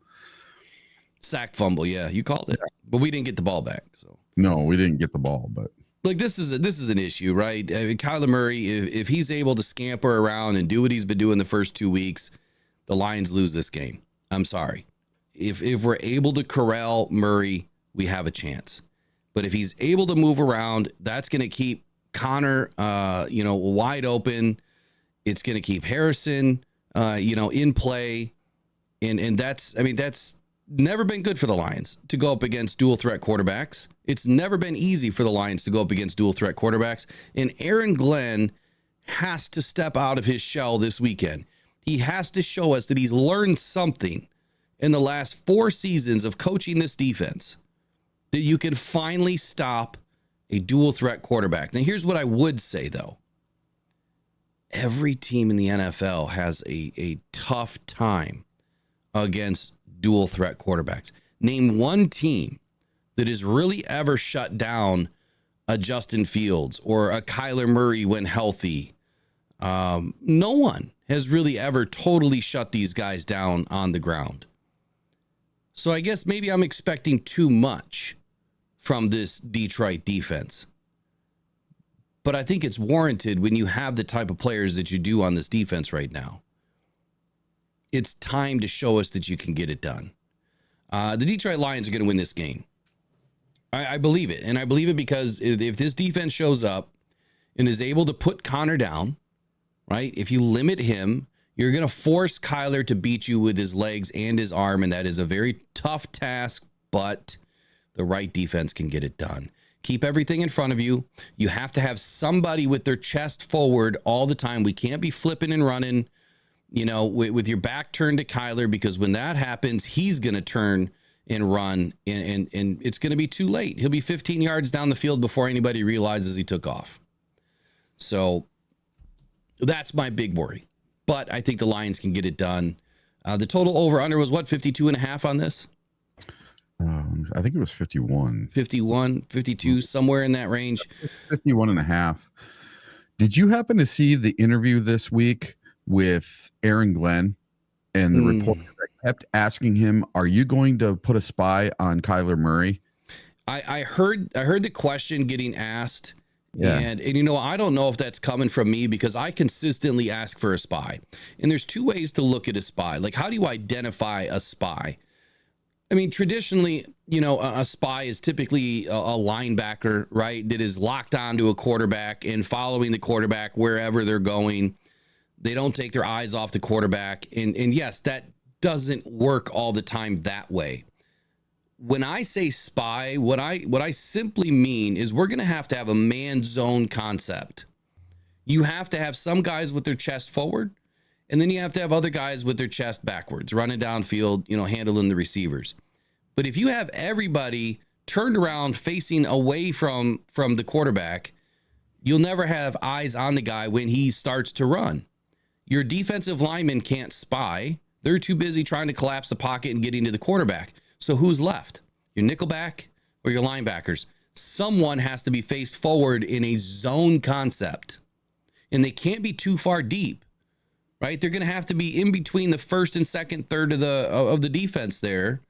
Sack fumble, yeah, you called it, but we didn't get the ball back. So no, we didn't get the ball. But like this is an issue, right? I mean, Kyler Murray, if he's able to scamper around and do what he's been doing the first 2 weeks, the Lions lose this game. I'm sorry. If we're able to corral Murray, we have a chance. But if he's able to move around, that's going to keep Connor, wide open. It's going to keep Harrison, in play. And that's never been good for the Lions to go up against dual threat quarterbacks. It's never been easy for the Lions to go up against dual threat quarterbacks. And Aaron Glenn has to step out of his shell this weekend. He has to show us that he's learned something in the last 4 seasons of coaching this defense, that you can finally stop a dual threat quarterback. Now, here's what I would say, though. Every team in the NFL has a tough time against dual threat quarterbacks. Name one team that has really ever shut down a Justin Fields or a Kyler Murray when healthy. No one has really ever totally shut these guys down on the ground. So I guess maybe I'm expecting too much from this Detroit defense. But I think it's warranted when you have the type of players that you do on this defense right now. It's time to show us that you can get it done. The Detroit Lions are going to win this game. I believe it. And I believe it because if this defense shows up and is able to put Connor down, right? If you limit him, you're going to force Kyler to beat you with his legs and his arm. And that is a very tough task, but the right defense can get it done. Keep everything in front of you. You have to have somebody with their chest forward all the time. We can't be flipping and running, with your back turned to Kyler, because when that happens, he's going to turn and run, and it's going to be too late. He'll be 15 yards down the field before anybody realizes he took off. So that's my big worry. But I think the Lions can get it done. The total over-under was what, 52.5 on this? I think it was 51. 51, 52, somewhere in that range. 51.5. Did you happen to see the interview this week with Aaron Glenn and the reporter that kept asking him, are you going to put a spy on Kyler Murray? I heard the question getting asked. Yeah. And I don't know if that's coming from me, because I consistently ask for a spy. And there's 2 ways to look at a spy. Like, how do you identify a spy? I mean, traditionally, a spy is typically a linebacker, right, that is locked onto a quarterback and following the quarterback wherever they're going. They don't take their eyes off the quarterback. And yes, that doesn't work all the time that way. When I say spy, what I simply mean is we're going to have a man zone concept. You have to have some guys with their chest forward, and then you have to have other guys with their chest backwards, running downfield, handling the receivers. But if you have everybody turned around facing away from the quarterback, you'll never have eyes on the guy when he starts to run. Your defensive linemen can't spy. They're too busy trying to collapse the pocket and getting to the quarterback. So who's left? Your nickelback or your linebackers? Someone has to be faced forward in a zone concept. And they can't be too far deep, right? They're going to have to be in between the first and second third of the defense there.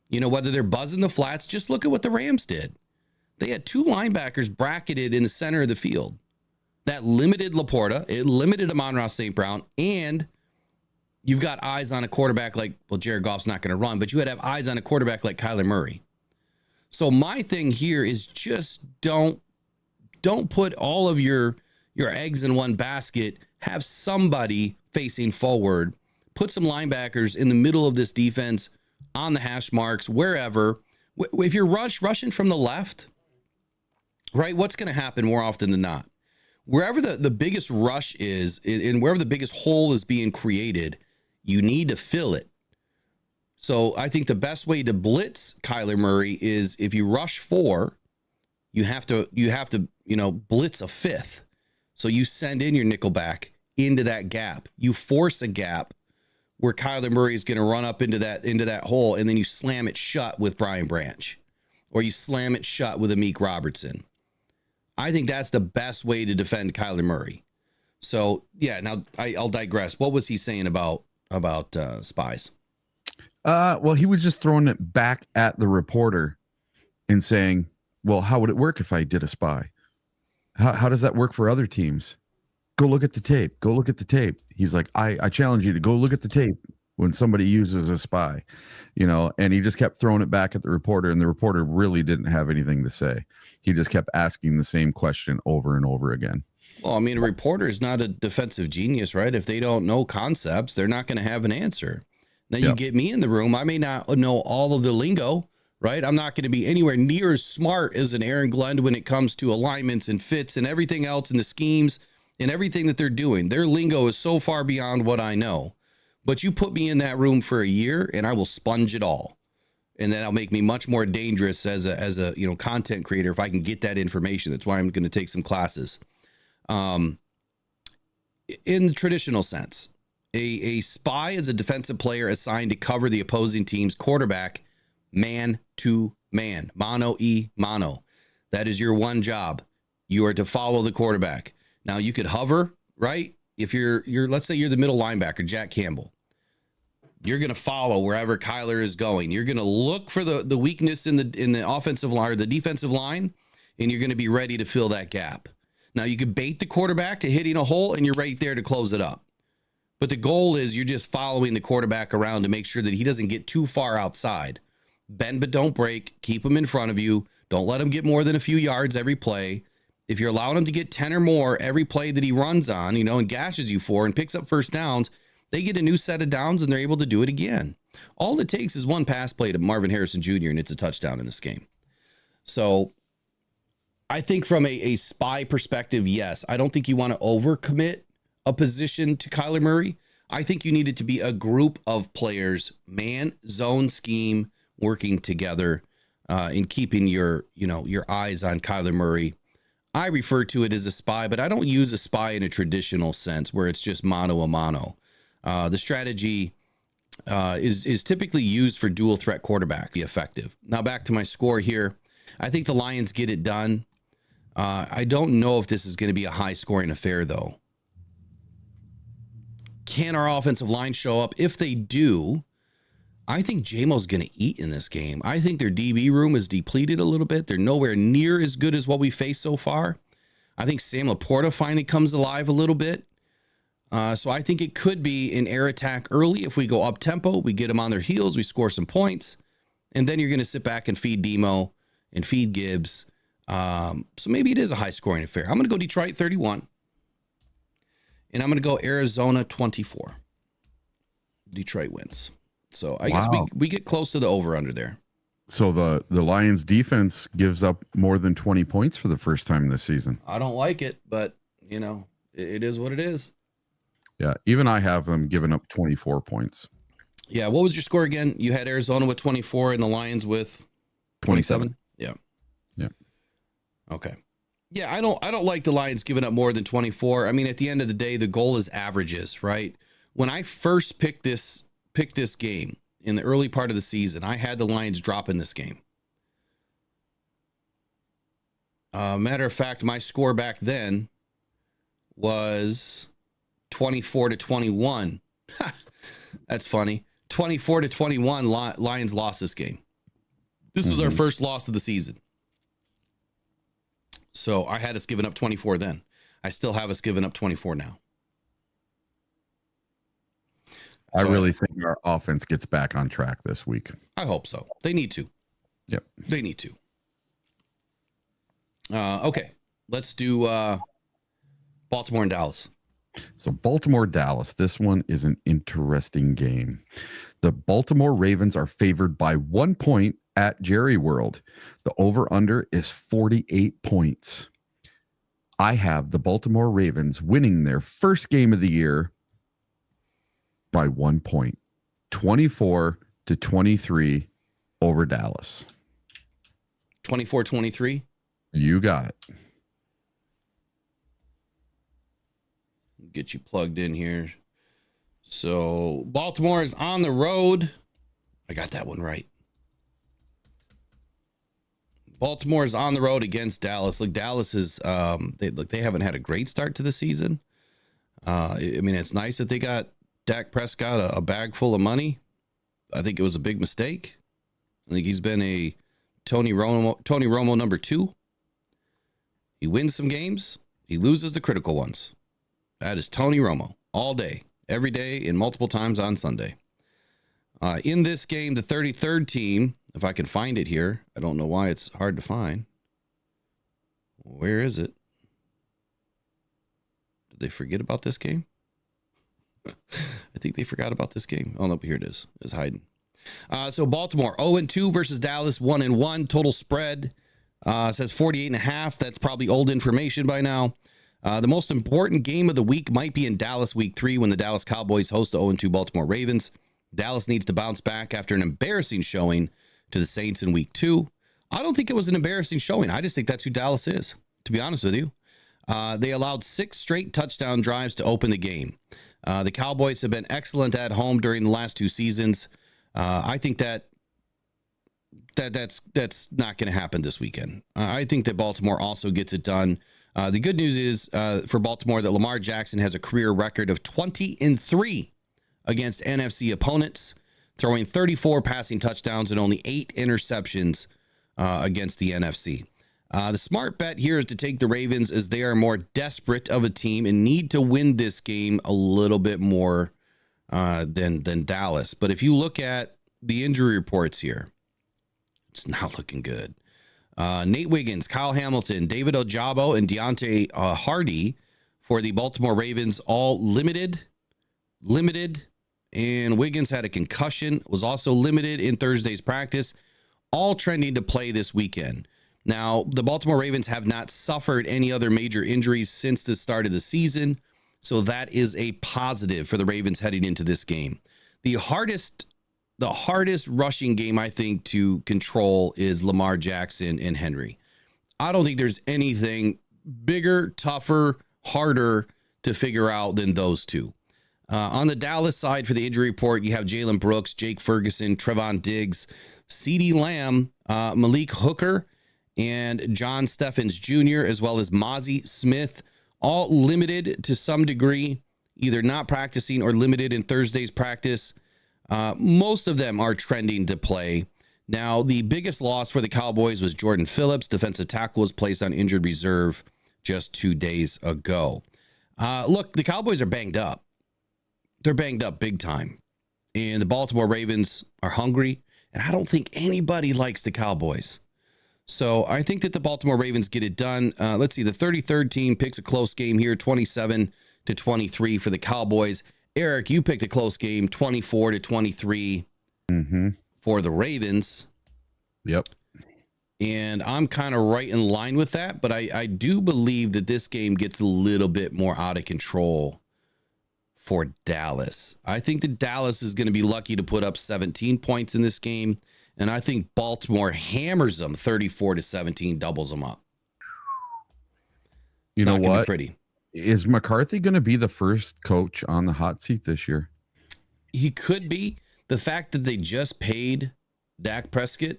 Whether they're buzzing the flats, just look at what the Rams did. They had 2 linebackers bracketed in the center of the field. That limited Laporta, it limited Amon-Ra St. Brown, and you've got eyes on a quarterback like, well, Jared Goff's not going to run, but you had to have eyes on a quarterback like Kyler Murray. So my thing here is just don't put all of your eggs in one basket have somebody facing forward, put some linebackers in the middle of this defense on the hash marks, wherever. If you're rushing from the left, right, what's going to happen more often than not? Wherever the biggest rush is and wherever the biggest hole is being created, you need to fill it. So I think the best way to blitz Kyler Murray is if you rush 4, you have to, blitz a 5th. So you send in your nickelback into that gap. You force a gap where Kyler Murray is going to run up into that hole, and then you slam it shut with Brian Branch, or you slam it shut with Amik Robertson. I think that's the best way to defend Kyler Murray. So yeah, now I'll digress. What was he saying about spies? Well, he was just throwing it back at the reporter and saying, well, how would it work if I did a spy? How does that work for other teams? Go look at the tape. Go look at the tape. He's like, I challenge you to go look at the tape when somebody uses a spy, and he just kept throwing it back at the reporter, and the reporter really didn't have anything to say. He just kept asking the same question over and over again. Well, I mean, a reporter is not a defensive genius, right? If they don't know concepts, they're not going to have an answer. Now, you get me in the room. I may not know all of the lingo, right? I'm not going to be anywhere near as smart as an Aaron Glenn when it comes to alignments and fits and everything else and the schemes and everything that they're doing. Their lingo is so far beyond what I know. But you put me in that room for a year and I will sponge it all. And then that'll make me much more dangerous as a content creator if I can get that information. That's why I'm going to take some classes. In the traditional sense, a spy is a defensive player assigned to cover the opposing team's quarterback man to man, mano y mano. That is your one job. You are to follow the quarterback. Now you could hover, right? If you're let's say you're the middle linebacker, Jack Campbell. You're going to follow wherever Kyler is going. You're going to look for the weakness in the offensive line or the defensive line, and you're going to be ready to fill that gap. Now you could bait the quarterback to hitting a hole, and you're right there to close it up. But the goal is you're just following the quarterback around to make sure that he doesn't get too far outside. Bend but don't break. Keep him in front of you. Don't let him get more than a few yards every play. If you're allowing him to get 10 or more every play that he runs on, and gashes you for and picks up first downs, they get a new set of downs and they're able to do it again. All it takes is one pass play to Marvin Harrison Jr. and it's a touchdown in this game. So I think from a spy perspective, yes, I don't think you want to overcommit a position to Kyler Murray. I think you need it to be a group of players, man, zone, scheme, working together in keeping your eyes on Kyler Murray. I refer to it as a spy, but I don't use a spy in a traditional sense where it's just mano a mano. The strategy is typically used for dual threat quarterback, be effective. Now back to my score here. I think the Lions get it done. I don't know if this is going to be a high scoring affair though. Can our offensive line show up? If they do, I think JMO's going to eat in this game. I think their DB room is depleted a little bit. They're nowhere near as good as what we faced so far. I think Sam Laporta finally comes alive a little bit. So I think it could be an air attack early. If we go up tempo, we get them on their heels, we score some points, and then you're going to sit back and feed Demo and feed Gibbs. So maybe it is a high scoring affair. I'm going to go Detroit 31, and I'm going to go Arizona 24. Detroit wins. So I guess we get close to the over under there. So the Lions defense gives up more than 20 points for the first time this season. I don't like it, but it is what it is. Yeah, even I have them giving up 24 points. Yeah, what was your score again? You had Arizona with 24 and the Lions with 27? Yeah. Yeah. Okay. Yeah, I don't like the Lions giving up more than 24. I mean, at the end of the day, the goal is averages, right? When I first picked this game in the early part of the season, I had the Lions drop in this game. Matter of fact, my score back then was 24-21. That's funny. 24-21. Lions lost this game. This was our first loss of the season. So I had us giving up 24 then. I still have us giving up 24 now. I really think our offense gets back on track this week. I hope so. They need to. Yep. They need to. Okay. Let's do Baltimore and Dallas. So Baltimore, Dallas. This one is an interesting game. The Baltimore Ravens are favored by 1 point at Jerry World. The over-under is 48 points. I have the Baltimore Ravens winning their first game of the year by 1 point, 24-23 over Dallas. 24-23. You got it. Get you plugged in here. So Baltimore is on the road. I got that one right. Baltimore is on the road against Dallas. Look, Dallas is they haven't had a great start to the season. I mean, it's nice that they got Dak Prescott a bag full of money. I think it was a big mistake. I think he's been a Tony Romo number 2. He wins some games. He loses the critical ones. That is Tony Romo all day, every day, and multiple times on Sunday. In this game, the 33rd team, if I can find it here, I don't know why it's hard to find. Where is it? Did they forget about this game? I think they forgot about this game. Oh, no, here it is. It's hiding. So Baltimore, 0-2 versus Dallas, 1-1. Total spread says 48.5. That's probably old information by now. The most important game of the week might be in Dallas week 3 when the Dallas Cowboys host the 0-2 Baltimore Ravens. Dallas needs to bounce back after an embarrassing showing to the Saints in week 2. I don't think it was an embarrassing showing. I just think that's who Dallas is, to be honest with you. They allowed 6 straight touchdown drives to open the game. The Cowboys have been excellent at home during the last 2 seasons. I think that's not going to happen this weekend. I think that Baltimore also gets it done. The good news is for Baltimore that Lamar Jackson has a career record of 20-3 against NFC opponents, throwing 34 passing touchdowns and only 8 interceptions against the NFC. The smart bet here is to take the Ravens as they are more desperate of a team and need to win this game a little bit more than Dallas. But if you look at the injury reports here, it's not looking good. Nate Wiggins, Kyle Hamilton, David Ojabo, and Deontay Hardy for the Baltimore Ravens, all limited. And Wiggins had a concussion, was also limited in Thursday's practice, all trending to play this weekend. Now, the Baltimore Ravens have not suffered any other major injuries since the start of the season, so that is a positive for the Ravens heading into this game. The hardest rushing game, I think, to control is Lamar Jackson and Henry. I don't think there's anything bigger, tougher, harder to figure out than those two. On the Dallas side for the injury report, you have Jalen Brooks, Jake Ferguson, Trevon Diggs, CeeDee Lamb, Malik Hooker, and John Steffens Jr., as well as Mozzie Smith, all limited to some degree, either not practicing or limited in Thursday's practice. Most of them are trending to play. Now, the biggest loss for the Cowboys was Jordan Phillips. Defensive tackle was placed on injured reserve just 2 days ago. Look, the Cowboys are banged up. They're banged up big time. And the Baltimore Ravens are hungry. And I don't think anybody likes the Cowboys. So I think that the Baltimore Ravens get it done. Let's see. The 33rd team picks a close game here, 27-23 for the Cowboys. Eric, you picked a close game, 24-23 for the Ravens. Yep. And I'm kind of right in line with that, but I do believe that this game gets a little bit more out of control for Dallas. I think that Dallas is going to be lucky to put up 17 points in this game, and I think Baltimore hammers them 34-17, doubles them up. You know what? Pretty. Is McCarthy going to be the first coach on the hot seat this year? He could be. The fact that they just paid Dak Prescott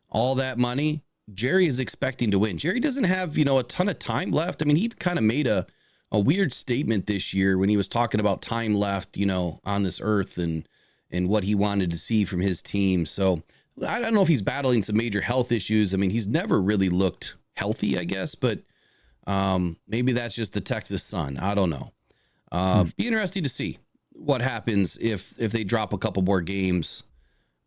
all that money, Jerry is expecting to win. Jerry doesn't have, a ton of time left. I mean, he kind of made a weird statement this year when he was talking about time left, on this earth and what he wanted to see from his team. So I don't know if he's battling some major health issues. I mean, he's never really looked healthy, I guess, but maybe that's just the Texas sun. I don't know. Be interesting to see what happens if they drop a couple more games.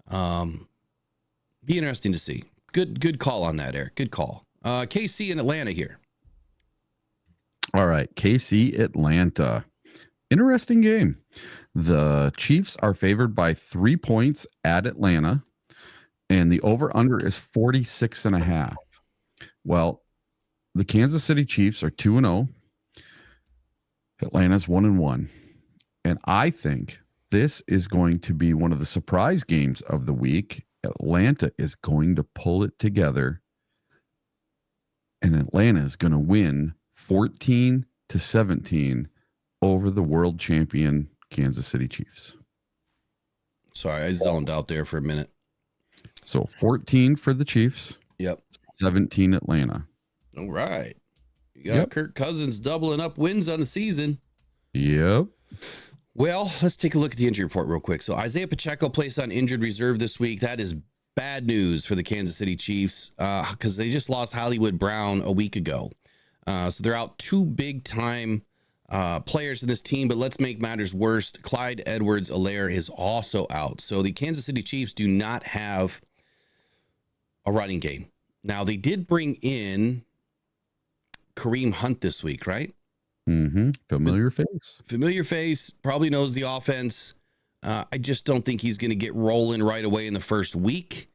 Be interesting to see. Good call on that, Eric. Good call. KC in Atlanta here. All right. KC Atlanta. Interesting game. The Chiefs are favored by 3 points at Atlanta, and the over-under is 46.5. Well, the Kansas City Chiefs are 2-0. Atlanta's 1-1. And I think this is going to be one of the surprise games of the week. Atlanta is going to pull it together, and Atlanta is going to win 14-17 over the world champion Kansas City Chiefs. Sorry, I zoned out there for a minute. So 14 for the Chiefs. Yep. 17 Atlanta. All right. You got Kirk Cousins doubling up wins on the season. Yep. Well, let's take a look at the injury report real quick. So Isaiah Pacheco placed on injured reserve this week. That is bad news for the Kansas City Chiefs because they just lost Hollywood Brown a week ago. So they're out 2 big-time players in this team, but let's make matters worse. Clyde Edwards-Helaire is also out. So the Kansas City Chiefs do not have a running game. Now, they did bring in Kareem Hunt this week, right? Mm-hmm. Familiar face. Probably knows the offense. I just don't think he's going to get rolling right away in the first week.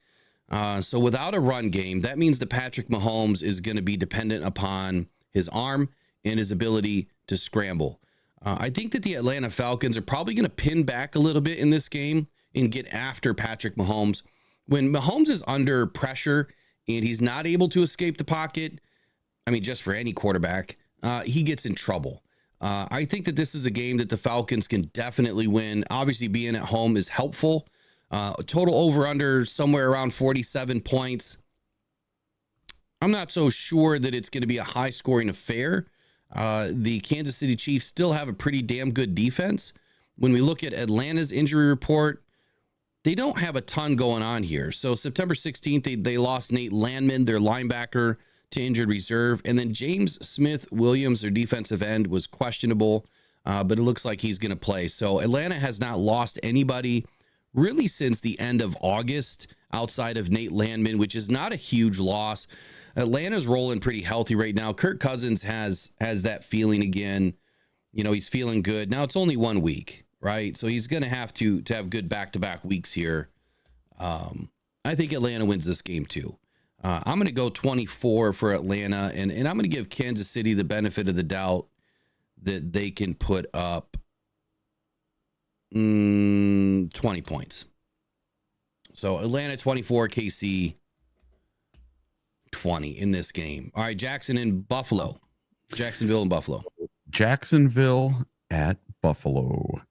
So without a run game, that means that Patrick Mahomes is going to be dependent upon his arm and his ability to scramble. I think that the Atlanta Falcons are probably going to pin back a little bit in this game and get after Patrick Mahomes. When Mahomes is under pressure and he's not able to escape the pocket, I mean, just for any quarterback, he gets in trouble. I think that this is a game that the Falcons can definitely win. Obviously, being at home is helpful. Total over-under somewhere around 47 points. I'm not so sure that it's going to be a high-scoring affair. The Kansas City Chiefs still have a pretty damn good defense. When we look at Atlanta's injury report, they don't have a ton going on here. So September 16th, they lost Nate Landman, their linebacker, to injured reserve. And then James Smith-Williams, their defensive end, was questionable, but it looks like he's going to play. So Atlanta has not lost anybody really since the end of August outside of Nate Landman, which is not a huge loss. Atlanta's rolling pretty healthy right now. Kirk Cousins has that feeling again. You know, he's feeling good. Now it's only 1 week, right? So he's going to have good back-to-back weeks here. I think Atlanta wins this game too. I'm going to go 24 for Atlanta, and I'm going to give Kansas City the benefit of the doubt that they can put up 20 points. So Atlanta 24, KC 20 in this game. All right, Jacksonville and Buffalo. Jacksonville at Buffalo.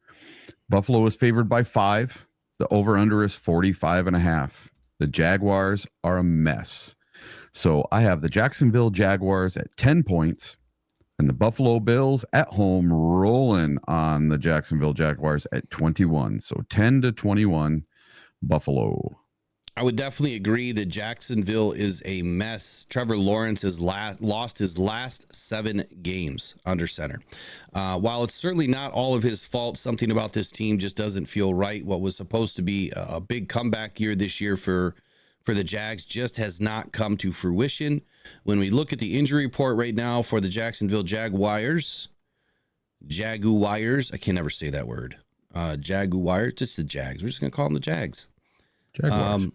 Buffalo is favored by 5. The over-under is 45.5. The Jaguars are a mess. So I have the Jacksonville Jaguars at 10 points and the Buffalo Bills at home rolling on the Jacksonville Jaguars at 21. So 10-21 Buffalo. I would definitely agree that Jacksonville is a mess. Trevor Lawrence has lost his last 7 games under center. While it's certainly not all of his fault, something about this team just doesn't feel right. What was supposed to be a big comeback year this year for the Jags just has not come to fruition. When we look at the injury report right now for the Jacksonville Jaguars, I can never say that word. Jaguars, just the Jags. We're just going to call them the Jags. Jaguars.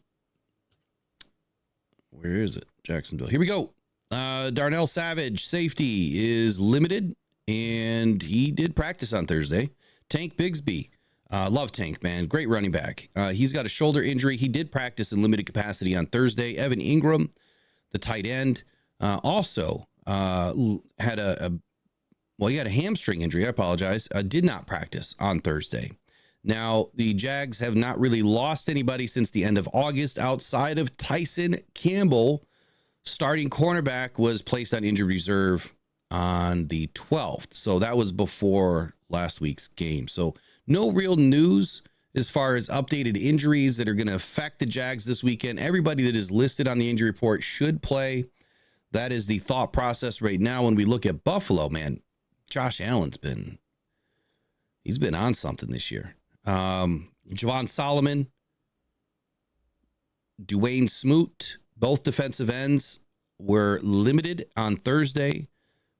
Where is it? Jacksonville. Here we go. Darnell Savage, safety, is limited, and he did practice on Thursday. Tank Bigsby. Love Tank, man. Great running back. He's got a shoulder injury. He did practice in limited capacity on Thursday. Evan Ingram, the tight end, also had he had a hamstring injury. I apologize. Did not practice on Thursday. Now, the Jags have not really lost anybody since the end of August outside of Tyson Campbell. Starting cornerback was placed on injured reserve on the 12th. So that was before last week's game. So no real news as far as updated injuries that are going to affect the Jags this weekend. Everybody that is listed on the injury report should play. That is the thought process right now. When we look at Buffalo, man, Josh Allen's been on something this year. Javon Solomon, Dwayne Smoot, both defensive ends were limited on Thursday.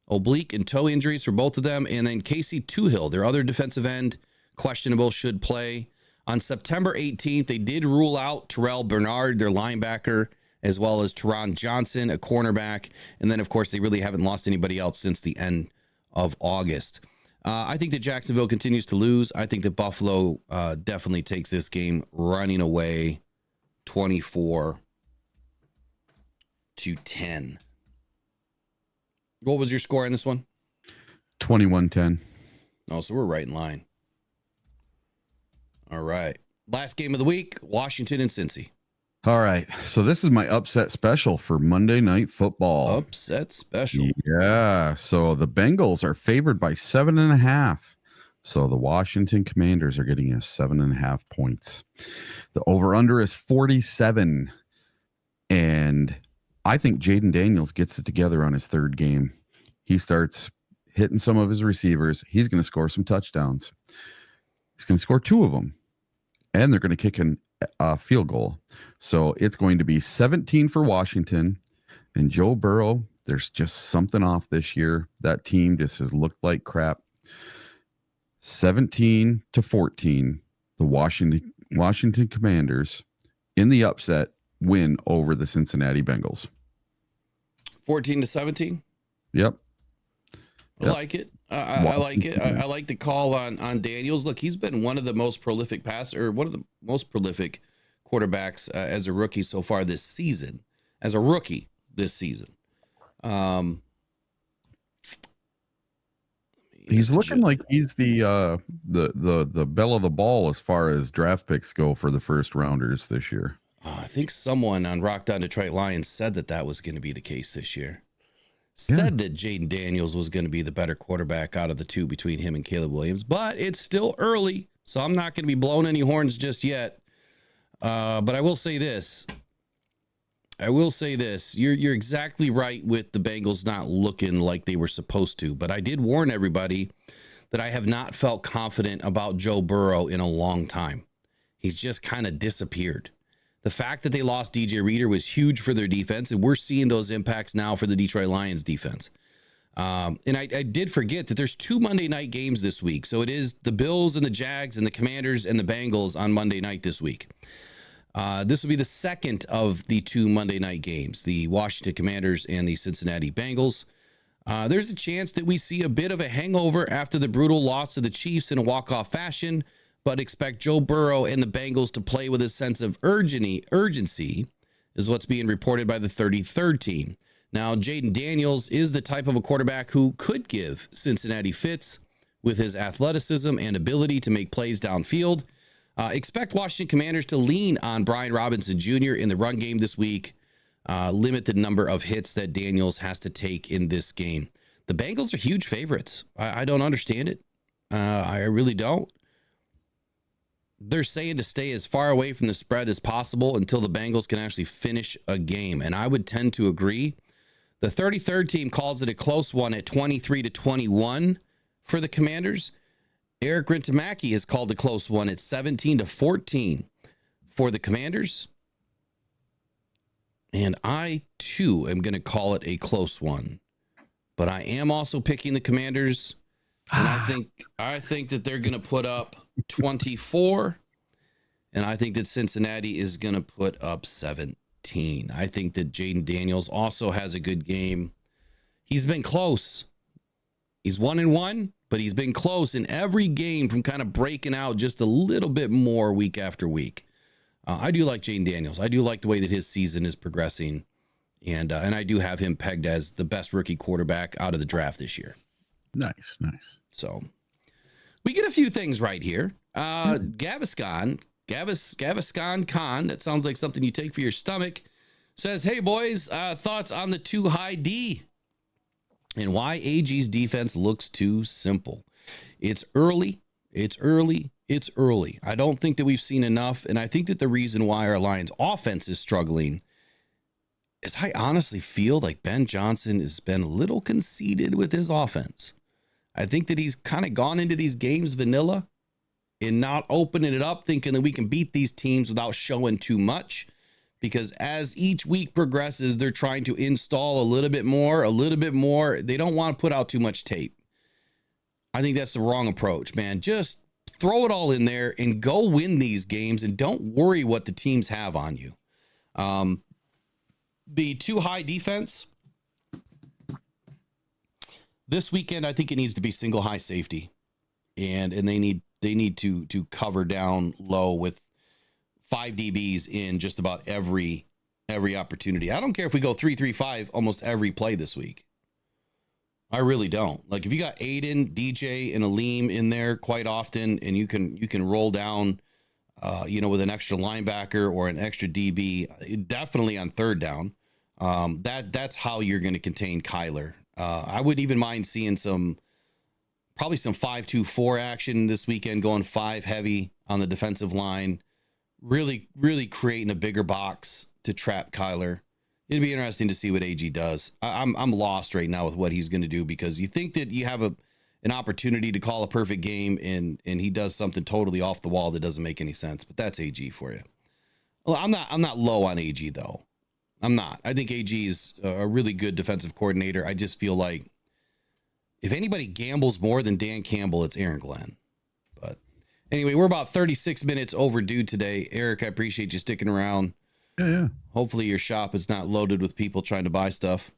oblique and toe injuries for both of them. And then Casey Toohill, their other defensive end, questionable, should play. On September 18th, they did rule out Terrell Bernard, their linebacker, as well as Teron Johnson, a cornerback. And then, of course, they really haven't lost anybody else since the end of August. I think that Jacksonville continues to lose. I think that Buffalo definitely takes this game running away 24-10. What was your score on this one? 21-10. Oh, so we're right in line. All right. Last game of the week, Washington and Cincy. All right. So this is my upset special for Monday Night Football. Upset special. Yeah. So the Bengals are favored by 7.5. So the Washington Commanders are getting us 7.5 points. The over-under is 47. And I think Jaden Daniels gets it together on his third game. He starts hitting some of his receivers. He's going to score some touchdowns. He's going to score 2 of them. And they're going to kick a field goal. So it's going to be 17 for Washington. And Joe Burrow, there's just something off this year. That team just has looked like crap. 17-14, the Washington Commanders in the upset win over the Cincinnati Bengals. 14-17? Yep. I like it. I like it. I like the call on Daniels. Look, he's been one of the most prolific one of the most prolific quarterbacks as a rookie so far this season. As a rookie this season. He's looking like he's the belle of the ball as far as draft picks go for the first rounders this year. I think someone on Rock Down Detroit Lions said that was going to be the case this year. Said that Jaden Daniels was going to be the better quarterback out of the two between him and Caleb Williams, but it's still early, so I'm not going to be blowing any horns just yet. But I will say this. You're exactly right with the Bengals not looking like they were supposed to, but I did warn everybody that I have not felt confident about Joe Burrow in a long time. He's just kind of disappeared. The fact that they lost DJ Reader was huge for their defense, and we're seeing those impacts now for the Detroit Lions defense. And I did forget that there's 2 Monday night games this week. So it is the Bills and the Jags and the Commanders and the Bengals on Monday night this week. This will be the second of the 2 Monday night games, the Washington Commanders and the Cincinnati Bengals. There's a chance that we see a bit of a hangover after the brutal loss to the Chiefs in a walk-off fashion, but expect Joe Burrow and the Bengals to play with a sense of urgency, is what's being reported by the 33rd team. Now, Jaden Daniels is the type of a quarterback who could give Cincinnati fits with his athleticism and ability to make plays downfield. Expect Washington Commanders to lean on Brian Robinson Jr. in the run game this week, limit the number of hits that Daniels has to take in this game. The Bengals are huge favorites. I don't understand it. I really don't. They're saying to stay as far away from the spread as possible until the Bengals can actually finish a game. And I would tend to agree. The 33rd team calls it a close one at 23-21 for the Commanders. Eric Rintamaki has called a close one at 17-14 for the Commanders. And I, too, am going to call it a close one. But I am also picking the Commanders. And I think that they're going to put up 24, and I think that Cincinnati is going to put up 17. I think that Jaden Daniels also has a good game. He's been close. He's 1-1, but he's been close in every game from kind of breaking out just a little bit more week after week. I do like Jaden Daniels. I do like the way that his season is progressing, and I do have him pegged as the best rookie quarterback out of the draft this year. Nice. So we get a few things right here. Gaviscon Khan, that sounds like something you take for your stomach, says, hey, boys, thoughts on the too high D and why AG's defense looks too simple. It's early. I don't think that we've seen enough, and I think that the reason why our Lions offense is struggling is I honestly feel like Ben Johnson has been a little conceited with his offense. I think that he's kind of gone into these games vanilla and not opening it up, thinking that we can beat these teams without showing too much, because as each week progresses, they're trying to install a little bit more. They don't want to put out too much tape. I think that's the wrong approach, man. Just throw it all in there and go win these games, and don't worry what the teams have on you. The too high defense this weekend, I think it needs to be single high safety, and they need to cover down low with 5 DBs in just about every opportunity. I don't care if we go 3-3-5 almost every play this week. I really don't. Like, if you got Aiden, DJ, and Aleem in there quite often, and you can roll down, with an extra linebacker or an extra DB, definitely on third down. That's how you're going to contain Kyler. I would even mind seeing probably some 5-2-4 action this weekend, going 5 heavy on the defensive line, really, really creating a bigger box to trap Kyler. It'd be interesting to see what AG does. I'm lost right now with what he's going to do, because you think that you have an opportunity to call a perfect game, and he does something totally off the wall that doesn't make any sense. But that's AG for you. Well, I'm not low on AG though. I'm not. I think AG is a really good defensive coordinator. I just feel like if anybody gambles more than Dan Campbell, it's Aaron Glenn. But anyway, we're about 36 minutes overdue today. Eric, I appreciate you sticking around. Yeah. Hopefully your shop is not loaded with people trying to buy stuff.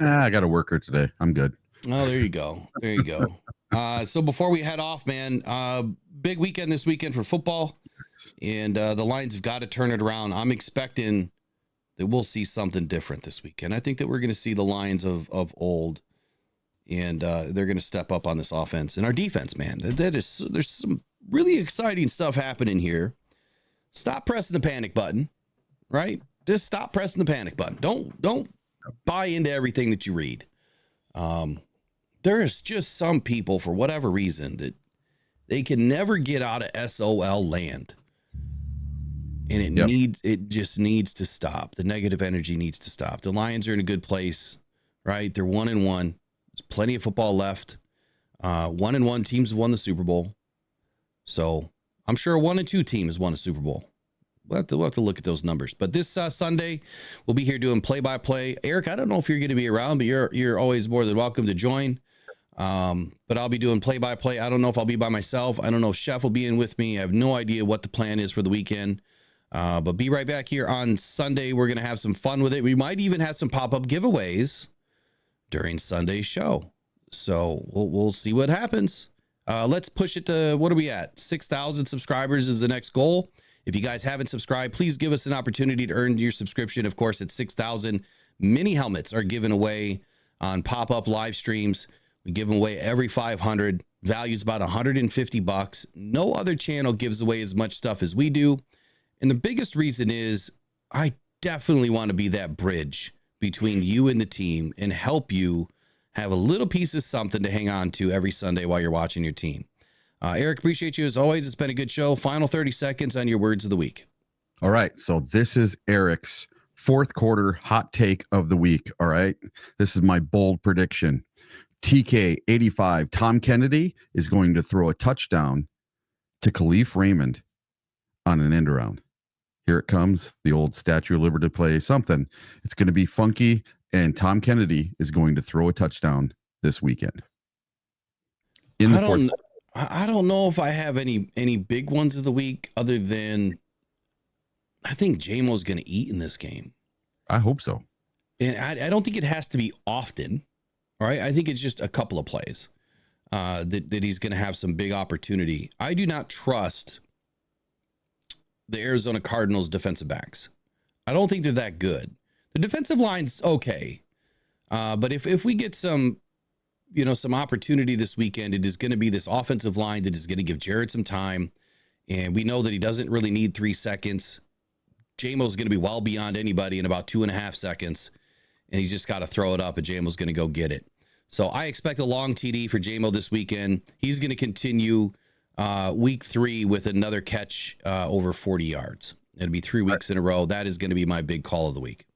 I got a worker today. I'm good. Oh, there you go. There you go. So before we head off, man, big weekend this weekend for football, and the Lions have got to turn it around. I'm expecting that we'll see something different this weekend. I think that we're going to see the Lions of old, and they're going to step up on this offense and our defense, man. There's some really exciting stuff happening here. Stop pressing the panic button. Right? Just stop pressing the panic button. Don't buy into everything that you read. There's just some people, for whatever reason, that they can never get out of SOL land. And it just needs to stop. The negative energy needs to stop. The Lions are in a good place, right? They're 1-1. There's plenty of football left. 1-1 teams have won the Super Bowl. So I'm sure a 1-2 team has won a Super Bowl. We'll have to look at those numbers. But this Sunday, we'll be here doing play-by-play. Eric, I don't know if you're going to be around, but you're always more than welcome to join. But I'll be doing play-by-play. I don't know if I'll be by myself. I don't know if Chef will be in with me. I have no idea what the plan is for the weekend. But be right back here on Sunday. We're going to have some fun with it. We might even have some pop-up giveaways during Sunday's show. So we'll see what happens. Let's push it to, what are we at? 6,000 subscribers is the next goal. If you guys haven't subscribed, please give us an opportunity to earn your subscription. Of course, at 6,000, mini helmets are given away on pop-up live streams. We give them away every 500. Value's about $150. No other channel gives away as much stuff as we do. And the biggest reason is I definitely want to be that bridge between you and the team and help you have a little piece of something to hang on to every Sunday while you're watching your team. Eric, appreciate you as always. It's been a good show. Final 30 seconds on your words of the week. All right. So this is Eric's fourth quarter hot take of the week. All right. This is my bold prediction. TK 85, Tom Kennedy is going to throw a touchdown to Khalif Raymond on an end around. Here it comes. The old Statue of Liberty play something. It's going to be funky. And Tom Kennedy is going to throw a touchdown this weekend. In the fourth. I don't know if I have any big ones of the week other than I think J-Mo's going to eat in this game. I hope so. And I don't think it has to be often. All right. I think it's just a couple of plays that he's going to have some big opportunity. I do not trust the Arizona Cardinals defensive backs. I don't think they're that good. The defensive line's okay. But if we get some opportunity this weekend, it is going to be this offensive line that is going to give Jared some time. And we know that he doesn't really need 3 seconds. J-Mo's going to be well beyond anybody in about 2.5 seconds. And he's just got to throw it up and J-Mo's going to go get it. So I expect a long TD for J-Mo this weekend. He's going to continue week 3 with another catch over 40 yards. It'll be 3 weeks in a row. That is going to be my big call of the week.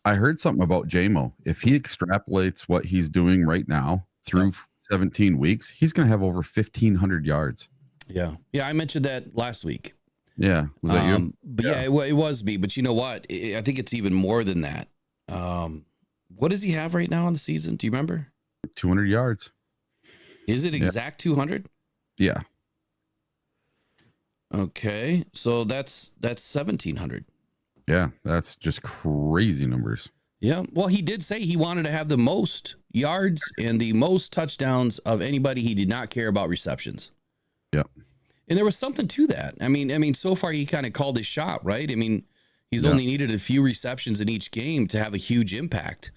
I heard something about J-Mo. If he extrapolates what he's doing right now through 17 weeks, he's going to have over 1,500 yards. Yeah. Yeah, I mentioned that last week. Yeah. Was that you? But yeah, it was me. But you know what? I think it's even more than that. What does he have right now on the season? Do you remember? 200 yards. Is it exact 200? Yeah. Okay, so that's 1,700. Yeah. That's just crazy numbers. Yeah. Well, he did say he wanted to have the most yards and the most touchdowns of anybody. He did not care about receptions. Yeah. And there was something to that. I mean, so far he kind of called his shot, right? I mean, he's only needed a few receptions in each game to have a huge impact.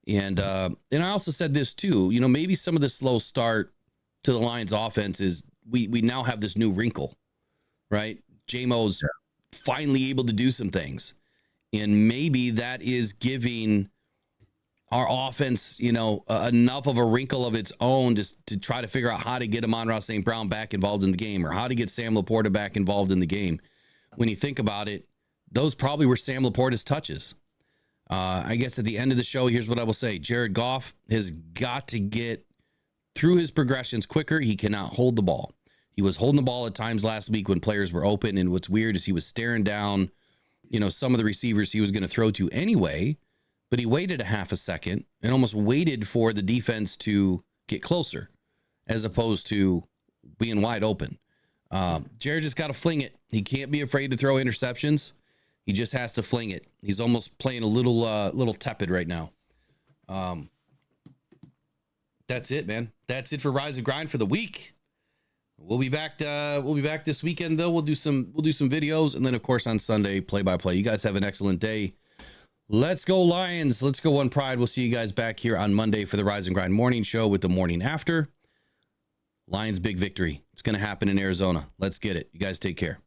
And I also said this too, you know, maybe some of the slow start to the Lions offense is we now have this new wrinkle, right? J-Mo's finally able to do some things. And maybe that is giving our offense, you know, enough of a wrinkle of its own just to try to figure out how to get Amon-Ra St. Brown back involved in the game or how to get Sam Laporta back involved in the game. When you think about it, those probably were Sam Laporta's touches. I guess at the end of the show, here's what I will say. Jared Goff has got to get through his progressions quicker. He cannot hold the ball. He was holding the ball at times last week when players were open. And what's weird is he was staring down, you know, some of the receivers he was going to throw to anyway, but he waited a half a second and almost waited for the defense to get closer as opposed to being wide open. Jared just got to fling it. He can't be afraid to throw interceptions. He just has to fling it. He's almost playing a little tepid right now. That's it, man. That's it for Rise and Grind for the week. We'll be back. We'll be back this weekend, though. We'll do some videos, and then of course on Sunday, play-by-play. You guys have an excellent day. Let's go Lions. Let's go One Pride. We'll see you guys back here on Monday for the Rise and Grind morning show with the morning after. Lions big victory. It's going to happen in Arizona. Let's get it. You guys take care.